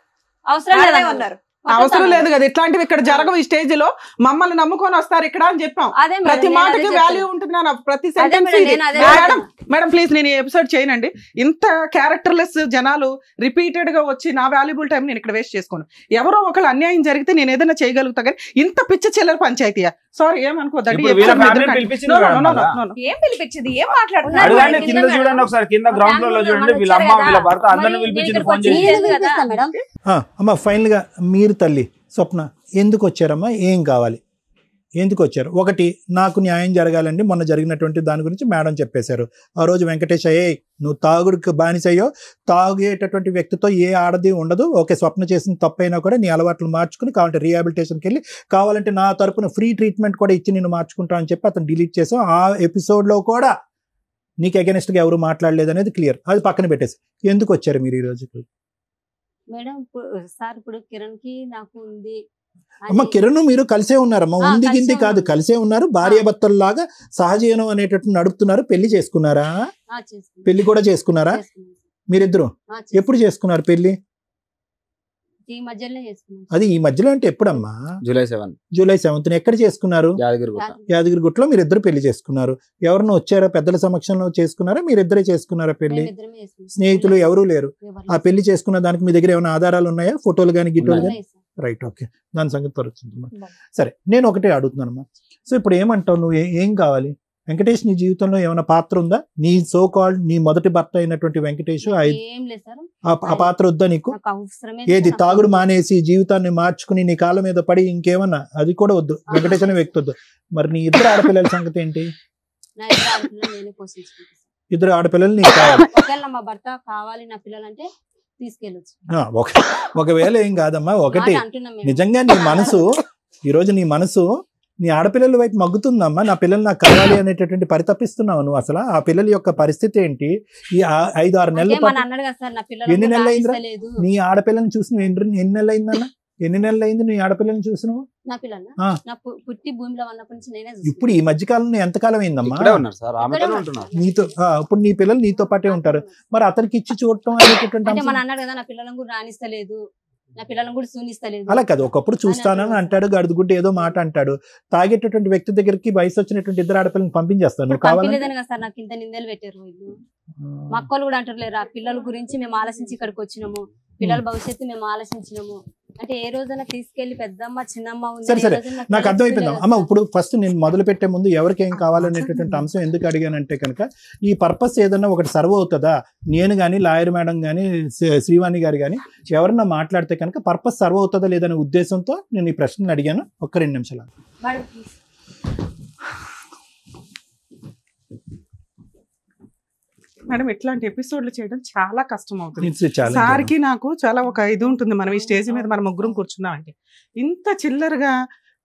అవసరం మేడమే లేదు ఉన్నారు. అవసరం లేదు కదా, ఇట్లాంటివి ఇక్కడ జరగవు. ఈ స్టేజ్ లో మమ్మల్ని నమ్ముకొని వస్తారు ఇక్కడ అని చెప్పాం. అదే మేడం, ప్రతి నేను మాటకి అదే వాల్యూ చెప్తున్నా. ఉంటున్నాను, ప్రతి అదే సెంటెన్స్ మేడం, ఇది. నేను అదే మేడం చెప్తున్నా. మేడం ప్లీజ్ నేను ఈ ఎపిసోడ్ చేయనండి. ఇంత క్యారెక్టర్లెస్ జనాలు రిపీటెడ్ గా వచ్చి నా వాల్యుబుల్ టైం నేను ఇక్కడ వేస్ట్ చేసుకోను. ఎవరో ఒకళ్ళు అన్యాయం జరిగితే నేను ఏదైనా చేయగలుగుతా కానీ ఇంత పిచ్చ చిల్లర పంచాయతీయా? సారీ ఏమనుకోద్దండి. ఇప్పుడు వీళ్ళ ఫ్యామిలీని పిలిపించింది మేడం మళ్ళా. ఏం పిలిపించింది? ఏం మాట్లాడుతున్నారు? అడగండి, కింద కింద మేడం. చూడండి ఒకసారి, కింద గ్రౌండ్ ఫ్లోర్ లో చూడండి. వీళ్ళ అమ్మ వీళ్ళ భర్త అందరిని పిలిపించింది ఫోన్ చేసి. మేడం అమ్మ ఫైనల్గా మీరు తల్లి స్వప్న ఎందుకు వచ్చారమ్మా? ఏం కావాలి? ఎందుకు వచ్చారు? ఒకటి, నాకు న్యాయం జరగాలండి. మొన్న జరిగినటువంటి దాని గురించి మేడం చెప్పేశారు. ఆ రోజు వెంకటేష్ అయ్యే నువ్వు తాగుడికి బానిసయ్యో, తాగేటటువంటి వ్యక్తితో ఏ ఆడది ఉండదు. ఓకే, స్వప్న చేసిన తప్పైనా కూడా నీ అలవాట్లు మార్చుకుని కావాలంటే రీహాబిలిటేషన్కి వెళ్ళి కావాలంటే నా తరపున ఫ్రీ ట్రీట్మెంట్ కూడా ఇచ్చి నేను మార్చుకుంటా అని చెప్పి అతను డిలీట్ చేసాం. ఆ ఎపిసోడ్లో కూడా నీకు అగెనిస్ట్గా ఎవరు మాట్లాడలేదు అనేది క్లియర్. అది పక్కన పెట్టేసి ఎందుకు వచ్చారు మీరు ఈ రోజు? మేడం సార్ ఇప్పుడు కిరణ్ కి నాకు ఉంది అమ్మ కిరణ్ మీరు కలిసే ఉన్నారమ్మా. ఉంది గింది కాదు, కలిసే ఉన్నారు. భార్యాభర్తల్లాగా సహజీవనం అనేటట్టు నడుపుతున్నారు. పెళ్లి చేసుకున్నారా? పెళ్లి కూడా చేసుకున్నారా మీరిద్దరు? ఎప్పుడు చేసుకున్నారు పెళ్లి? ఈ మధ్యలో చేసుకున్నాం. అది ఈ మధ్యలో అంటే ఎప్పుడమ్మా? July 7 July 7న. ఎక్కడ చేసుకున్నారు? యాదగిరిగుట్ట. యాదగిరిగుట్టలో మీరిద్దరు పెళ్లి చేసుకున్నారు. ఎవరినో వచ్చారా? పెద్దల సమక్షంలో చేసుకున్నారా? మీరిద్దరే చేసుకున్నారా పెళ్లి? మేమిద్దరమే చేసుకున్నాం. స్నేహితులు ఎవరూ లేరు. ఎవరు ఆ పెళ్లి చేసుకున్న దానికి మీ దగ్గర ఏమైనా ఆధారాలు ఉన్నాయా? ఫోటోలు కానీ గిట్టోలు కానీ? లేదు సార్. రైట్, ఓకే, దాని సంగతి తరుచుందమ్మా. సరే, నేను ఒకటే అడుగుతున్నానమ్మా. సో ఇప్పుడు ఏమంటావు నువ్వు? ఏం కావాలి? వెంకటేష్ నీ జీవితంలో ఏమైనా పాత్ర ఉందా? నీ సో కాల్డ్ నీ మొదటి భర్త అయినటువంటి వెంకటేష్ ఏం లేదు సార్. ఆ పాత్ర వద్దా నీకు? నాకు అవసరమే ఏది లేదు. తాగుడు మానేసి జీవితాన్ని మార్చుకుని నీ కాళ్ళ మీద పడి ఇంకేమన్నా అది కూడా వద్దు. వెంకటేష్ అనే వ్యక్తి వద్దు. మరి నీ ఇద్దరు ఆడపిల్లల సంగతి ఏంటి? నా ఇద్దరు ఆడపిల్లలు నేనే పోషించుకుంటాను. ఇద్దరు ఆడపిల్లలు నీకు కావాలి. ఒకవేళ మా భర్త కావాలి నా పిల్లలంటే తీసుకెళ్ళొచ్చు. ఒకవేళ ఏం కాదమ్మా. ఒకటి, మాట అంటున్నాం మేము. నిజంగా నీ మనసు ఈరోజు నీ మనసు నీ ఆడపిల్లల వైపు మగ్గుతుందమ్మా. నా పిల్లలు నాకు కావాలి అనేటటువంటి పరితపిస్తున్నావు నువ్వు. అసలు ఆ పిల్లల యొక్క పరిస్థితి ఏంటి? ఈ 5-6 అంటే నెలల మన అన్నాడు కదా సార్ నా పిల్లలు ఎన్ని నెలలు అయిందిరా? రాణిస్తలేదు. నీ ఆడపిల్లని చూసిన ఎన్ని నెలలు అయిందన్న? ఎన్ని నెలలు అయింది నీ ఆడపిల్లని చూసినావు? నా పిల్లలు ఆ. నా పుట్టి భూమిలో ఉన్నప్పటి నుంచి నేనే ఇప్పుడు ఈ మధ్యకాలంలో ఎంతకాలం అయిందమ్మా? ఇక్కడే ఉన్నారు సార్, ఆమెతోనే ఉంటున్నారు. నీతో ఇప్పుడు నీ పిల్లలు నీతో పాటే ఉంటారు. మరి అతనికి ఇచ్చి చూడటం అనేటటువంటి అంటే అంశం మన అన్నాడు కదా నా పిల్లలను కూడా రాణిస్తలేదు, నా పిల్లలను కూడా సూనిస్తలేదు. అలా కాదు. ఒకప్పుడు చూస్తానని అంటాడు, గడుదుగుడ్డ ఏదో మాట అంటాడు. తాగేటటువంటి వ్యక్తి దగ్గరికి వయసు వచ్చినటువంటి ఇద్దరు ఆడపిల్లని పంపించేస్తాను. నువ్వు కావాలంటే పంపించలేదని కదా సార్ నాకు ఇంత నిందలు పెట్టారు వీళ్ళు. మా అక్కలు కూడా అంటారు లేరా పిల్లల గురించి మేము ఆలోచించి ఇక్కడికి వచ్చినాము, పిల్లల భవిష్యత్తు మేము ఆలోచించినాము. అంటే ఏ రోజైనా తీసుకెళ్లి పెద్దమ్మ చిన్నమ్మ ఉంది. సరే సరే, నాకు అర్థమైపోయింది అమ్మ. ఇప్పుడు ఫస్ట్ నేను మొదలు పెట్టే ముందు ఎవరికి ఏం కావాలనేటటువంటి అంశం ఎందుకు అడిగానంటే కనుక ఈ పర్పస్ ఏదన్నా ఒకటి సర్వ్ అవుతుందా? నేను కానీ లాయర్ మేడం కానీ శ్రీవాణి గారు కానీ ఎవరన్నా మాట్లాడితే కనుక పర్పస్ సర్వ్ అవుతుందా లేదనే ఉద్దేశంతో నేను ఈ ప్రశ్నను అడిగాను. ఒక్క 2 నిమిషాలు. మేడం ఇట్లాంటి ఎపిసోడ్లు చేయడం చాలా కష్టం అవుతుంది. It's a challenge. సార్కి నాకు చాలా ఒక ఇది ఉంటుంది. మనం ఈ స్టేజ్ మీద మనం ముగ్గురం కూర్చున్నామంటే ఇంత చిల్లరగా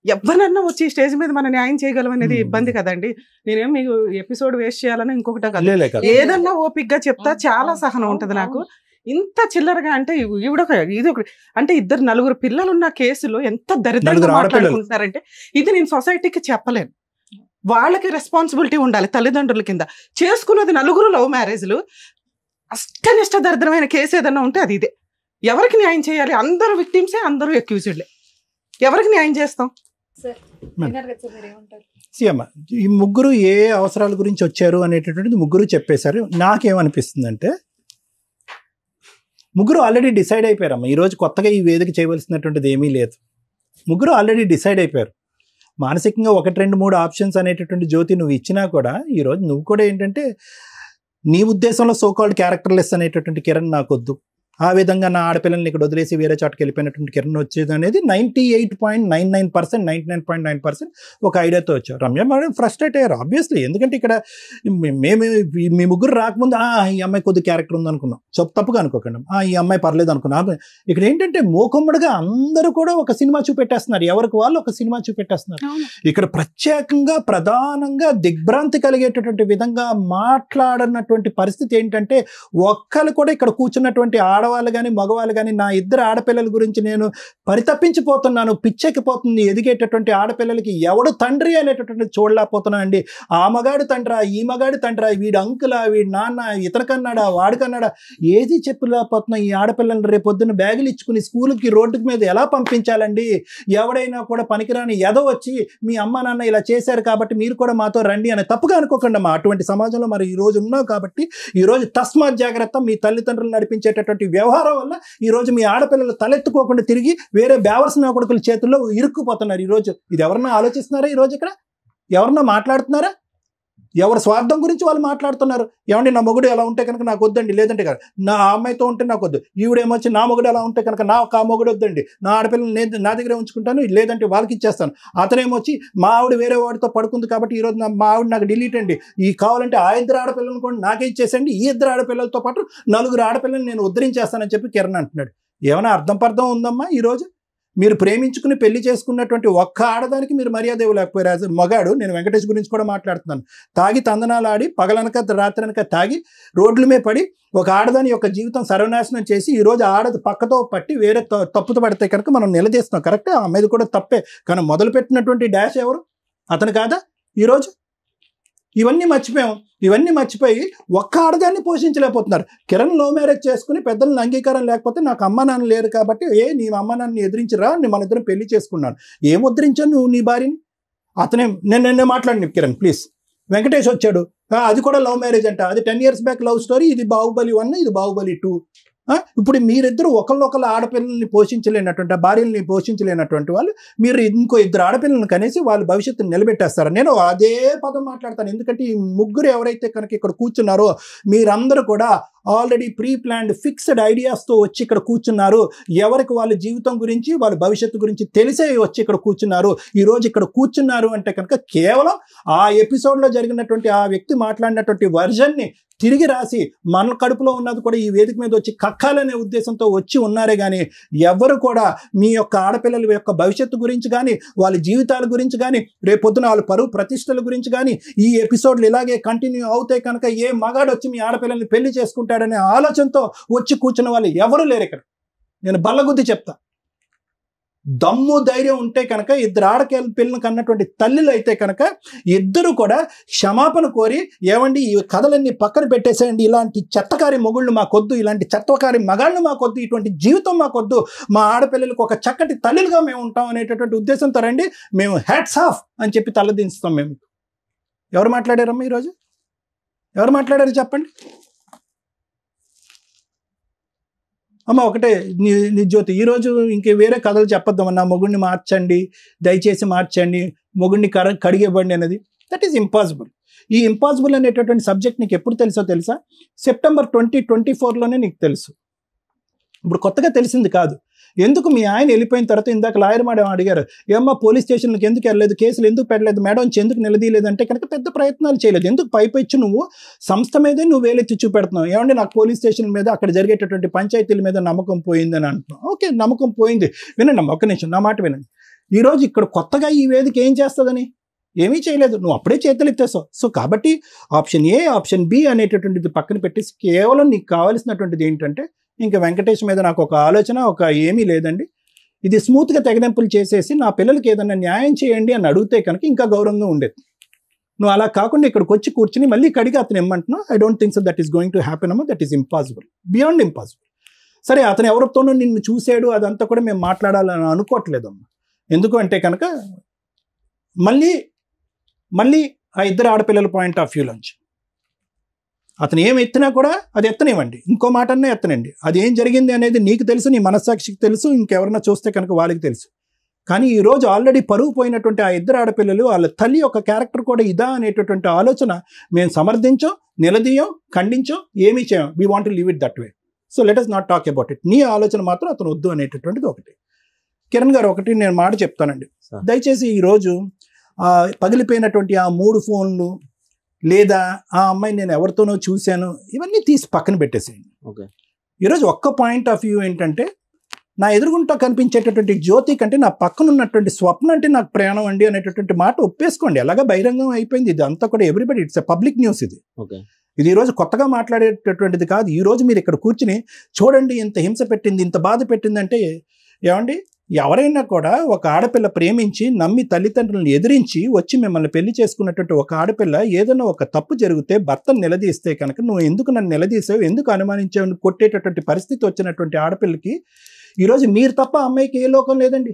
ఎవరన్నా వచ్చి ఈ స్టేజ్ మీద మనం న్యాయం చేయగలం అనేది ఇబ్బంది కదండి. నేనేం మీకు ఎపిసోడ్ వేస్ట్ చేయాలని ఇంకొకటి కాదు. లే కాదు. ఏదన్నా ఓపిక్ గా చెప్తా చాలా సహనం ఉంటది నాకు. ఇంత చిల్లరగా అంటే ఇది ఒక అంటే 2-4 పిల్లలున్న కేసులో ఎంత దరిద్రంగా 4 ఆడపిల్లలు. మాట్లాడుకుంటున్నారంటే ఇది నేను సొసైటీకి చెప్పలేను. వాళ్ళకి రెస్పాన్సిబిలిటీ ఉండాలి తల్లిదండ్రుల కింద. చేసుకున్నది 4 లవ్ మ్యారేజ్లు. అష్టనిష్ట దరిద్రమైన కేసు ఏదన్నా ఉంటే అది ఇదే. ఎవరికి న్యాయం చేయాలి? అందరూ విక్టిమ్సే, అందరూ అక్యూజ్డ్లే. ఎవరికి న్యాయం చేస్తాం? సీఎమ్మ ఈ ముగ్గురు ఏ అవసరాల గురించి వచ్చారు అనేటటువంటిది ముగ్గురు చెప్పేశారు. నాకేమనిపిస్తుందంటే ముగ్గురు ఆల్రెడీ డిసైడ్ అయిపోయారమ్మా. ఈరోజు కొత్తగా ఈ వేదిక చేయవలసినటువంటిది ఏమీ లేదు. ముగ్గురు ఆల్రెడీ డిసైడ్ అయిపోయారు. మానసికంగా 1-2-3 ఆప్షన్స్ అనేటటువంటి జ్యోతి నువ్వు ఇచ్చినా కూడా ఈరోజు నువ్వు కూడా ఏంటంటే నీ ఉద్దేశంలో సోకాల్డ్ క్యారెక్టర్లెస్ అనేటటువంటి కిరణ్ నాకు వద్దు, ఆ విధంగా నా ఆడపిల్లల్ని ఇక్కడ వదిలేసి వేరే చోటకి వెళ్ళిపోయినటువంటి కిరణ్ వచ్చేది అనేది 98.99%, 99.9% ఒక ఐడియాతో వచ్చారు. రమ్య మేడం ఫ్రస్ట్రేట్ అయ్యారు ఆబ్వియస్లీ. ఎందుకంటే ఇక్కడ మేము మీ ముగ్గురు రాకముందు ఈ అమ్మాయి కొద్ది క్యారెక్టర్ ఉంది అనుకున్నాం. సో తప్పుగా అనుకోకండి, ఈ అమ్మాయి పర్లేదు అనుకున్నాం. ఇక్కడ ఏంటంటే మోకమ్మడిగా అందరూ కూడా ఒక సినిమా చూపెట్టేస్తున్నారు, ఎవరికి వాళ్ళు ఒక సినిమా చూపెట్టేస్తున్నారు. ఇక్కడ ప్రత్యేకంగా ప్రధానంగా దిగ్భ్రాంతి కలిగేటటువంటి విధంగా మాట్లాడనటువంటి పరిస్థితి ఏంటంటే ఒక్కరు కూడా ఇక్కడ కూర్చున్నటువంటి ఆడవాళ్ళు ఆడవాళ్ళు కానీ మగవాళ్ళు కానీ నా ఇద్దరు ఆడపిల్లల గురించి నేను పరితపించిపోతున్నాను, పిచ్చెక్కిపోతుంది. ఎదిగేటటువంటి ఆడపిల్లలకి ఎవడు తండ్రి అనేటటువంటి చూడలేకపోతున్నాను అండి. ఆ మగాడు తండ్రా, ఈ మగాడు తండ్రా, వీడు అంకులా, వీడి నాన్న, ఇతనికన్నాడా, వాడికన్నాడా, ఏది చెప్పలేకపోతున్నా. ఈ ఆడపిల్లలు రేపొద్దున బ్యాగులు ఇచ్చుకుని స్కూల్కి రోడ్డు మీద ఎలా పంపించాలండి? ఎవడైనా కూడా పనికిరాని ఎదో వచ్చి మీ అమ్మ నాన్న ఇలా చేశారు కాబట్టి మీరు కూడా మాతో రండి అని తప్పుగా అనుకోకండి అమ్మా. అటువంటి సమాజంలో మరి ఈ రోజు ఉన్నాం కాబట్టి ఈరోజు తస్మాత్ జాగ్రత్త. మీ తల్లిదండ్రులు నడిపించేటటువంటి వ్యవహారం వల్ల ఈరోజు మీ ఆడపిల్లలు తలెత్తుకోకుండా తిరిగి వేరే బేవర్స్ నా కొడుకుల చేతుల్లో ఇరుక్కుపోతున్నారు. ఈరోజు ఇది ఎవరన్నా ఆలోచిస్తున్నారా? ఈరోజు ఇక్కడ ఎవరన్నా మాట్లాడుతున్నారా? ఎవరి స్వార్థం గురించి వాళ్ళు మాట్లాడుతున్నారు. ఏమండి నా మొగుడు ఎలా ఉంటే కనుక నాకు వద్దండి, లేదంటే కదా నా అమ్మాయితో ఉంటే నాకు వద్దు, ఈవిడేమొచ్చి నా మొగుడు ఎలా ఉంటే కనుక నాకు ఆ మొగుడు వద్దండి, నా ఆడపిల్లలు నేను నా దగ్గరే ఉంచుకుంటాను, లేదంటే వాళ్ళకి ఇచ్చేస్తాను. అతనేమొచ్చి మా ఆవిడ వేరే వాడితో పడుకుంది కాబట్టి ఈరోజు మా ఆవిడ నాకు డిలీట్ అండి, ఈ కావాలంటే ఆ ఇద్దరు ఆడపిల్లలను కూడా నాకే ఇచ్చేసండి, ఈ ఇద్దరు ఆడపిల్లలతో పాటు 4 ఆడపిల్లలు నేను ఉద్ధరించేస్తానని చెప్పి కిరణ్ అంటున్నాడు. ఏమైనా అర్థం ఉందమ్మా? ఈరోజు మీరు ప్రేమించుకుని పెళ్లి చేసుకున్నటువంటి ఒక్క ఆడదానికి మీరు మర్యాద ఇవ్వలేకపోయారు. మగాడు, నేను వెంకటేష్ గురించి కూడా మాట్లాడుతున్నాను, తాగి తందనాలు ఆడి పగలనక రాత్రనక తాగి రోడ్ల మీద పడి ఒక ఆడదాని యొక్క జీవితం సర్వనాశనం చేసి ఈరోజు ఆడది పక్కతో పట్టి వేరే తప్పుతో పడితే కనుక మనం నిలదీస్తున్నాం. కరెక్టే, ఆ మీద కూడా తప్పే. కానీ మొదలుపెట్టినటువంటి డాష్ ఎవరు? అతను కాదా? ఈరోజు ఇవన్నీ మర్చిపోయాం. ఇవన్నీ మర్చిపోయి ఒక్క ఆడదాన్ని పోషించలేకపోతున్నారు. కిరణ్ లవ్ మ్యారేజ్ చేసుకుని పెద్దలను అంగీకారం లేకపోతే నాకు అమ్మ నాన్న లేరు కాబట్టి నీ అమ్మ నాన్నని ఎదిరించిరా, నేను మన ఇద్దరం పెళ్లి చేసుకున్నాను. ఏం ఉద్ధరించాను నువ్వు నీ భార్యని? అతనే నేను మాట్లాడిన కిరణ్ ప్లీజ్. వెంకటేష్ వచ్చాడు, అది కూడా లవ్ మ్యారేజ్ అంట. అది 10 years బ్యాక్ లవ్ స్టోరీ. ఇది బాహుబలి 1, ఇది బాహుబలి 2. ఇప్పుడు మీరిద్దరు ఒకళ్ళొకళ్ళ ఆడపిల్లల్ని పోషించలేనటువంటి, భార్యల్ని పోషించలేనటువంటి వాళ్ళు మీరు ఇంకో 2 ఆడపిల్లలను కనేసి వాళ్ళ భవిష్యత్తుని నిలబెట్టేస్తారు. నేను అదే పదం మాట్లాడతాను. ఎందుకంటే ఈ ముగ్గురు ఎవరైతే కనుక ఇక్కడ కూర్చున్నారో మీరందరూ కూడా ఆల్రెడీ ప్రీ ప్లాన్డ్ ఫిక్స్డ్ ఐడియాస్తో వచ్చి ఇక్కడ కూర్చున్నారు. ఎవరికి వాళ్ళ జీవితం గురించి వాళ్ళ భవిష్యత్తు గురించి తెలిసే వచ్చి ఇక్కడ కూర్చున్నారు. ఈరోజు ఇక్కడ కూర్చున్నారు అంటే కనుక కేవలం ఆ ఎపిసోడ్లో జరిగినటువంటి ఆ వ్యక్తి మాట్లాడినటువంటి వర్జన్ని తిరిగి రాసి మన కడుపులో ఉన్నది కూడా ఈ వేదిక మీద వచ్చి కక్కాలనే ఉద్దేశంతో వచ్చి ఉన్నారే కానీ ఎవరు కూడా మీ యొక్క ఆడపిల్లల యొక్క భవిష్యత్తు గురించి కానీ వాళ్ళ జీవితాల గురించి కానీ రేపొద్దున వాళ్ళ పరువు ప్రతిష్టల గురించి కానీ ఈ ఎపిసోడ్లు ఇలాగే కంటిన్యూ అవుతాయి కనుక ఏ మగాడు వచ్చి మీ ఆడపిల్లల్ని పెళ్లి చేసుకుంటాడనే ఆలోచనతో వచ్చి కూర్చున్న వాళ్ళు ఎవరు లేరు ఇక్కడ. నేను బల్లగుద్ది చెప్తా. దమ్ము ధైర్యం ఉంటే కనుక 2 ఆడపిల్లలను కన్నటువంటి తల్లులు అయితే కనుక ఇద్దరు కూడా క్షమాపణ కోరి, ఏమండి ఈ కథలన్నీ పక్కన పెట్టేసేయండి, ఇలాంటి చెత్తకారి మొగుళ్ళు మాకొద్దు, ఇలాంటి చెత్తకారి మగాళ్ళు మాకొద్దు, ఇటువంటి జీవితం మాకొద్దు, మా ఆడపిల్లలకు ఒక చక్కటి తల్లులుగా మేము ఉంటాం అనేటటువంటి ఉద్దేశంతో రండి, మేము హ్యాట్స్ ఆఫ్ అని చెప్పి తలదించుతాం. మేము ఎవరు మాట్లాడారమ్మా ఈరోజు? ఎవరు మాట్లాడారు చెప్పండి అమ్మ? ఒకటే నీ జ్యోతి, ఈరోజు ఇంక వేరే కథలు చెప్పొద్దామన్నా, మొగుడిని మార్చండి, దయచేసి మార్చండి, మొగుడిని కడిగివ్వండి అనేది. That is impossible. ఈ ఇంపాసిబుల్ అనేటటువంటి సబ్జెక్ట్ నీకు ఎప్పుడు తెలుసా? September 2024లోనే నీకు తెలుసు. ఇప్పుడు కొత్తగా తెలిసింది కాదు. ఎందుకు మీ ఆయన వెళ్ళిపోయిన తర్వాత ఇందాక లాయర్ మేడం అడిగారు, ఏమ్మా పోలీస్ స్టేషన్లకు ఎందుకు వెళ్ళలేదు, కేసులు ఎందుకు పెట్టలేదు మేడం, ఎందుకు నిలదీయలేదు అంటే కనుక పెద్ద ప్రయత్నాలు చేయలేదు. ఎందుకు పైపెచ్చు నువ్వు సంస్థ మీదే నువ్వు వేలెత్తి చూపెడుతున్నావు. ఏమంటే నాకు పోలీస్ స్టేషన్ మీద అక్కడ జరిగేటటువంటి పంచాయతీల మీద నమ్మకం పోయిందని అంటున్నావు. ఓకే, నమ్మకం పోయింది. వినండి ఒక్క నిమిషం, నా మాట వినండి. ఈరోజు ఇక్కడ కొత్తగా ఈ వేదిక ఏం చేస్తుందని ఏమీ చేయలేదు. నువ్వు అప్పుడే చేతులు ఎత్తేసావు. సో కాబట్టి ఆప్షన్ ఏ, ఆప్షన్ బి అనేటటువంటిది పక్కన పెట్టేసి కేవలం నీకు కావాల్సినటువంటిది ఏంటంటే, ఇంకా వెంకటేష్ మీద నాకు ఒక ఆలోచన ఒక ఏమీ లేదండి, ఇది స్మూత్గా తెగదెంపులు చేసేసి నా పిల్లలకి ఏదైనా న్యాయం చేయండి అని అడిగితే కనుక ఇంకా గౌరవంగా ఉండేది. నువ్వు అలా కాకుండా ఇక్కడికి వచ్చి కూర్చుని మళ్ళీ కడిగి అతను ఏమంటున్నావు, I don't think so that is going to happen అమ్మా, that is impossible, beyond impossible. సరే, అతను ఎవరితోనూ నిన్ను చూసాడు అదంతా కూడా మేము మాట్లాడాలని అనుకోవట్లేదమ్మా. ఎందుకు అంటే కనుక మళ్ళీ ఆ 2 ఆడపిల్లల పాయింట్ ఆఫ్ వ్యూలోంచి అతను ఏం ఎత్తినా కూడా అది ఎత్తనివ్వండి, ఇంకో మాట అన్నా ఎత్తనండి. అది ఏం జరిగింది అనేది నీకు తెలుసు, నీ మనస్సాక్షికి తెలుసు, ఇంకెవరన్నా చూస్తే కనుక వాళ్ళకి తెలుసు. కానీ ఈరోజు ఆల్రెడీ పరుగు పోయినటువంటి ఆ 2 ఆడపిల్లలు వాళ్ళ తల్లి యొక్క క్యారెక్టర్ కూడా ఇదా అనేటటువంటి ఆలోచన మేము సమర్థించం, నిలదీయం, ఖండించం, ఏమీ చేయం. We want to leave it that way. So let us not talk about it. నీ ఆలోచన మాత్రం అతను వద్దు అనేటటువంటిది ఒకటి. కిరణ్ గారు, ఒకటి నేను మాట చెప్తానండి, దయచేసి ఈరోజు పగిలిపోయినటువంటి ఆ 3 ఫోన్లు లేదా ఆ అమ్మాయి నేను ఎవరితోనో చూశాను ఇవన్నీ తీసి పక్కన పెట్టేసేయండి. ఓకే, ఈరోజు ఒక్క పాయింట్ ఆఫ్ వ్యూ ఏంటంటే, నా ఎదురుగుంటా కనిపించేటటువంటి జ్యోతి కంటే నా పక్కన ఉన్నటువంటి స్వప్న అంటే నాకు ప్రయాణం అండి అనేటటువంటి మాట ఒప్పేసుకోండి. అలాగా బహిరంగం అయిపోయింది. ఇది అంతా కూడా everybody, it's a public news ఇది. ఓకే, ఇది ఈరోజు కొత్తగా మాట్లాడేటటువంటిది కాదు. ఈరోజు మీరు ఇక్కడ కూర్చుని చూడండి ఇంత హింస పెట్టింది, ఇంత బాధ పెట్టిందంటే ఏమండి, ఎవరైనా కూడా ఒక ఆడపిల్ల ప్రేమించి నమ్మి తల్లిదండ్రులను ఎదిరించి వచ్చి మిమ్మల్ని పెళ్లి చేసుకున్నటువంటి ఒక ఆడపిల్ల ఏదైనా ఒక తప్పు జరిగితే భర్తను నిలదీస్తే కనుక నువ్వు ఎందుకు నన్ను నిలదీసావు, ఎందుకు అనుమానించావు కొట్టేటటువంటి పరిస్థితి వచ్చినటువంటి ఆడపిల్లకి ఈరోజు మీరు తప్ప అమ్మాయికి ఏ లోకం లేదండి.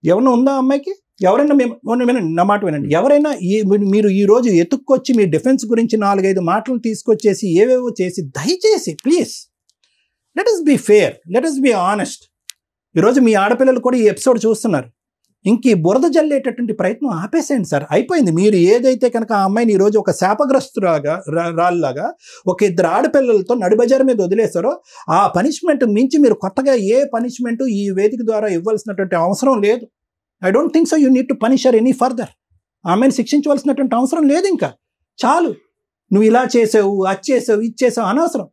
ఎవరైనా ఉందా అమ్మాయికి? ఎవరైనా వినండి, నా మాట వినండి, ఎవరైనా మీరు ఈరోజు ఎత్తుక్కొచ్చి మీ డిఫెన్స్ గురించి 4-5 మాటలు తీసుకొచ్చేసి ఏవేవో చేసి దయచేసి please let us be fair, let us be honest. ఈరోజు మీ ఆడపిల్లలు కూడా ఈ ఎపిసోడ్ చూస్తున్నారు. ఇంక ఈ బురద జల్లేటటువంటి ప్రయత్నం ఆపేసేయండి సార్, అయిపోయింది. మీరు ఏదైతే కనుక ఆ అమ్మాయిని ఈరోజు ఒక శాపగ్రస్తురాగా రాళ్ళలాగా ఒక 2 ఆడపిల్లలతో నడిబజారు మీద వదిలేస్తారో ఆ పనిష్మెంట్ మించి మీరు కొత్తగా ఏ పనిష్మెంట్ ఈ వేదిక ద్వారా ఇవ్వాల్సినటువంటి అవసరం లేదు. I don't think so you need to punish her any further. ఆమెను శిక్షించవలసినటువంటి అవసరం లేదు. ఇంకా చాలు, నువ్వు ఇలా చేసావు, అది చేసావు, ఇది చేసావు అనవసరం.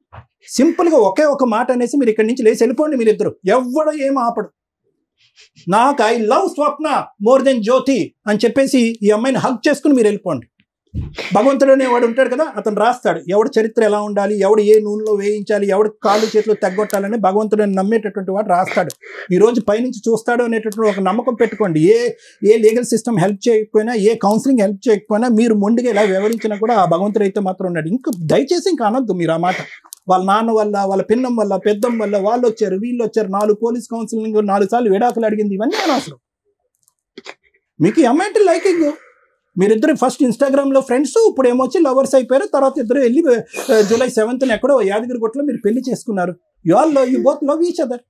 సింపుల్గా ఒకే ఒక మాట అనేసి మీరు ఇక్కడి నుంచి లేచి వెళ్ళిపోండి. మీరిద్దరు ఎవడో ఏం ఆపడు. నాకు I love Swapna more than Jyoti అని చెప్పేసి ఈ అమ్మాయిని హగ్ చేసుకుని మీరు వెళ్ళిపోండి. భగవంతుడు అనేవాడు ఉంటాడు కదా, అతను రాస్తాడు ఎవడు చరిత్ర ఎలా ఉండాలి, ఎవడు ఏ నూనెలో వేయించాలి, ఎవడు కాళ్ళు చేతులు తగ్గొట్టాలని భగవంతుడిని నమ్మేటటువంటి వాడు రాస్తాడు. ఈరోజు పైనుంచి చూస్తాడు అనేటటువంటి ఒక నమ్మకం పెట్టుకోండి. ఏ లీగల్ సిస్టమ్ హెల్ప్ చేయకపోయినా, ఏ కౌన్సిలింగ్ హెల్ప్ చేయకపోయినా, మీరు మొండిగా ఇలా వివరించినా కూడా ఆ భగవంతుడు అయితే మాత్రం ఉన్నాడు. ఇంకా దయచేసి ఇంకా అనొద్దు మీరు ఆ మాట. వాళ్ళ నాన్న వల్ల, వాళ్ళ పిన్నం వల్ల, పెద్దం వల్ల వాళ్ళు వచ్చారు, వీళ్ళు వచ్చారు, 4 పోలీస్ కౌన్సిలింగ్, 4 సార్లు విడాకులు అడిగింది, ఇవన్నీ అనవసరం. మీకు ఈ అమ్మాయి అంటే లైకింగ్, మీరిద్దరు ఫస్ట్ ఇన్స్టాగ్రామ్లో ఫ్రెండ్స్, ఇప్పుడు ఏమొచ్చి లవర్స్ అయిపోయారు. తర్వాత ఇద్దరు వెళ్ళి July 7th ఎక్కడో యాదగిరిగుట్టలో మీరు పెళ్లి చేసుకున్నారు. You both love each other.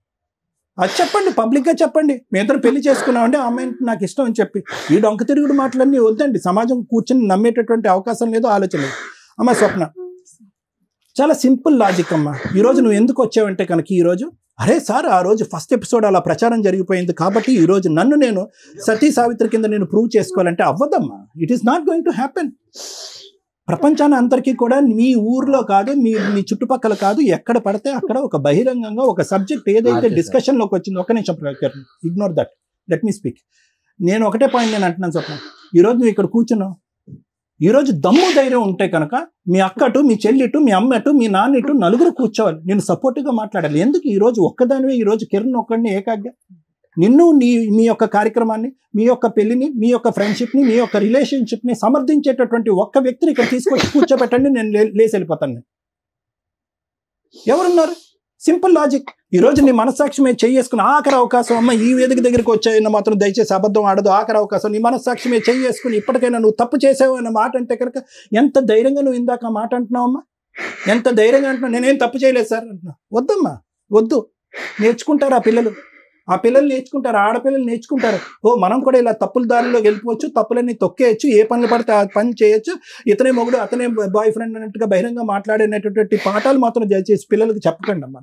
అది చెప్పండి, పబ్లిక్గా చెప్పండి. మీ ఇద్దరు పెళ్లి చేసుకున్నామంటే ఆ అమ్మాయి నాకు ఇష్టం అని చెప్పి. ఈ డొంక తిరుగుడు మాటలన్నీ వద్దండి. సమాజం కూర్చొని నమ్మేటటువంటి అవకాశం లేదు, ఆలోచన లేదు. అమ్మ స్వప్న, చాలా సింపుల్ లాజిక్ అమ్మా. ఈరోజు నువ్వు ఎందుకు వచ్చావంటే కనుక ఈరోజు అరే సార్ ఆ రోజు ఫస్ట్ ఎపిసోడ్ అలా ప్రచారం జరిగిపోయింది కాబట్టి ఈరోజు నన్ను నేను సతీ సావిత్రి కింద నేను ప్రూవ్ చేసుకోవాలంటే అవ్వదమ్మా. It is not going to happen. ప్రపంచాన్ని అందరికీ కూడా మీ ఊర్లో కాదు, మీ చుట్టుపక్కల కాదు, ఎక్కడ పడితే అక్కడ ఒక బహిరంగంగా ఒక సబ్జెక్ట్ ఏదైతే డిస్కషన్లోకి వచ్చిందో, ఒక నిమిషం ignore that, let me speak. నేను ఒకటే పాయింట్ నేను అంటున్నాను స్వప్న, ఈరోజు నువ్వు ఇక్కడ కూర్చున్నావు. ఈరోజు దమ్ము ధైర్యం ఉంటే కనుక మీ అక్కటు, మీ చెల్లిటు, మీ అమ్మటు, మీ నాన్నటు నలుగురు కూర్చోవాలి, నేను సపోర్టివ్గా మాట్లాడాలి. ఎందుకు ఈరోజు ఒక్కదానివే, ఈరోజు కిరణ్ ఒక్కడిని ఏకాగ్గా నిన్ను మీ యొక్క కార్యక్రమాన్ని, మీ యొక్క పెళ్లిని, మీ యొక్క ఫ్రెండ్షిప్ని, మీ యొక్క రిలేషన్షిప్ని సమర్థించేటటువంటి ఒక్క వ్యక్తిని ఇక్కడ తీసుకొచ్చి కూర్చోబెట్టండి, నేను లేచి వెళ్ళిపోతాను. ఎవరున్నారు? Simple logic. ఈరోజు నీ మనస్సాక్షి మీద చేసుకుని ఆఖరి అవకాశం, అమ్మ ఈ వేదిక దగ్గరికి వచ్చాయన్న మాత్రం దయచేసి అబద్ధం ఆడదు, ఆఖరి అవకాశం నీ మనస్సాక్షి మీద చేసుకుని ఇప్పటికైనా నువ్వు తప్పు చేసావు అన్న మాట అంటే కనుక ఎంత ధైర్యంగా నువ్వు ఇందాక మాట అంటున్నావు అమ్మా, ఎంత ధైర్యంగా అంటున్నావు. నేనేం తప్పు చేయలేదు సార్ అంటున్నావు. వద్దమ్మా, వద్దు. నేర్చుకుంటారు ఆ పిల్లలు నేర్చుకుంటారు, ఆడపిల్లలు నేర్చుకుంటారు. మనం కూడా ఇలా తప్పుల దారిలో వెళ్ళిపోవచ్చు, తప్పులన్నీ తొక్కేయచ్చు, ఏ పనులు పడితే ఆ పని చేయొచ్చు, ఇతనే మొగుడు అతనే బాయ్ ఫ్రెండ్ అన్నట్టుగా బహిరంగ మాట్లాడేటటువంటి పాఠాలు మాత్రం దయచేసి పిల్లలకి చెప్పకండి అమ్మా.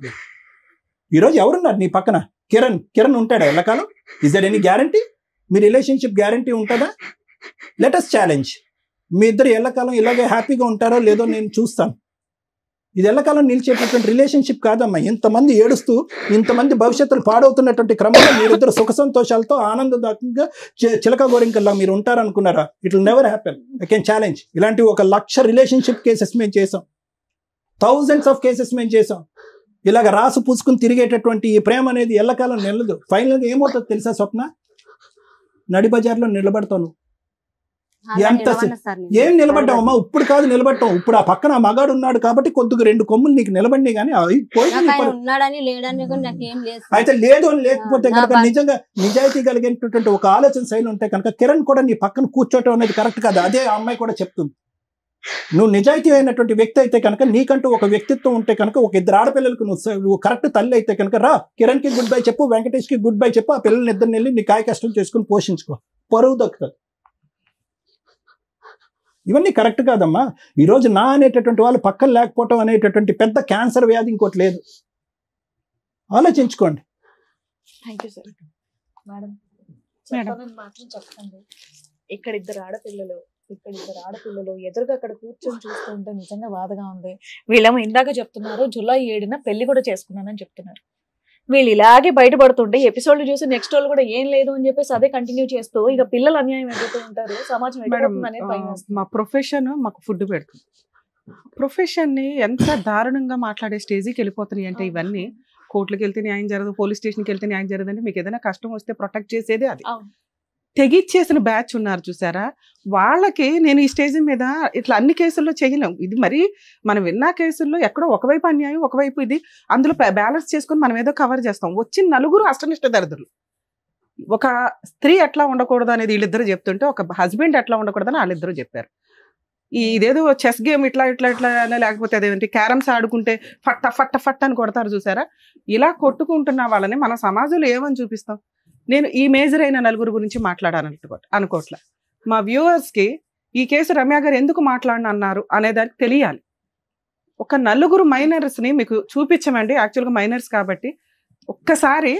ఈరోజు ఎవరున్నారు నీ పక్కన? కిరణ్ ఉంటాడా ఎల్లకాలం? Is that any guarantee? మీ రిలేషన్షిప్ గ్యారంటీ ఉంటుందా? Let us challenge. మీ ఇద్దరు ఎల్లకాలం ఇలాగే హ్యాపీగా ఉంటారో లేదో నేను చూస్తాను. ఇది ఎల్లకాలం నిలిచేటటువంటి రిలేషన్షిప్ కాదమ్మా. ఇంతమంది ఏడుస్తూ, ఇంతమంది భవిష్యత్తులు పాడవుతున్నటువంటి క్రమంలో మీరిద్దరు సుఖ సంతోషాలతో ఆనందదాయకంగా చిలక గోరింకల్లా మీరు ఉంటారనుకున్నారా? It will never happen. I can challenge. ఇలాంటి 1,00,000 రిలేషన్షిప్ కేసెస్ మేము చేసాం, థౌజండ్స్ ఆఫ్ కేసెస్ మేము చేసాం. ఇలాగ రాసు పూసుకుని తిరిగేటటువంటి ఈ ప్రేమ అనేది ఎల్లకాలం నిలదు. ఫైనల్గా ఏమవుతుందో తెలుసా స్వప్న? నడి బజార్లో నిలబడతాను. ఎంత ఏం నిలబడ్డావమ్మా? ఇప్పుడు కాదు నిలబడ్డాం, ఇప్పుడు ఆ పక్కన ఆ మగాడు ఉన్నాడు కాబట్టి కొద్దిగా 2 కొమ్ములు నీకు నిలబడి కానీ అయితే లేదు అని లేకపోతే కనుక నిజంగా నిజాయితీ కలిగినటువంటి ఒక ఆలోచన శైలి ఉంటే కనుక కిరణ్ కూడా నీ పక్కన కూర్చోవటం అనేది కరెక్ట్ కాదు. అదే ఆ అమ్మాయి కూడా చెప్తుంది. నువ్వు నిజాయితీ అయినటువంటి వ్యక్తి అయితే కనుక, నీకంటూ ఒక వ్యక్తిత్వం ఉంటే కనుక, ఒక 2 ఆడపిల్లలకు నువ్వు కరెక్ట్ తల్లి అయితే కనుక రా, కిరణ్కి గుడ్ బై చెప్పు, వెంకటేష్కి గుడ్ బై చెప్పు, ఆ పిల్లల్ని ఇద్దరిని వెళ్ళి నీ కాయ కష్టం చేసుకుని పోషించుకో, పరువు దక్కుతుంది. ఇవన్నీ కరెక్ట్ కాదమ్మా. ఈరోజు నా అనేటటువంటి వాళ్ళు పక్కన లేకపోవటం అనేటటువంటి పెద్ద క్యాన్సర్ వ్యాధి ఇంకోటి లేదు. ఆలోచించుకోండి. Thank you sir. మేడం మాత్రం చెప్పండి, ఇక్కడ ఇద్దరు ఆడపిల్లలు ఎదురుగా అక్కడ కూర్చొని చూస్తూ ఉంటే నిజంగా బాధగా ఉంది. వీళ్ళేమో ఇందాక చెప్తున్నారు July 7న పెళ్లి కూడా చేసుకున్నానని చెప్తున్నారు. వీళ్ళు ఇలాగే బయటపడుతుంటే ఎపిసోడ్లు చూసి నెక్స్ట్ వాళ్ళు కూడా ఏం లేదు అని చెప్పేసి అదే కంటిన్యూ చేస్తూ ఇక పిల్లలు అన్యాయం ఎదుగుతూ ఉంటారు, సమాజం ఎదుగుతుంది అనేది భయం. మా ప్రొఫెషన్ మాకు ఫుడ్ పెడుతుంది. ప్రొఫెషన్ ని ఎంత దారుణంగా మాట్లాడే స్టేజ్కి వెళ్ళిపోతున్నాయి అంటే ఇవన్నీ కోర్టులకు వెళ్తే న్యాయం జరగదు, పోలీస్ స్టేషన్కి వెళ్తే న్యాయం జరగదు అంటే మీకు ఏదైనా కష్టం వస్తే ప్రొటెక్ట్ చేసేదే అది. తెగిచ్చేసిన బ్యాచ్ ఉన్నారు చూసారా, వాళ్ళకి నేను ఈ స్టేజ్ మీద ఇట్లా అన్ని కేసుల్లో చేయలేము. ఇది మరి మనం విన్న కేసుల్లో ఎక్కడో ఒకవైపు అన్యాయం ఒకవైపు ఇది, అందులో బ్యాలెన్స్ చేసుకొని మనం ఏదో కవర్ చేస్తాం. వచ్చిన నలుగురు అష్టనిష్ట దరిద్రులు. ఒక స్త్రీ ఎట్లా ఉండకూడదు అనేది వీళ్ళిద్దరు చెప్తుంటే ఒక హస్బెండ్ ఎట్లా ఉండకూడదని వాళ్ళిద్దరూ చెప్పారు. ఇదేదో చెస్ గేమ్ ఇట్లా ఇట్లా ఇట్లా లేకపోతే అదేంటి క్యారమ్స్ ఆడుకుంటే ఫట్ట ఫట్ట ఫట్ట అని కొడతారు చూసారా, ఇలా కొట్టుకుంటున్న వాళ్ళని మన సమాజంలో ఏమని చూపిస్తాం. నేను ఈ మేజర్ అయిన నలుగురు గురించి అనుకోవట్లే. మా వ్యూవర్స్కి ఈ కేసు రమ్య గారు ఎందుకు మాట్లాడనన్నారు అనేదానికి తెలియాలి. ఒక నలుగురు మైనర్స్ని మీకు చూపించమండి, యాక్చువల్గా మైనర్స్ కాబట్టి ఒక్కసారి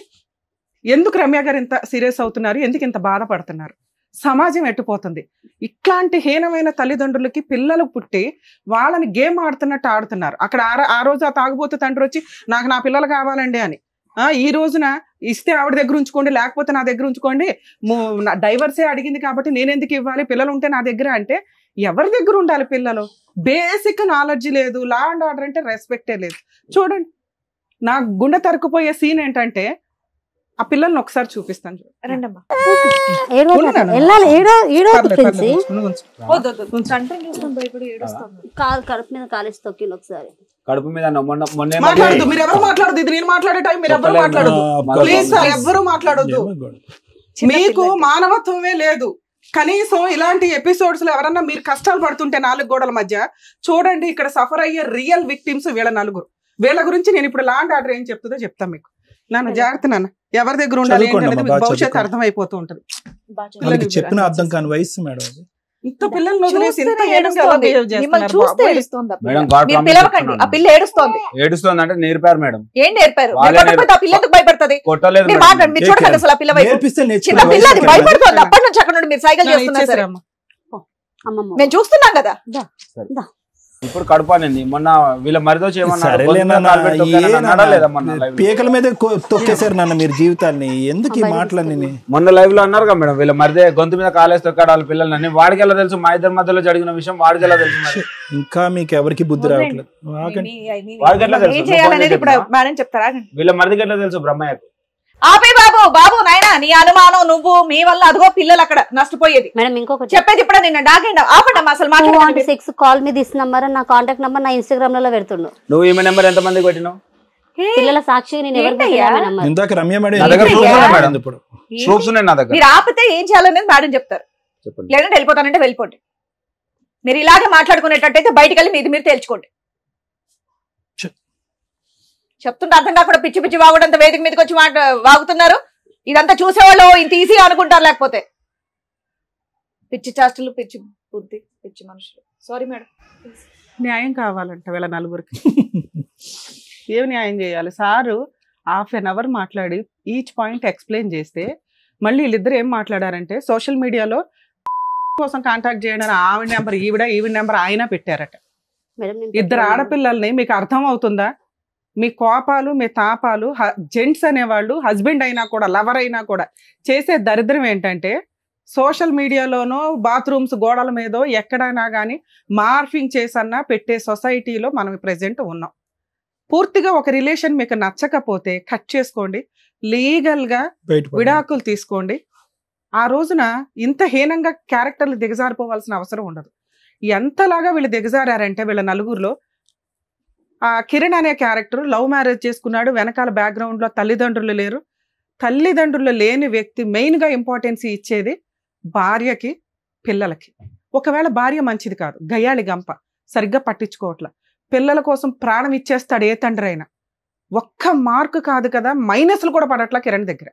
ఎందుకు రమ్య గారు ఇంత సీరియస్ అవుతున్నారు, ఎందుకు ఇంత బాధపడుతున్నారు, సమాజం ఎట్టుపోతుంది. ఇట్లాంటి హీనమైన తల్లిదండ్రులకి పిల్లలు పుట్టి వాళ్ళని గేమ్ ఆడుతున్నట్టు ఆడుతున్నారు. అక్కడ ఆ రోజు ఆ తాగుబోతు తండ్రి వచ్చి నాకు నా పిల్లలు కావాలండి అని, ఈ రోజున ఇస్తే ఆవిడ దగ్గర ఉంచుకోండి లేకపోతే నా దగ్గర ఉంచుకోండి, డైవర్సే అడిగింది కాబట్టి నేను ఎందుకు ఇవ్వాలి, పిల్లలు ఉంటే నా దగ్గర అంటే ఎవరి దగ్గర ఉండాలి పిల్లలు? బేసిక్ నాలెడ్జ్ లేదు, లా అండ్ ఆర్డర్ అంటే రెస్పెక్టే లేదు. చూడండి నా గుండె తరుకుపోయే సీన్ ఏంటంటే ఆ పిల్లల్ని ఒకసారి చూపిస్తాను. కడుపు మీద కాలేసి తొక్కింది ఒకసారి. కడుపు మీద మాట్లాడదు, మీరు ఎవరు మాట్లాడదు, ఇది నేను మాట్లాడే టైం మీరు ఎవరు మాట్లాడదు ప్లీజ్ సార్, ఎవరు మాట్లాడొద్దు. మీకు మానవత్వమే లేదు. కనీసం ఇలాంటి ఎపిసోడ్స్ లో ఎవరన్నా మీరు కష్టాలు పడుతుంటే నాలుగు గోడల మధ్య చూడండి, ఇక్కడ సఫర్ అయ్యే రియల్ విక్టిమ్స్ వీళ్ళ నలుగురు. వీళ్ళ గురించి నేను ఇప్పుడు లా అండ్ ఆర్డర్ ఏం చెప్తుందో చెప్తాను మీకు. నాన్న జాగ్రత్త నాన్న, ఎవరి దగ్గర ఉండాలి భవిష్యత్తు అర్థమైపోతూ ఉంటది. చెప్పిన అర్థం కాని వయసు మేడం. ఇంత పిల్లల్ని వదిలేసి ఇంత ఏడుస్తోంది, మిమ్మల్ని చూస్తే ఏడుస్తోంది. మీరు పిలవకండి, ఆ పిల్ల ఏడుస్తోంది. ఏడుస్తోంది అంటే నేర్పారు మేడం. ఏం నేర్పారు? ఆ పిల్ల ఎందుకు భయపడుతుంది? మీరు మాట్లాడండి, మీరు చూడండి అసలు ఆ పిల్ల చిన్న పిల్ల అది భయపడుతోంది. అప్పటి నుంచి అక్కడ నుండి మీరు సైకిల్ చేస్తున్నారు సరే, నేను చూస్తున్నాం కదా. ఇప్పుడు కడుపానండి. మొన్న వీళ్ళ మరిదో పీకల మీద తొక్కేశారు నాన్న మీరు జీవితాన్ని. ఎందుకు ఈ మాటలని మొన్న లైవ్ లో అన్నారు కదా మేడం, వీళ్ళ మరిదే గొంతు మీద కాలేసి తొక్కాడు వాళ్ళ పిల్లలని. వాడికి ఎలా తెలుసు? మా ఇద్దరి మధ్యలో జరిగిన విషయం వాడికి ఎలా తెలుసు? ఇంకా మీకు ఎవరికి బుద్ధి రావట్లేదు. వాడికి ఎట్లా తెలుసు? వీళ్ళ మరిదికి ఎట్లా తెలుసు బ్రహ్మయ్యకు? ఆపే బాబు, బాబు నాయనా నీ అనుమానం నువ్వు, మీ వల్ల అదిగో పిల్లలు అక్కడ నష్టపోయేది. మేడం ఇంకొకటి చెప్పేది ఇప్పుడు నిన్న డాగండి ఆపండి అసలు మాట్లాడండి. 6 కాల్ మీ దిస్ నంబర్ నా కాంటాక్ట్ నంబర్ నా ఇన్స్టాగ్రామ్ లో పెడుతుండు. నువ్వు ఈమె నెంబర్ ఎంత మందికి పెట్టినావు? పిల్లల సాక్షి నేను ఎవరికి ఇందాక రమ్య మేడం ఇప్పుడు ప్రూఫ్స్ ఉన్నాయి నా దగ్గర. మీరు ఆపితే ఏం చేయాలనేది మేడం చెప్తారు. లేదంటే వెళ్ళిపోతానంటే వెళ్ళిపోండి. మీరు ఇలాగే మాట్లాడుకునేటట్టయితే బయటకు వెళ్ళి మీది మీరు తేల్చుకోండి. చెప్తుంటే అర్థం కాకుండా పిచ్చి పిచ్చి వాగుడంతా వేదిక మీదకి వచ్చి వాగుతున్నారు. ఇదంతా చూసేవాళ్ళు ఇంత ఈజీ అనుకుంటారు, లేకపోతే పిచ్చి చేష్టలు, పిచ్చి బుద్ధి, పిచ్చి మనుషులు. Sorry madam. న్యాయం కావాలంట వీళ్ళ నలుగురికి. ఏం న్యాయం చేయాలి? సారు ½ an hour మాట్లాడి ఈచ్ పాయింట్ ఎక్స్ప్లెయిన్ చేస్తే మళ్ళీ వీళ్ళిద్దరు ఏం మాట్లాడారంటే సోషల్ మీడియాలో కోసం కాంటాక్ట్ చేయడానికి ఆవిడ నెంబర్ ఈవిడ నెంబర్ ఆయన పెట్టారట. ఇద్దరు ఆడపిల్లల్ని మీకు అర్థం అవుతుందా? మీ కోపాలు మీ తాపాలు జెంట్స్ అనేవాళ్ళు హస్బెండ్ అయినా కూడా లవర్ అయినా కూడా చేసే దరిద్రం ఏంటంటే సోషల్ మీడియాలోనో బాత్రూమ్స్ గోడల మీదో ఎక్కడైనా కానీ మార్ఫింగ్ చేసన్నా పెట్టే సొసైటీలో మనం ప్రెజెంట్ ఉన్నాం. పూర్తిగా ఒక రిలేషన్ మీకు నచ్చకపోతే కట్ చేసుకోండి, లీగల్గా విడాకులు తీసుకోండి. ఆ రోజున ఇంత హీనంగా క్యారెక్టర్లు దిగజారిపోవాల్సిన అవసరం ఉండదు. ఎంతలాగా వీళ్ళు దిగజారంటే వీళ్ళ నలుగురిలో ఆ కిరణ్ అనే క్యారెక్టర్ లవ్ మ్యారేజ్ చేసుకున్నాడు. వెనకాల బ్యాక్గ్రౌండ్లో తల్లిదండ్రులు లేరు. తల్లిదండ్రులు లేని వ్యక్తి మెయిన్గా ఇంపార్టెన్స్ ఇచ్చేది భార్యకి, పిల్లలకి. ఒకవేళ భార్య మంచిది కాదు, గయ్యాళి గంప, సరిగ్గా పట్టించుకోవట్ల, పిల్లల కోసం ప్రాణం ఇచ్చేస్తాడు ఏ తండ్రి అయినా. ఒక్క మార్కు కాదు కదా, మైనస్లు కూడా పడట్లా కిరణ్ దగ్గర.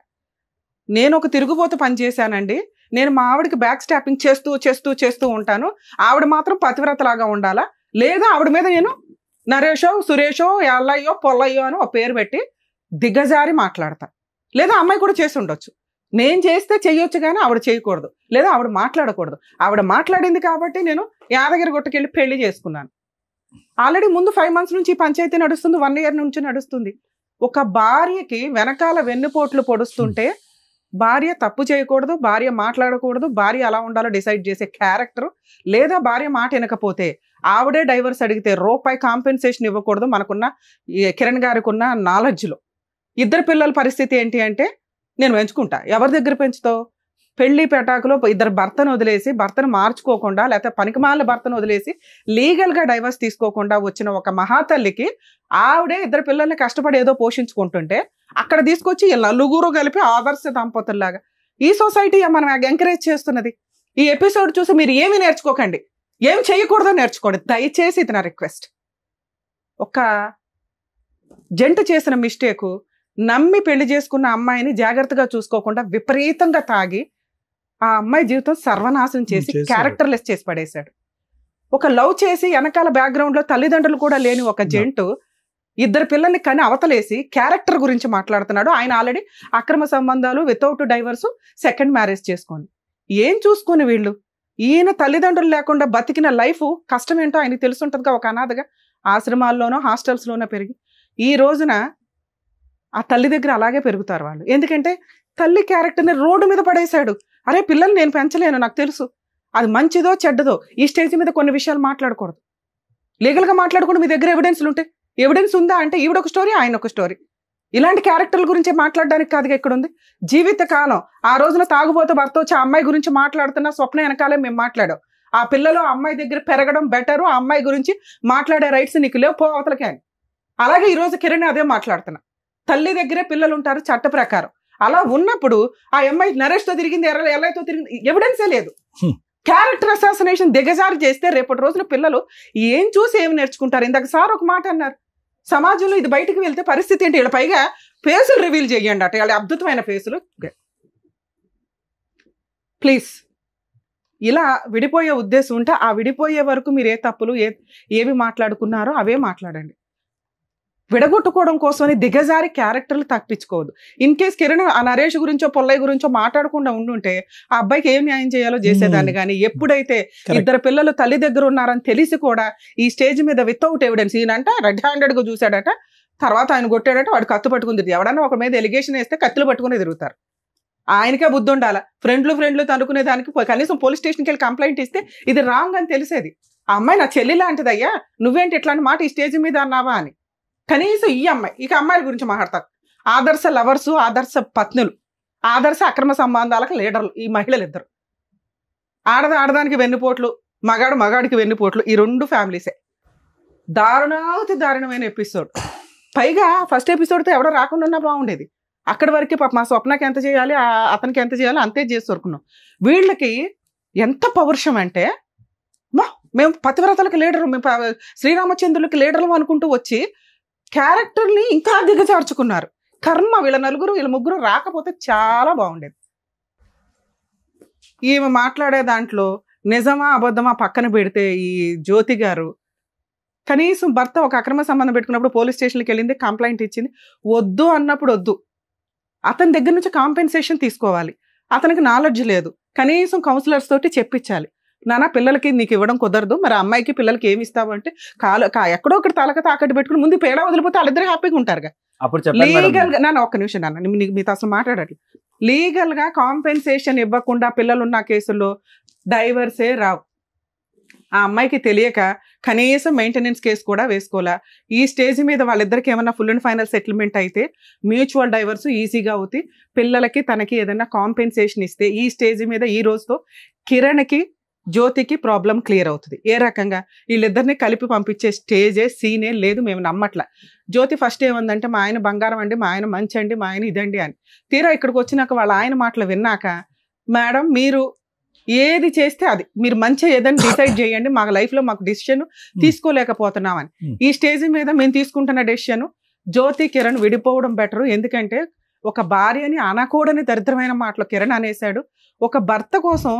నేను ఒక తిరుగుబోతు పని చేశానండి. నేను మా ఆవిడకి బ్యాక్ స్టాపింగ్ చేస్తూ చేస్తూ చేస్తూ ఉంటాను. ఆవిడ మాత్రం పతివ్రతలాగా ఉండాలా, లేదా ఆవిడ మీద నేను నరేషో సురేషో ఎల్లయ్యో పొల్లయ్యో అని ఒక పేరు పెట్టి దిగజారి మాట్లాడతా. లేదా అమ్మాయి కూడా చేసి ఉండొచ్చు. నేను చేస్తే చెయ్యొచ్చు కానీ ఆవిడ చేయకూడదు, లేదా ఆవిడ మాట్లాడకూడదు. ఆవిడ మాట్లాడింది కాబట్టి నేను యాదగిరి గుట్టకెళ్ళి పెళ్లి చేసుకున్నాను. ఆల్రెడీ ముందు 5 months నుంచి పంచాయతీ నడుస్తుంది, 1 year నుంచి నడుస్తుంది. ఒక భార్యకి వెనకాల వెన్నుపోట్లు పొడుస్తుంటే భార్య తప్పు చేయకూడదు, భార్య మాట్లాడకూడదు, భార్య అలా ఉండాలో డిసైడ్ చేసే క్యారెక్టర్, లేదా భార్య మాట వినకపోతే ఆవిడే డైవర్స్ అడిగితే రూపాయి కాంపెన్సేషన్ ఇవ్వకూడదు. మనకున్న కిరణ్ గారికి ఉన్న నాలెడ్జ్లో ఇద్దరు పిల్లల పరిస్థితి ఏంటి అంటే, నేను పెంచుకుంటా. ఎవరి దగ్గర పెంచుతావు? పెళ్లి పెటాకులో ఇద్దరు భర్తను వదిలేసి, భర్తను మార్చుకోకుండా, లేకపోతే పనికిమాలిన భర్తను వదిలేసి లీగల్గా డైవర్స్ తీసుకోకుండా వచ్చిన ఒక మహాతల్లికి ఆవిడే ఇద్దరు పిల్లల్ని కష్టపడి ఏదో పోషించుకుంటుంటే అక్కడ తీసుకొచ్చి నలుగురు కలిపి ఆదర్శ దంపతుల్లాగా ఈ సొసైటీ మనం ఎంకరేజ్ చేస్తున్నది. ఈ ఎపిసోడ్ చూసి మీరు ఏమి నేర్చుకోకండి, ఏం చేయకూడదో నేర్చుకోండి దయచేసి. ఇది నా రిక్వెస్ట్. ఒక జంట చేసిన మిస్టేకు, నమ్మి పెళ్లి చేసుకున్న అమ్మాయిని జాగ్రత్తగా చూసుకోకుండా విపరీతంగా తాగి ఆ అమ్మాయి జీవితం సర్వనాశనం చేసి క్యారెక్టర్లెస్ చేసి పడేశాడు. ఒక లవ్ చేసి వెనకాల బ్యాక్గ్రౌండ్ లో తల్లిదండ్రులు కూడా లేని ఒక జంటు ఇద్దరు పిల్లల్ని కని అవతలేసి క్యారెక్టర్ గురించి మాట్లాడుతున్నాడు. ఆయన ఆల్రెడీ అక్రమ సంబంధాలు, వితౌట్ డైవర్స్, సెకండ్ మ్యారేజ్ చేసుకొని ఏం చూసుకొని వీళ్ళు, ఈయన తల్లిదండ్రులు లేకుండా బతికిన లైఫ్ కష్టం ఏంటో ఆయనకి తెలుసుంటుందిగా. ఒక అనాథగా ఆశ్రమాల్లోనో హాస్టల్స్లోనో పెరిగి ఈ రోజున ఆ తల్లి దగ్గర అలాగే పెరుగుతారు వాళ్ళు. ఎందుకంటే తల్లి క్యారెక్టర్ని రోడ్డు మీద పడేశాడు. అరే పిల్లల్ని నేను పెంచలేను, నాకు తెలుసు అది మంచిదో చెడ్డదో. ఈ స్టేజ్ మీద కొన్ని విషయాలు మాట్లాడకూడదు. లీగల్గా మాట్లాడకుండా మీ దగ్గర ఎవిడెన్స్లు ఉంటాయి. ఎవిడెన్స్ ఉందా అంటే ఈవిడ ఒక స్టోరీ, ఆయన ఒక స్టోరీ. ఇలాంటి క్యారెక్టర్ల గురించి మాట్లాడడానికి కాదుగా ఇక్కడ ఉంది. జీవితకాలం ఆ రోజున తాగుబోతూ భర్త వచ్చి ఆ అమ్మాయి గురించి మాట్లాడుతున్న స్వప్న వెనకాలే మేము మాట్లాడాం. ఆ పిల్లలు ఆ అమ్మాయి దగ్గర పెరగడం బెటరు, ఆ అమ్మాయి గురించి మాట్లాడే రైట్స్ నీకు లేవు, పో అవతలకే అని. అలాగే ఈరోజు కిరణ్ అదే మాట్లాడుతున్నా. తల్లి దగ్గరే పిల్లలు ఉంటారు చట్ట ప్రకారం. అలా ఉన్నప్పుడు ఆ అమ్మాయి నరేష్తో తిరిగింది, ఎర్రతో తిరిగింది, ఎవిడెన్సే లేదు. క్యారెక్టర్ అసాసినేషన్ దిగజారి చేస్తే రేపటి రోజున పిల్లలు ఏం చూసి ఏమి నేర్చుకుంటారు? ఇందాక సార్ ఒక మాట అన్నారు, సమాజంలో ఇది బయటికి వెళ్తే పరిస్థితి ఏంటి? వీళ్ళ పైగా ఫేసులు రివీల్ చేయండి అట, వాళ్ళ అద్భుతమైన ఫేసులు. ప్లీజ్ ఇలా విడిపోయే ఉద్దేశం ఉంటే ఆ విడిపోయే వరకు మీరు ఏ తప్పులు ఏవి మాట్లాడుకున్నారో అవే మాట్లాడండి. విడగొట్టుకోవడం కోసమని దిగజారి క్యారెక్టర్లు తప్పించుకోవద్దు. ఇన్ కేస్ కిరణ్ ఆ నరేష్ గురించో పొల్లయ్య గురించో మాట్లాడకుండా ఉండుంటే ఆ అబ్బాయికి ఏం న్యాయం చేయాలో చేసేదాన్ని. కానీ ఎప్పుడైతే ఇద్దరు పిల్లలు తల్లి దగ్గర ఉన్నారని తెలిసి కూడా ఈ స్టేజ్ మీద వితౌట్ ఎవిడెన్స్, ఈయనంట రెడ్ హ్యాండెడ్ గా చూశాడట, తర్వాత ఆయన కొట్టాడట, వాడు కత్తి పట్టుకుని ఎవడన్నా ఒక మీద ఎలిగేషన్ వేస్తే కత్తులు పట్టుకుని తిరుగుతారు. ఆయనకే బుద్ధి ఉండాల. ఫ్రెండ్లు తనుకునే దానికి కనీసం పోలీస్ స్టేషన్కి వెళ్ళి కంప్లైంట్ ఇస్తే ఇది రాంగ్ అని తెలిసేది. ఆ అమ్మాయి నా చెల్లి లాంటిదయ్యా, నువ్వేంటి ఇట్లాంటి మాట ఈ స్టేజ్ మీద అన్నావా అని. కనీసం ఈ అమ్మాయి, ఇక అమ్మాయిల గురించి మాట్లాడతారు. ఆదర్శ లవర్స్, ఆదర్శ పత్నులు, ఆదర్శ అక్రమ సంబంధాలకు లీడర్లు ఈ మహిళలు ఇద్దరు. ఆడదానికి వెన్నుపోట్లు, మగాడికి వెన్నుపోట్లు, ఈ రెండు ఫ్యామిలీసే. దారుణమైన ఎపిసోడ్. పైగా ఫస్ట్ ఎపిసోడ్తో ఎవడో రాకుండా ఉన్నా బాగుండేది. అక్కడి వరకే పాప మా స్వప్నకి ఎంత చేయాలి, అతనికి ఎంత చేయాలి అంతే చేసి దొరుకున్నాం. వీళ్ళకి ఎంత పౌరుషం అంటే, మేము పతివ్రతలకు లీడరు, మేము శ్రీరామచంద్రులకి లీడర్లు అనుకుంటూ వచ్చి క్యారెక్టర్ని ఇంకా దిగజార్చుకున్నారు. కర్మ, వీళ్ళ నలుగురు వీళ్ళ ముగ్గురు రాకపోతే చాలా బాగుండేది. ఈమె మాట్లాడే దాంట్లో నిజమా అబద్ధమా పక్కన పెడితే ఈ జ్యోతి గారు కనీసం భర్త ఒక అక్రమ సంబంధం పెట్టుకున్నప్పుడు పోలీస్ స్టేషన్కి వెళ్ళింది, కంప్లైంట్ ఇచ్చింది. వద్దు అన్నప్పుడు వద్దు, అతని దగ్గర నుంచి కాంపెన్సేషన్ తీసుకోవాలి. అతనికి నాలెడ్జ్ లేదు, కనీసం కౌన్సిలర్స్ తోటి చెప్పించాలి. నాన్న పిల్లలకి నీకు ఇవ్వడం కుదరదు, మరి అమ్మాయికి పిల్లలకి ఏమి ఇస్తావు అంటే ఎక్కడో ఒకటి తలక తాకట్టు పెట్టుకుని ముందు పేడ వదిలిపోతే వాళ్ళిద్దరు హ్యాపీగా ఉంటారుగా. లీగల్ గా నాన్న ఒక్క నిమిషం నాన్న, మీతో అసలు మాట్లాడట్లేదు. లీగల్ గా కాంపెన్సేషన్ ఇవ్వకుండా పిల్లలున్న కేసుల్లో డైవర్సే రావు. ఆ అమ్మాయికి తెలియక కనీసం మెయింటెనెన్స్ కేసు కూడా వేసుకోవాలా. ఈ స్టేజ్ మీద వాళ్ళిద్దరికి ఏమన్నా ఫుల్ అండ్ ఫైనల్ సెటిల్మెంట్ అయితే మ్యూచువల్ డైవర్స్ ఈజీగా అవుతాయి. పిల్లలకి తనకి ఏదైనా కాంపెన్సేషన్ ఇస్తే ఈ స్టేజ్ మీద ఈ రోజుతో కిరణ్కి జ్యోతికి ప్రాబ్లం క్లియర్ అవుతుంది. ఏ రకంగా వీళ్ళిద్దరిని కలిపి పంపించే స్టేజే సీనే లేదు, మేము నమ్మట్ల. జ్యోతి ఫస్ట్ ఏముందంటే మా ఆయన బంగారం అండి, మా ఆయన మంచి అండి, మా ఆయన ఇదండి అని. తీరా ఇక్కడికి వచ్చినాక వాళ్ళ ఆయన మాటలు విన్నాక, మేడం మీరు ఏది చేస్తే అది, మీరు మంచిగా ఏదైనా డిసైడ్ చేయండి, మా లైఫ్లో మాకు డెసిషన్ తీసుకోలేకపోతున్నామని. ఈ స్టేజ్ మీద మేము తీసుకుంటున్న డెసిషన్ జ్యోతి కిరణ్ విడిపోవడం బెటరు. ఎందుకంటే ఒక భార్యని అనకూడని దరిద్రమైన మాటలు కిరణ్ అనేశాడు. ఒక భర్త కోసం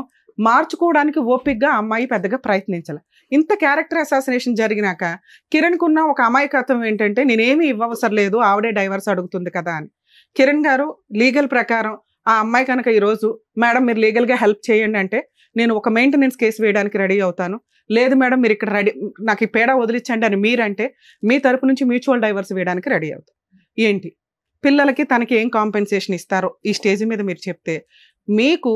మార్చుకోవడానికి ఓపికగా అమ్మాయి పెద్దగా ప్రయత్నించాలి. ఇంత క్యారెక్టర్ అసాసినేషన్ జరిగినాక కిరణ్కు ఉన్న ఒక అమాయకత్వం ఏంటంటే నేనేమి ఇవ్వవసరం లేదు, ఆవిడే డైవర్స్ అడుగుతుంది కదా అని. కిరణ్ గారు లీగల్ ప్రకారం ఆ అమ్మాయి కనుక ఈరోజు మేడం మీరు లీగల్గా హెల్ప్ చేయండి అంటే నేను ఒక మెయింటెనెన్స్ కేసు వేయడానికి రెడీ అవుతాను, లేదు మేడం మీరు ఇక్కడ రెడీ నాకు ఈ పేడ వదిలించండి అని మీరంటే మీ తరపు నుంచి మ్యూచువల్ డైవర్స్ వేయడానికి రెడీ అవుతాను. ఏంటి పిల్లలకి తనకి ఏం కాంపెన్సేషన్ ఇస్తారో ఈ స్టేజ్ మీద మీరు చెప్తే మీకు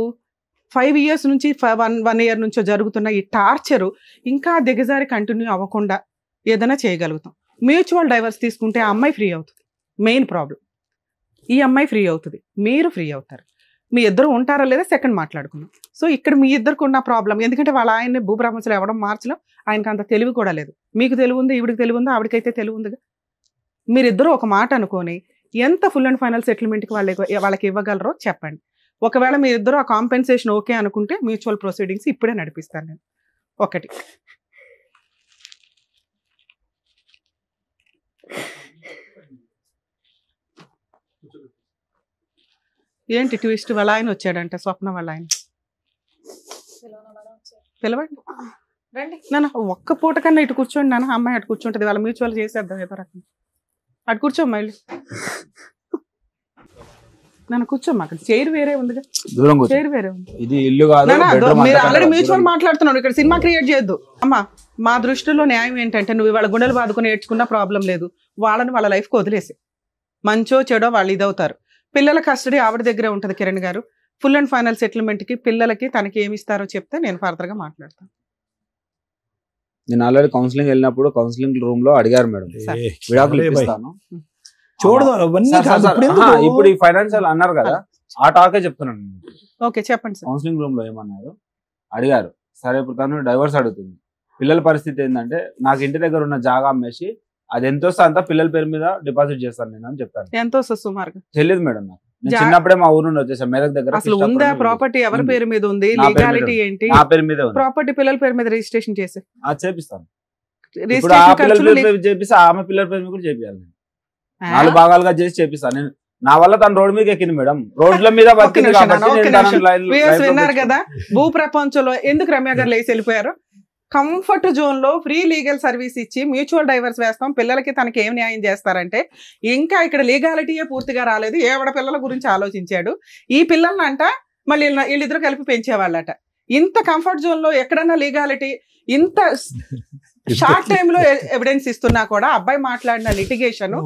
5 years నుంచి 1 year నుంచో జరుగుతున్న ఈ టార్చరు ఇంకా దిగజారి కంటిన్యూ అవ్వకుండా ఏదైనా చేయగలుగుతాం. మ్యూచువల్ డైవర్స్ తీసుకుంటే ఆ అమ్మాయి ఫ్రీ అవుతుంది, మెయిన్ ప్రాబ్లం. ఈ అమ్మాయి ఫ్రీ అవుతుంది, మీరు ఫ్రీ అవుతారు. మీ ఇద్దరు ఉంటారా లేదా సెకండ్ మాట్లాడుకున్నాం. సో ఇక్కడ మీ ఇద్దరికి ఉన్న ప్రాబ్లం, ఎందుకంటే వాళ్ళ ఆయన్ని భూప్రపంచంలో ఎవడం మార్చడం, ఆయనకు అంత తెలివి కూడా లేదు. మీకు తెలివి ఉంది, ఈవిడికి తెలివి ఉందా, ఆవిడకైతే తెలివి ఉందిగా. మీరిద్దరూ ఒక మాట అనుకొని ఎంత ఫుల్ అండ్ ఫైనల్ సెటిల్మెంట్కి వాళ్ళకి ఇవ్వగలరో చెప్పండి. ఒకవేళ మీరిద్దరూ ఆ కాంపెన్సేషన్ ఓకే అనుకుంటే మ్యూచువల్ ప్రొసీడింగ్స్ ఇప్పుడే నడిపిస్తాను నేను. ఒకటి ఏంటి ట్విస్ట్, వాళ్ళ ఆయన వచ్చాడంట, స్వప్న వాళ్ళ ఆయన. పిలవండి రండి నాన్న, ఒక్క పూట కన్నా ఇటు కూర్చోండి నాన్న. అమ్మాయి అటు కూర్చుంటుంది, వాళ్ళ మ్యూచువల్ చేసేద్దాం ఏదో రకం. అటు కూర్చోమ్మా వెళ్ళి, నన్ను కూర్చోమ్మా. అక్కడ చైర్ వేరే ఉందిగా, చైర్ వేరే ఉంది. ఇది ఇల్లు కాదు, మీరు ఆల్రెడీ మ్యూచువల్ మాట్లాడుతున్నాడు, ఇక్కడ సినిమా క్రియేట్ చేయొద్దు. అమ్మా మా దృష్టిలో న్యాయం ఏంటంటే నువ్వు వాళ్ళ గుండెలు బాదుకుని ఏడ్చుకున్న ప్రాబ్లం లేదు, వాళ్ళని వాళ్ళ లైఫ్కి వదిలేసి మంచో చెడో వాళ్ళు ఇదవుతారు. పిల్లల కస్టడీ ఆవిడ దగ్గరే ఉంటుంది కిరణ్ గారు. ఫుల్ అండ్ ఫైనల్ సెటిల్మెంట్కి పిల్లలకి తనకి ఏమి ఇస్తారో చెప్తే నేను ఫర్దర్గా మాట్లాడతాను. నేను ఆల్రెడీ కౌన్సిలింగ్ వెళ్ళినప్పుడు కౌన్సిలింగ్ రూమ్ లో అడిగారు మేడం, విడాకులు ఇప్పిస్తాను చూడదు అవన్నీ కాదు. ఇప్పుడు ఈ ఫైనాన్షియల్ అన్నారు కదా, ఆ టాకే చెప్తున్నాను. ఓకే చెప్పండి సార్. కౌన్సిలింగ్ రూమ్ లో ఏమన్నారు అడిగారు, సరే ఇప్పుడు తను డైవర్స్ అడుగుతుంది. పిల్లల పరిస్థితి ఏంటంటే నాకు ఇంటి దగ్గర ఉన్న జాగా అమ్మేసి అది ఎంత వస్తే అంతా పిల్లల పేరు మీద డిపాజిట్ చేస్తాను నేను అని చెప్పాను. ఎంత వస్తుంది సుమారుగా తెలియదు మేడం నాకు. నేను చిన్నప్పుడే మా ఊరు నుండి వచ్చేసాను మెదక్ దగ్గర. అసలు ఉందా ప్రాపర్టీ, ఎవరి పేరు మీద ఉంది, లీగాలిటీ ఏంటి? నా పేరు మీద ప్రాపర్టీ పిల్లల పేరు మీద రిజిస్ట్రేషన్ చేసి చేపిస్తాను. ఇప్పుడు ఆ పిల్లల పేరు మీద చేపిస్తే ఆమె పిల్లల పేరు మీద కూడా చేపియాలి. 4 భాగాలుగా చేసి చేపిస్తాను నేను. నా వల్ల తను రోడ్ మీద ఎక్కింది మేడం, రోడ్ల మీద విన్నారు కదా. భూ ప్రపంచంలో ఎందుకు రమ్య గారు లేచి వెళ్ళిపోయారు? కంఫర్ట్ జోన్ లో ఫ్రీ లీగల్ సర్వీస్ ఇచ్చి మ్యూచువల్ డైవర్స్ వేస్తాం, పిల్లలకి తనకి ఏం న్యాయం చేస్తారంటే ఇంకా ఇక్కడ లీగాలిటీయే పూర్తిగా రాలేదు. ఏవడ పిల్లల గురించి ఆలోచించాడు. ఈ పిల్లల్ని అంట మళ్ళీ వీళ్ళిద్దరు కలిపి పెంచేవాళ్ళట. ఇంత కంఫర్ట్ జోన్ లో ఎక్కడన్నా లీగాలిటీ, ఇంత షార్ట్ టైమ్ లో ఎవిడెన్స్ ఇస్తున్నా కూడా అబ్బాయి మాట్లాడిన లిటిగేషన్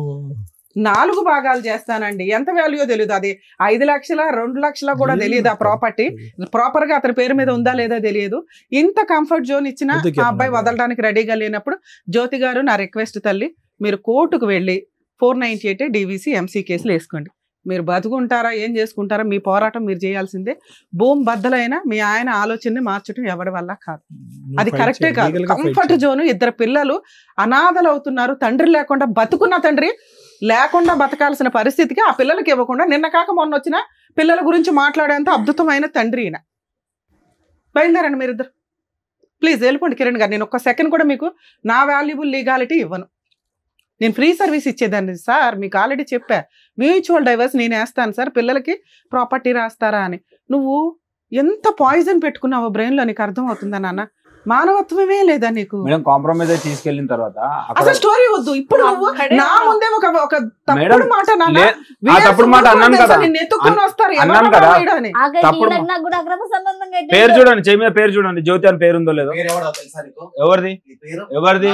4 భాగాలు చేస్తానండి. ఎంత వాల్యూ తెలియదు, అది 5 లక్షల 2 లక్షల కూడా తెలియదు. ఆ ప్రాపర్టీ ప్రాపర్ గా అతని పేరు మీద ఉందా లేదా తెలియదు. ఇంత కంఫర్ట్ జోన్ ఇచ్చిన ఆ అబ్బాయి వదలడానికి రెడీగా లేనప్పుడు జ్యోతి గారు నా రిక్వెస్ట్ తల్లి, మీరు కోర్టుకు వెళ్ళి 498 DVC MC కేసులు వేసుకోండి. మీరు బతుకుంటారా ఏం చేసుకుంటారా మీ పోరాటం మీరు చేయాల్సిందే. భూమి బద్దలైనా మీ ఆయన ఆలోచనని మార్చడం ఎవరి వల్ల కాదు, అది కరెక్టే కాదు. కంఫర్ట్ జోన్, 2 పిల్లలు అనాథలు అవుతున్నారు. తండ్రి లేకుండా బతుకున్న తండ్రి లేకుండా బతకాల్సిన పరిస్థితికి ఆ పిల్లలకి ఇవ్వకుండా నిన్న కాక మొన్న వచ్చిన పిల్లల గురించి మాట్లాడేంత అద్భుతమైన తండ్రి ఈయన. బయలుదేరండి మీరిద్దరు, ప్లీజ్ వెళ్ళిపోండి కిరణ్ గారు. నేను 1 సెకండ్ కూడా మీకు నా వాల్యుబుల్ లీగాలిటీ ఇవ్వను. నేను ఫ్రీ సర్వీస్ ఇచ్చేదాన్ని సార్, మీకు ఆల్రెడీ చెప్పా. మ్యూచువల్ డైవర్స్ నేను వేస్తాను సార్, పిల్లలకి ప్రాపర్టీ రాస్తారా అని. నువ్వు ఎంత పాయిజన్ పెట్టుకున్నావో బ్రెయిన్ లో నీకు అర్థం అవుతుందా నాన్న? మానవత్వమే లేదా నీకు? కాంప్రమైజ్ అయి తీసుకెళ్లిన తర్వాత అసలు స్టోరీ వద్దు. ఇప్పుడు నా ముందే ఒక తప్పుడు మాట పేరు చూడండి, చెయ్యి మీద పేరు చూడండి, జ్యోతి అని పేరు ఉందో లేదో. ఎవరిది ఎవరిది?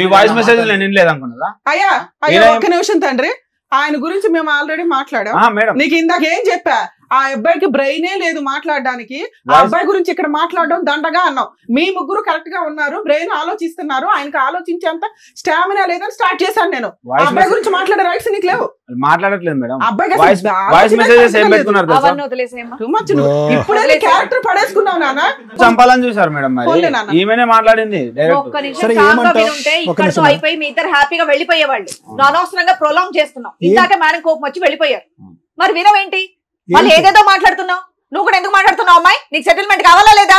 మీ వాయిస్ మెసేజ్ నేను వినలేదు అనుకున్నారా? అయ్యా అయ్యా ఒక్క నిమిషం తండ్రి, ఆయన గురించి మేము ఆల్రెడీ మాట్లాడాం. నీకు ఇందాక ఏం చెప్పా, ఆ అబ్బాయికి బ్రెయినే లేదు మాట్లాడడానికి. ఆ అబ్బాయి గురించి ఇక్కడ మాట్లాడడం దండగా అన్నాం. మీ ముగ్గురు కరెక్ట్ గా ఉన్నారు, బ్రెయిన్ ఆలోచిస్తున్నారు, ఆయనకు ఆలోచించేంత స్టామినా లేదని స్టార్ట్ చేశాను నేను. అబ్బాయి గురించి మాట్లాడే రైట్స్ నీకు లేవు. మాట్లాడట్లేదు మేడం. ఇప్పుడే క్యారెక్టర్ పడేసుకున్నావు నాన్న. చంపాలని చూసారు మేడం, ఈమెనే మాట్లాడింది. అయిపోయి మీ ఇద్దరు హ్యాపీగా వెళ్ళిపోయేవాళ్ళు, అనవసరంగా ప్రొలాంగ్ చేస్తున్నావు. ఇందాక మేడం కోపం వచ్చి వెళ్ళిపోయారు, మరి వినవేంటి? వాళ్ళు ఏదేదో మాట్లాడుతున్నావు, నువ్వు కూడా ఎందుకు మాట్లాడుతున్నావు? అమ్మాయి నీకు సెటిల్మెంట్ కావాలా లేదా?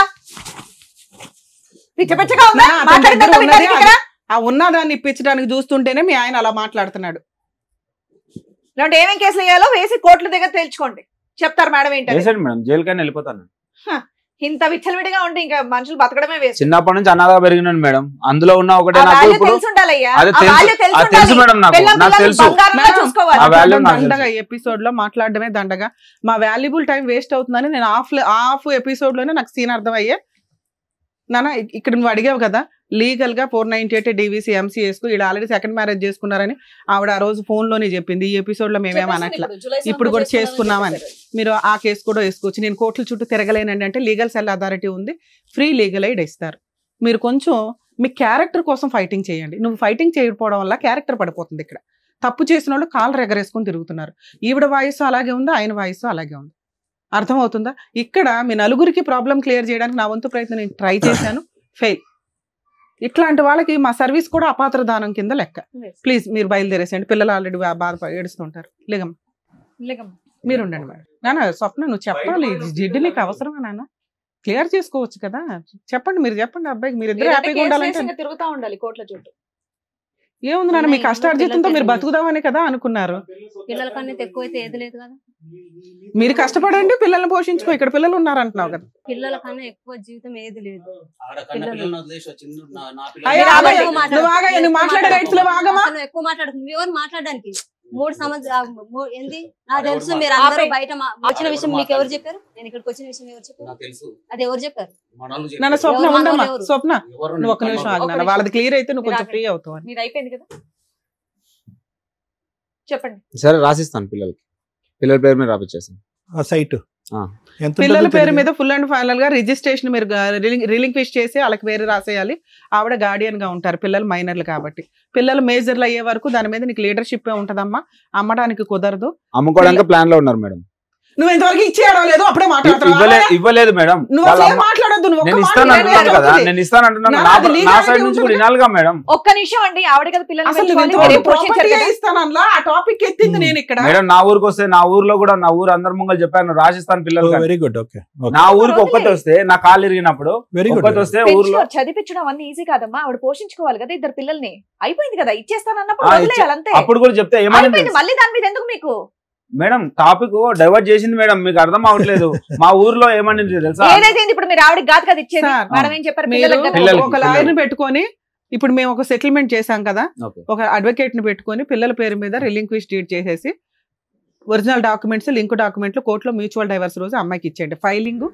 ఉన్నదాన్ని ఇప్పించడానికి చూస్తుంటేనే మీ ఆయన అలా మాట్లాడుతున్నాడు. ఇలాంటి ఏమేం కేసులు వేయాలో వేసి కోర్టుల దగ్గర తేల్చుకోండి, చెప్తారు మేడం. ఏంటంటే మేడం జైలుకైనా వెళ్ళిపోతాను. ఇంత విచ్చలవిడిగా ఉంటే ఇంకా మనుషులు బతకడమే వేస్ట్. చిన్నప్పటి నుంచి అనాథగా పెరిగినాను మేడం. అందులో ఉన్న ఒకటే ఎపిసోడ్ లో మాట్లాడడమే దండగా. మా వాల్యుబుల్ టైం వేస్ట్ అవుతుందని నేను హాఫ్ ఎపిసోడ్ లోనే నాకు సీన్ అర్థం అయ్యే. నాన్న ఇక్కడ నువ్వు అడిగావు కదా, లీగల్ గా 498 DVC MCS కు వీళ్ళు ఆల్రెడీ సెకండ్ మ్యారేజ్ చేసుకున్నారని ఆవిడ ఆ రోజు ఫోన్ లోనే చెప్పింది. ఈ ఎపిసోడ్ లో మేమేం అనట్లా, ఇప్పుడు కూడా చేసుకున్నామని. మీరు ఆ కేసు కూడా వేసుకోవచ్చు. నేను కోర్టుల చుట్టూ తిరగలేనండి అంటే లీగల్ సెల్ అథారిటీ ఉంది, ఫ్రీ లీగల్ ఎయిడ్ ఇస్తారు. మీరు కొంచెం మీ క్యారెక్టర్ కోసం ఫైటింగ్ చేయండి. నువ్వు ఫైటింగ్ చేయకపోవడం వల్ల క్యారెక్టర్ పడిపోతుంది. ఇక్కడ తప్పు చేసిన వాళ్ళు కాళ్ళు ఎగరేసుకొని తిరుగుతున్నారు. ఈవిడ వాయిస్ అలాగే ఉంది, ఆయన వాయిస్ అలాగే ఉంది. అర్థమవుతుందా? ఇక్కడ మీ నలుగురికి ప్రాబ్లం క్లియర్ చేయడానికి నా వంతు ప్రయత్నం నేను ట్రై చేశాను, ఫెయిల్. ఇట్లాంటి వాళ్ళకి మా సర్వీస్ కూడా అపాత్ర దానం కింద లెక్క. ప్లీజ్ మీరు బయలుదేరేసేయండి. పిల్లలు ఆల్రెడీ బాధపడి ఏడుస్తుంటారు. లేగమ్మ మీరు ఉండండి మేడం. నాన్న స్వప్న నువ్వు చెప్పాలి, జిడ్డు నీకు అవసరమా నాన్న? క్లియర్ చేసుకోవచ్చు కదా, చెప్పండి. మీరు చెప్పండి అబ్బాయికి, మీరు ఇద్దరు హ్యాపీగా ఉండాలంటే తిరుగుతా ఉండాలి కోట్ల చుట్టూ. ఏముంది నాన్న, మీ కష్టార్జితంతో మీరు బతుకుదామని కదా అనుకున్నారు. పిల్లల కన్నా ఎక్కువైతే ఏది లేదు కదా. మీరు కష్టపడండి, పిల్లల్ని పోషించుకో. ఇక్కడ పిల్లలు ఉన్నారంటున్నావు కదా. పిల్లల కన్నా ఎక్కువ జీవితం ఏది లేదు. మాట్లాడే రైట్స్ లో భాగమా? ఎక్కువ మాట్లాడుతుంది. ఎవరు మాట్లాడడానికి 3 సంవత్సరాలు ఏంది నాకు తెలుసు. మీరు అందరూ బయట వచ్చిన విషయం మీకు ఎవరు చెప్పారు? నేను ఇక్కడికి వచ్చిన విషయం ఎవరు చెప్పారు? అది ఎవరు చెప్పారు? నన్ను స్వప్న ఉండమ్మా. స్వప్న నువ్వు ఒక్క నిమిషం ఆగినా, వాళ్ళది క్లియర్ అయితే నువ్వు కొంచెం ఫ్రీ అవుతావు. మీరు అయిపోయింది కదా, చెప్పండి. సరే రాసిస్తాను, పిల్లల పేరు మీద రాపిచ్చేస్తాను. ఆ సైట్ పిల్లల పేరు మీద ఫుల్ అండ్ ఫైనల్ గా రిజిస్ట్రేషన్ మీరు రిలింక్విష్ చేసి వాళ్ళకి పేరు రాసేయాలి. ఆవిడ గార్డియన్ గా ఉంటారు, పిల్లలు మైనర్లు కాబట్టి. పిల్లలు మేజర్లు అయ్యే వరకు దాని మీద నీకు లీడర్షిప్ ఉంటదమ్మా. అమ్మడానికి కుదరదు. అమ్ముకోవడానికి ప్లాన్ లో ఉన్నారు మేడం. నువ్వు ఇంతవరకు ఇచ్చేయడం లేదు, అప్పుడే ఇవ్వలేదు మేడం. మాట్లాడొద్దు. నేను ఇస్తాను అంటున్నాను కదా, నేను ఇస్తాను అంటున్నాను. నా సైడ్ నుంచి కూడా వినాలిగా మేడం. ఒక్క నిమిషం అండి, ఆవిడ కదా పిల్లలు ఆ టాపిక్ ఎత్తింది నేను ఇక్కడ. మేడం నా ఊరికి వస్తే, నా ఊర్లో కూడా నా ఊరు అందరి ముంగలు చెప్పాను రాసిస్తాను పిల్లలు. Very good. ఓకే, నా ఊరికి ఒక్కటి వస్తే, నా కాళ్ళు ఇరిగినప్పుడు ఒక్కటి వస్తే ఊర్లో చదివించడం అన్ని ఈజీ కాదమ్మా. ఆవిడ పోషించుకోవాలి కదా ఇద్దరు పిల్లల్ని. అయిపోయింది కదా, ఇచ్చేస్తానన్నప్పుడు అంతే. అప్పుడు కూడా చెప్తే ఏమైంది మళ్ళీ దాని మీద ఎందుకు మీకు? మేడం టాపిక్ డైవర్ట్ చేసింది మేడం, మీకు అర్థం అవట్లేదు. మా ఊర్లో ఏమని తెలుసా, ఇప్పుడు మీరు ఆవిడకి కాదు కదా ఇచ్చేది, మేడం ఏం చెప్పారు? ఒక లాయర్ ని పెట్టుకొని ఇప్పుడు మేము ఒక సెటిల్మెంట్ చేశాం కదా, ఒక అడ్వకేట్ ని పెట్టుకొని పిల్లల పేరు మీద రిలింక్విష్ డీడ్ చేసేసి ఒరిజినల్ డాక్యుమెంట్స్, లింక్ డాక్యుమెంట్లు కోర్టులో మ్యూచువల్ డైవర్స్ రోజు అమ్మాయికి ఇచ్చేయండి. ఫైలింగ్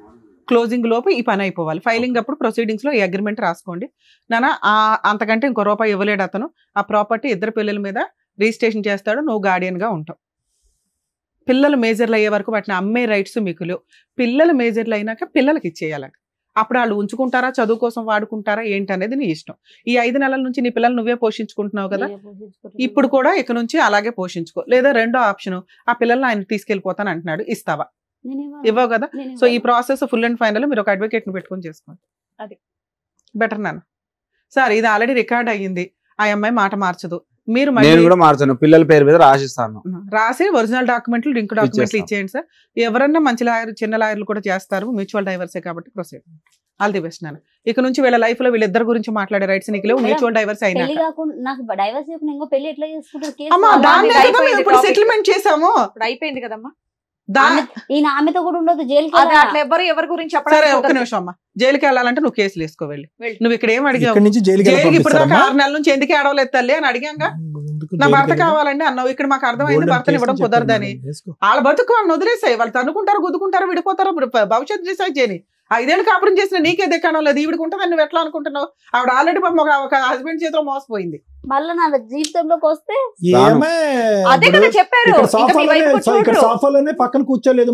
క్లోజింగ్ లోపు ఈ పని అయిపోవాలి. ఫైలింగ్ అప్పుడు ప్రొసీడింగ్స్ లో ఈ అగ్రిమెంట్ రాసుకోండి. నాన్న అంతకంటే ఇంకో రూపాయి ఇవ్వలేడు అతను. ఆ ప్రాపర్టీ ఇద్దరు పిల్లల మీద రిజిస్ట్రేషన్ చేస్తాడు, నువ్వు గార్డియన్ గా ఉంటావు. పిల్లలు మేజర్లు అయ్యే వరకు వాటిని అమ్మే రైట్స్ మీకు లేవు. పిల్లలు మేజర్లు అయినాక పిల్లలకి ఇచ్చేయాలంట. అప్పుడు వాళ్ళు ఉంచుకుంటారా, చదువు కోసం వాడుకుంటారా ఏంటి అనేది నీ ఇష్టం. ఈ 5 నెలల నుంచి నీ పిల్లలు నువ్వే పోషించుకుంటున్నావు కదా, ఇప్పుడు కూడా ఇక నుంచి అలాగే పోషించుకో. లేదా రెండో ఆప్షన్, ఆ పిల్లల్ని ఆయన తీసుకెళ్లిపోతాను అంటున్నాడు, ఇస్తావా? ఇవ్వవు కదా. సో ఈ ప్రాసెస్ ఫుల్ అండ్ ఫైనల్ మీరు ఒక అడ్వకేట్ ని పెట్టుకొని చేసుకోండి. అది బెటర్ నాన్న. సార్ ఇది ఆల్రెడీ రికార్డ్ అయ్యింది, ఆ అమ్మాయి మాట మార్చదు. మీరు నేను కూడా మార్చాను, పిల్లల పేరు మీద రాసిస్తాను. రాసి ఒరిజినల్ డాక్యుమెంట్లు, లింక్ డాక్యుమెంట్లు ఇచ్చేయండి సార్. ఎవరన్నా మంచి లాయర్, చిన్న లాయర్లు కూడా చేస్తారు, మ్యూచువల్ డైవర్సే కాబట్టి ప్రొసీడ్. ఆల్ ది బెస్ట్ నాన్న. ఇక నుంచి వీళ్ళ లైఫ్ లో వీళ్ళిద్దరు గురించి మాట్లాడే రైట్స్ నీకు లేవు. మ్యూచువల్ డైవర్స్ అయినా సెటిల్మెంట్ చేసాము, అయిపోయింది కదమ్మా. ఆమెతో కూడా ఉండదు జైలుకి. ఎవరి గురించి సరే ఒక్క నిమిషం అమ్మా. జైలుకి వెళ్ళాలంటే నువ్వు కేసులు వేసుకో వెళ్ళి. నువ్వు ఇక్కడ ఏం అడిగావు? జైలుకి ఇప్పుడు 6 నెలల నుంచి ఎందుకు ఏడవలేదు తల్లి అని అడిగాంగా. నా భర్త కావాలండి అన్నావు. ఇక్కడ మాకు అర్థమైంది భర్తను ఇవ్వడం కుదరదని. వాళ్ళ బతుకు వాళ్ళని వదిలేసాయి. వాళ్ళు తనుకుంటారు, గుద్దుకుంటారు, విడిపోతారు. భవిష్యత్తు డిసైడ్ చేయని. 5 ఏళ్ళు కాపురం చేసిన నీకే దిక్కడం లేదు. ఈవిడికి ఉంటుందని నువ్వు ఎట్లా అనుకుంటున్నావు? ఆవిడ ఆల్రెడీ ఒక హస్బెండ్ చేతిలో మోసపోయింది. మళ్ళీ నా జీవితంలోకి వస్తే అదే కదా చెప్పారు. ఇక్కడ సోఫాలోనే పక్కన కూర్చోలేదు,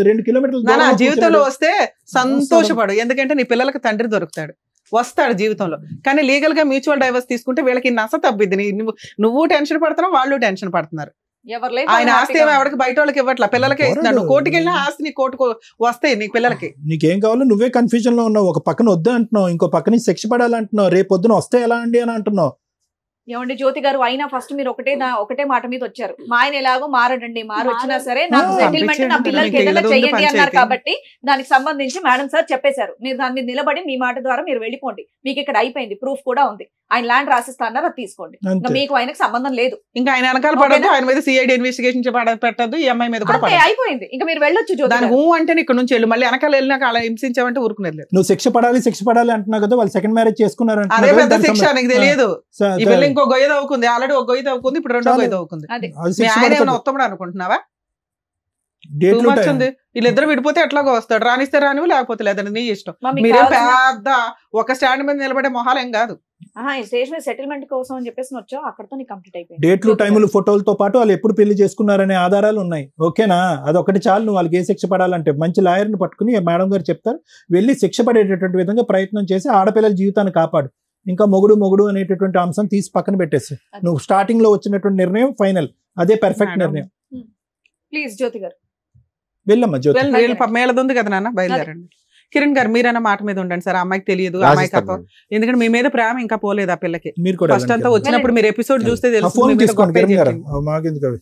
2 కిలోమీటర్లు నా జీవితంలో వస్తే సంతోషపడు. ఎందుకంటే నీ పిల్లలకు తండ్రి దొరుకుతాడు, వస్తాడు జీవితంలో. కానీ లీగల్ గా మ్యూచువల్ డైవర్స్ తీసుకుంటే వీళ్ళకి నస తప్పిద్ది. నువ్వు టెన్షన్ పడుతున్నావు, వాళ్ళు టెన్షన్ పడుతున్నారు. ఆయన ఆస్తి ఏమో ఎవరికి బయట వాళ్ళకి ఇవ్వట్లా, పిల్లలకే ఇస్తున్నాడు. కోర్టుకి వెళ్ళినా ఆస్తి నీ కోర్టుకు వస్తాయి నీ పిల్లలకి. నీకేం కావాలో నువ్వే కన్ఫ్యూజన్ లో ఉన్నావు. ఒక పక్కన వద్దు అంటున్నావు, ఇంకో పక్కన శిక్ష పడాలంటున్నావు. రేపు పొద్దున వస్తే ఎలా అండి అని అంటున్నావు. ఏమండి జ్యోతి గారు, అయినా ఫస్ట్ మీరు ఒకటే మాట మీద వచ్చారు. మా ఆయన ఎలాగో మారడండి, మారు వచ్చినా సరే నాకు సెటిల్మెంట్ నా పిల్లలకి ఏదైనా చెయ్యండి అన్నారు కాబట్టి దానికి సంబంధించి మేడం సార్ చెప్పేశారు. మీరు దాని మీద నిలబడి మీ మాట ద్వారా మీరు వెళ్ళిపోండి. మీకు ఇక్కడ అయిపోయింది, ప్రూఫ్ కూడా ఉంది. ఆయన ల్యాండ్ రాసిస్తా అన్నారు, అది తీసుకోండి. మీకు ఆయనకు సంబంధం లేదు. ఇంకా ఆయన వెనకాల పడదు, ఆయన మీద సిఐడి ఇన్వెస్టిగేషన్ పెట్టద్దు, ఈ అమ్మాయి మీద కూడా అయిపోయింది. ఇంకా మీరు వెళ్ళొచ్చు. దాని అంటే ఇక్కడ నుంచి వెళ్ళి మళ్ళీ వెనకాల వెళ్ళినాక అలా హింసించామంటే ఊరుకునేది లేదు. నువ్వు శిక్ష పడాలి అంటున్నావు కదా. వాళ్ళు సెకండ్ మ్యారేజ్ చేసుకున్నారు, అదే పెద్ద శిక్ష. నీకు తెలియదు, ఈ పిల్ల ఇంకో గొయ్య తవ్వుకుంది, ఆల్రెడీ ఒక గొయ్యి తవ్వుకుంది, ఇప్పుడు రెండో గొయ్యి తవ్వుకుంది. ఆయన ఏమైనా ఉత్తముడు అనుకుంటున్నావా? డేట్లు ఉంది. వీళ్ళిద్దరు విడిపోతే ఎట్లాగో వస్తాడు, రానిస్తే రానివి లేకపోతే లేదండి, నీ ఇష్టం. మా మీకు మీరేం కావాలన్నా- పెద్ద ఒక స్టాండ్ మీద నిలబడే మొహాలేం కాదు. ఈ స్టేజ్ మీద సెటిల్మెంట్ కోసం అని చెప్పేసి వచ్చావు, అక్కడతో నీ కంప్లీట్ అయిపోయింది. డేట్లు టైములు ఫోటోలతో పాటు వాళ్ళు ఎప్పుడు పెళ్లి చేసుకున్నారనే ఆధారాలు ఉన్నాయి. ఓకేనా? అదొకటి చాలు. నువ్వు వాళ్ళకి ఏ శిక్ష పడాలంటే మంచి లాయర్ని పట్టుకుని మేడం గారు చెప్తారు, వెళ్ళి శిక్ష పడేటటువంటి విధంగా ప్రయత్నం చేసి ఆడపిల్లల జీవితాన్ని కాపాడు. ఇంకా మొగుడు అనేటటువంటి అంశం తీసి పక్కన పెట్టేసి నువ్వు స్టార్టింగ్ లో వచ్చినటువంటి నిర్ణయం ఫైనల్, అదే పర్ఫెక్ట్ నిర్ణయం. ప్లీజ్ జ్యోతి గారు వెళ్ళమ్మా జ్యోతి. మేళదుంది కదా నాన్న, బయలుదేరండి. కిరణ్ గారు మీరైనా మాట మీద ఉండండి సార్, అమ్మాయికి తెలియదు, అమ్మాయికి రాసిస్తాను అర్థం. ఎందుకంటే మీ మీద ప్రేమ ఇంకా పోలేదు ఆ పిల్లకి. మీరు కూడా ఫస్ట్ అంతా వచ్చినప్పుడు మీరు ఎపిసోడ్ చూస్తే ఫోన్ తెలుస్తుంది. తీసుకోండి కిరణ్ గారు, మాకెందుకు అవి.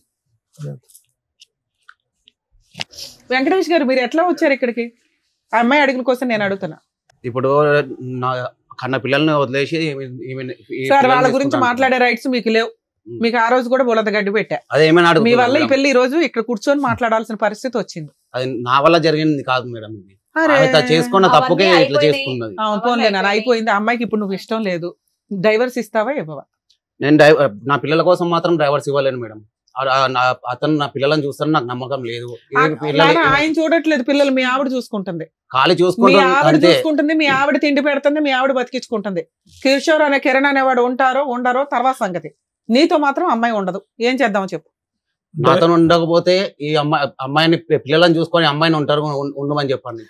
వెంకటేష్ గారు మీరు ఎట్లా వచ్చారు ఇక్కడికి? ఆ అమ్మాయి అడుగుల కోసం నేను అడుగుతున్నా. ఇప్పుడు నా కన్న పిల్లల్ని వదిలేసి సార్ వాళ్ళ గురించి మాట్లాడే రైట్స్ మీకు లేవు. మీకు ఆ రోజు కూడా బోలత గడ్డి పెట్టా. అదేమైనా మీ అడుగుతున్నా వల్ల ఈ మేడం. పెళ్లి ఈ రోజు ఇక్కడ కూర్చొని మాట్లాడాల్సిన పరిస్థితి వచ్చింది. అది నా వల్ల జరిగింది కాదు మేడం, ఇది అరే, ఆమె తను చేసుకున్న తప్పుకే అవన్నీ ఇట్లా అయిపోయినాయి. చేసుకున్నది. పోన్లే నాన్న, అయిపోయింది. ఆ అమ్మాయికి ఇప్పుడు నువ్వు ఇష్టం లేదు, డైవర్స్ ఇస్తావా ఇవ్వవా? నేను నా పిల్లల కోసం మాత్రం డ్రైవర్స్ ఇవ్వలేను మేడం. అతను నా పిల్లలను చూస్తాను, నాకు నమ్మకం లేదు. నాన్న, ఆయన చూడట్లేదు పిల్లలు, మీ ఆవిడ చూసుకుంటుంది. ఖాళీ మీ చూసుకుంటాను ఆవిడ అంతే. చూసుకుంటుంది, మీ ఆవిడ తిండి పెడుతుంది, మీ ఆవిడ బతికించుకుంటుంది. కిషోర్ అనే కిరణ్ అనేవాడు ఉంటారో ఉండరో తర్వాత సంగతి. నీతో మాత్రం అమ్మాయి ఉండదు. ఏం చేద్దామో చెప్పు. నాతో ఉండకపోతే ఈ అమ్మాయిని పిల్లలను చూసుకొని అమ్మాయిని ఉంటారు ఉండమని చెప్పండి.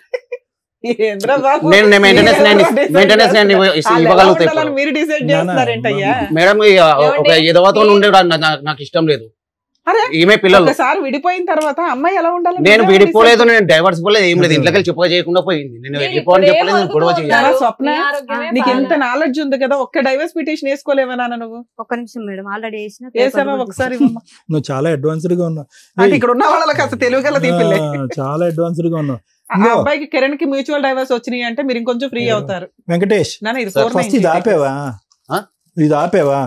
ఏంద్రా బాబు, నేను మెయింటెనెన్స్ నేను వాళ్ళు ఎలా ఇవ్వగలుగుతాయి. ఉండాలని మీరు డిసైడ్ చేస్తున్నారేంటయ్యా? మేడం ఒక ఎదవతో ఉండే నాకు ఇష్టం లేదు. అరే, ఈమె పిల్లలు ఒకసారి విడిపోయిన తర్వాత అమ్మాయి ఎలా ఉండాలి? నేను విడిపోలేదు, నేను డైవర్స్ పోలేదు, ఏం లేదు. ఇంట్లోకి చెప్పగా చేయకుండా పోయింది. నేను వెళ్ళిపోని చెప్పలేదు, నేను గొడవ చేయాలి. స్వప్న, నీకు ఎంత నాలెడ్జ్ ఉంది కదా, ఒక్క డైవర్స్ పిటిషన్ వేసుకోలేవా నాన్న నువ్వు? ఒక్క నిమిషం మేడం, ఆల్రెడీ వేసావా ఒకసారి? నువ్వు చాలా అడ్వాన్స్డ్ గా ఉన్నావు. అంటే ఇక్కడ ఉన్న వాళ్ళకి అసలు తెలుగు గల తీపిల్లే. చాలా అడ్వాన్స్డ్ గా ఉన్నావు. ఆ అబ్బాయికి కిరణ్ కి మ్యూచువల్ డైవర్స్ వచ్చినాయి అంటే మీరు ఇంకొంచెం ఫ్రీ అవుతారు. వెంకటేష్ నాన్న, ఇది ఫస్ట్ ఇది ఆపేవా? ఇది ఆపేవా?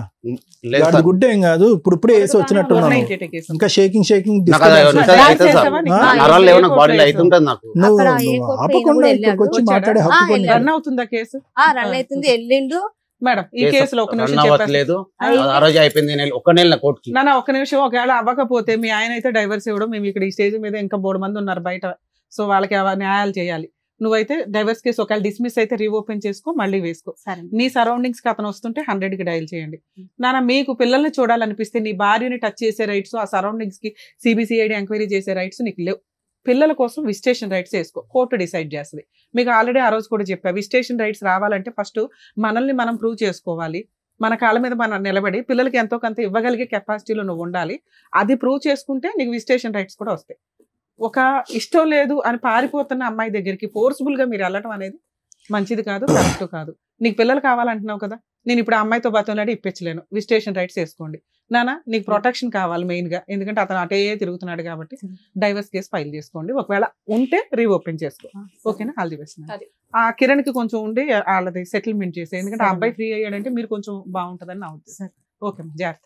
లేదు వాడి సార్. గుడ్ ఏం కాదు, ఇప్పుడే వేసి వచ్చినట్టున్నాను. 498 కేసు. ఇంకా షేకింగ్ నాకు అది చేసావా? అయితే సార్, నీకు నరాలు లేవు, నాకు ఏ బాడీలో కోర్టు అవుతుంటది నాకు. నువ్వు అక్కడ ఏ కోర్టు ఆపకుండా కూడా ఇక్కడికి వచ్చి వెళ్ళాడు. మాట్లాడే హక్కు ఆ, పొందావు. రన్ అవుతుందా కేసు? రన్ అవుతుంది, వెళ్ళిండు. మేడం ఈ కేసులో ఒక నిమిషం రన్ చెప్పేసి. అవ్వట్లేదు. ఆ రోజు అయిపోయింది, ఒక నెల కోర్టుకి. నాన్న ఒక నిమిషం, ఒకవేళ అవ్వకపోతే మీ ఆయన అయితే డైవర్స్ ఇవ్వడం, మేము ఇక్కడ ఈ స్టేజ్ మీద ఇంకా 3 మంది ఉన్నారు బయట, సో వాళ్ళకి న్యాయాలు చేయాలి. నువ్వైతే డైవర్స్ కేసు ఒకవేళ డిస్మిస్ అయితే రీఓపెన్ చేసుకో, మళ్ళీ వేసుకో. సరే నీ సరౌండింగ్స్ కి అతను వస్తుంటే 100కి డయల్ చేయండి. నాన్న, మీకు పిల్లల్ని చూడాలనిపిస్తే నీ భార్యని టచ్ చేసే రైట్స్, ఆ సరౌండింగ్స్ కి సిబిసిఐడి ఎంక్వైరీ చేసే రైట్స్ నీకు లేవు. పిల్లల కోసం విజిటేషన్ రైట్స్ వేసుకో, కోర్టు డిసైడ్ చేస్తుంది. మీకు ఆల్రెడీ ఆ రోజు కూడా చెప్పా, విజిటేషన్ రైట్స్ రావాలంటే ఫస్ట్ మనల్ని మనం ప్రూవ్ చేసుకోవాలి. మన కాళ్ళ మీద మనం నిలబడి పిల్లలకి ఎంతో కొంత ఇవ్వగలిగే కెపాసిటీలో నువ్వు ఉండాలి. అది ప్రూవ్ చేసుకుంటే నీకు విజిటేషన్ రైట్స్ కూడా వస్తాయి. ఒక ఇష్టం లేదు అని పారిపోతున్న అమ్మాయి దగ్గరికి ఫోర్స్ఫుల్ గా మీరు వెళ్ళటం అనేది మంచిది కాదు, కరెక్ట్ కాదు. నీకు పిల్లలు కావాలంటున్నావు కదా, నేను ఇప్పుడు ఆ అమ్మాయితో బతంలాడి ఇప్పించలేను, విజిటేషన్ రైట్స్ వేసుకోండి. నాన్న, నీకు ప్రొటెక్షన్ కావాలి మెయిన్ గా, ఎందుకంటే అతను అటే తిరుగుతున్నాడు కాబట్టి డైవర్స్ కేసు ఫైల్ చేసుకోండి. ఒకవేళ ఉంటే రీఓపెన్ చేసుకో. ఓకేనా? All the best. ఆ కిరణ్ కి కొంచెం ఉండి వాళ్ళది సెటిల్మెంట్ చేసే, ఎందుకంటే ఆ అబ్బాయి ఫ్రీ అయ్యాడంటే మీరు కొంచెం బాగుంటుందని నా ఉద్దేశం. ఓకే, జాగ్రత్త.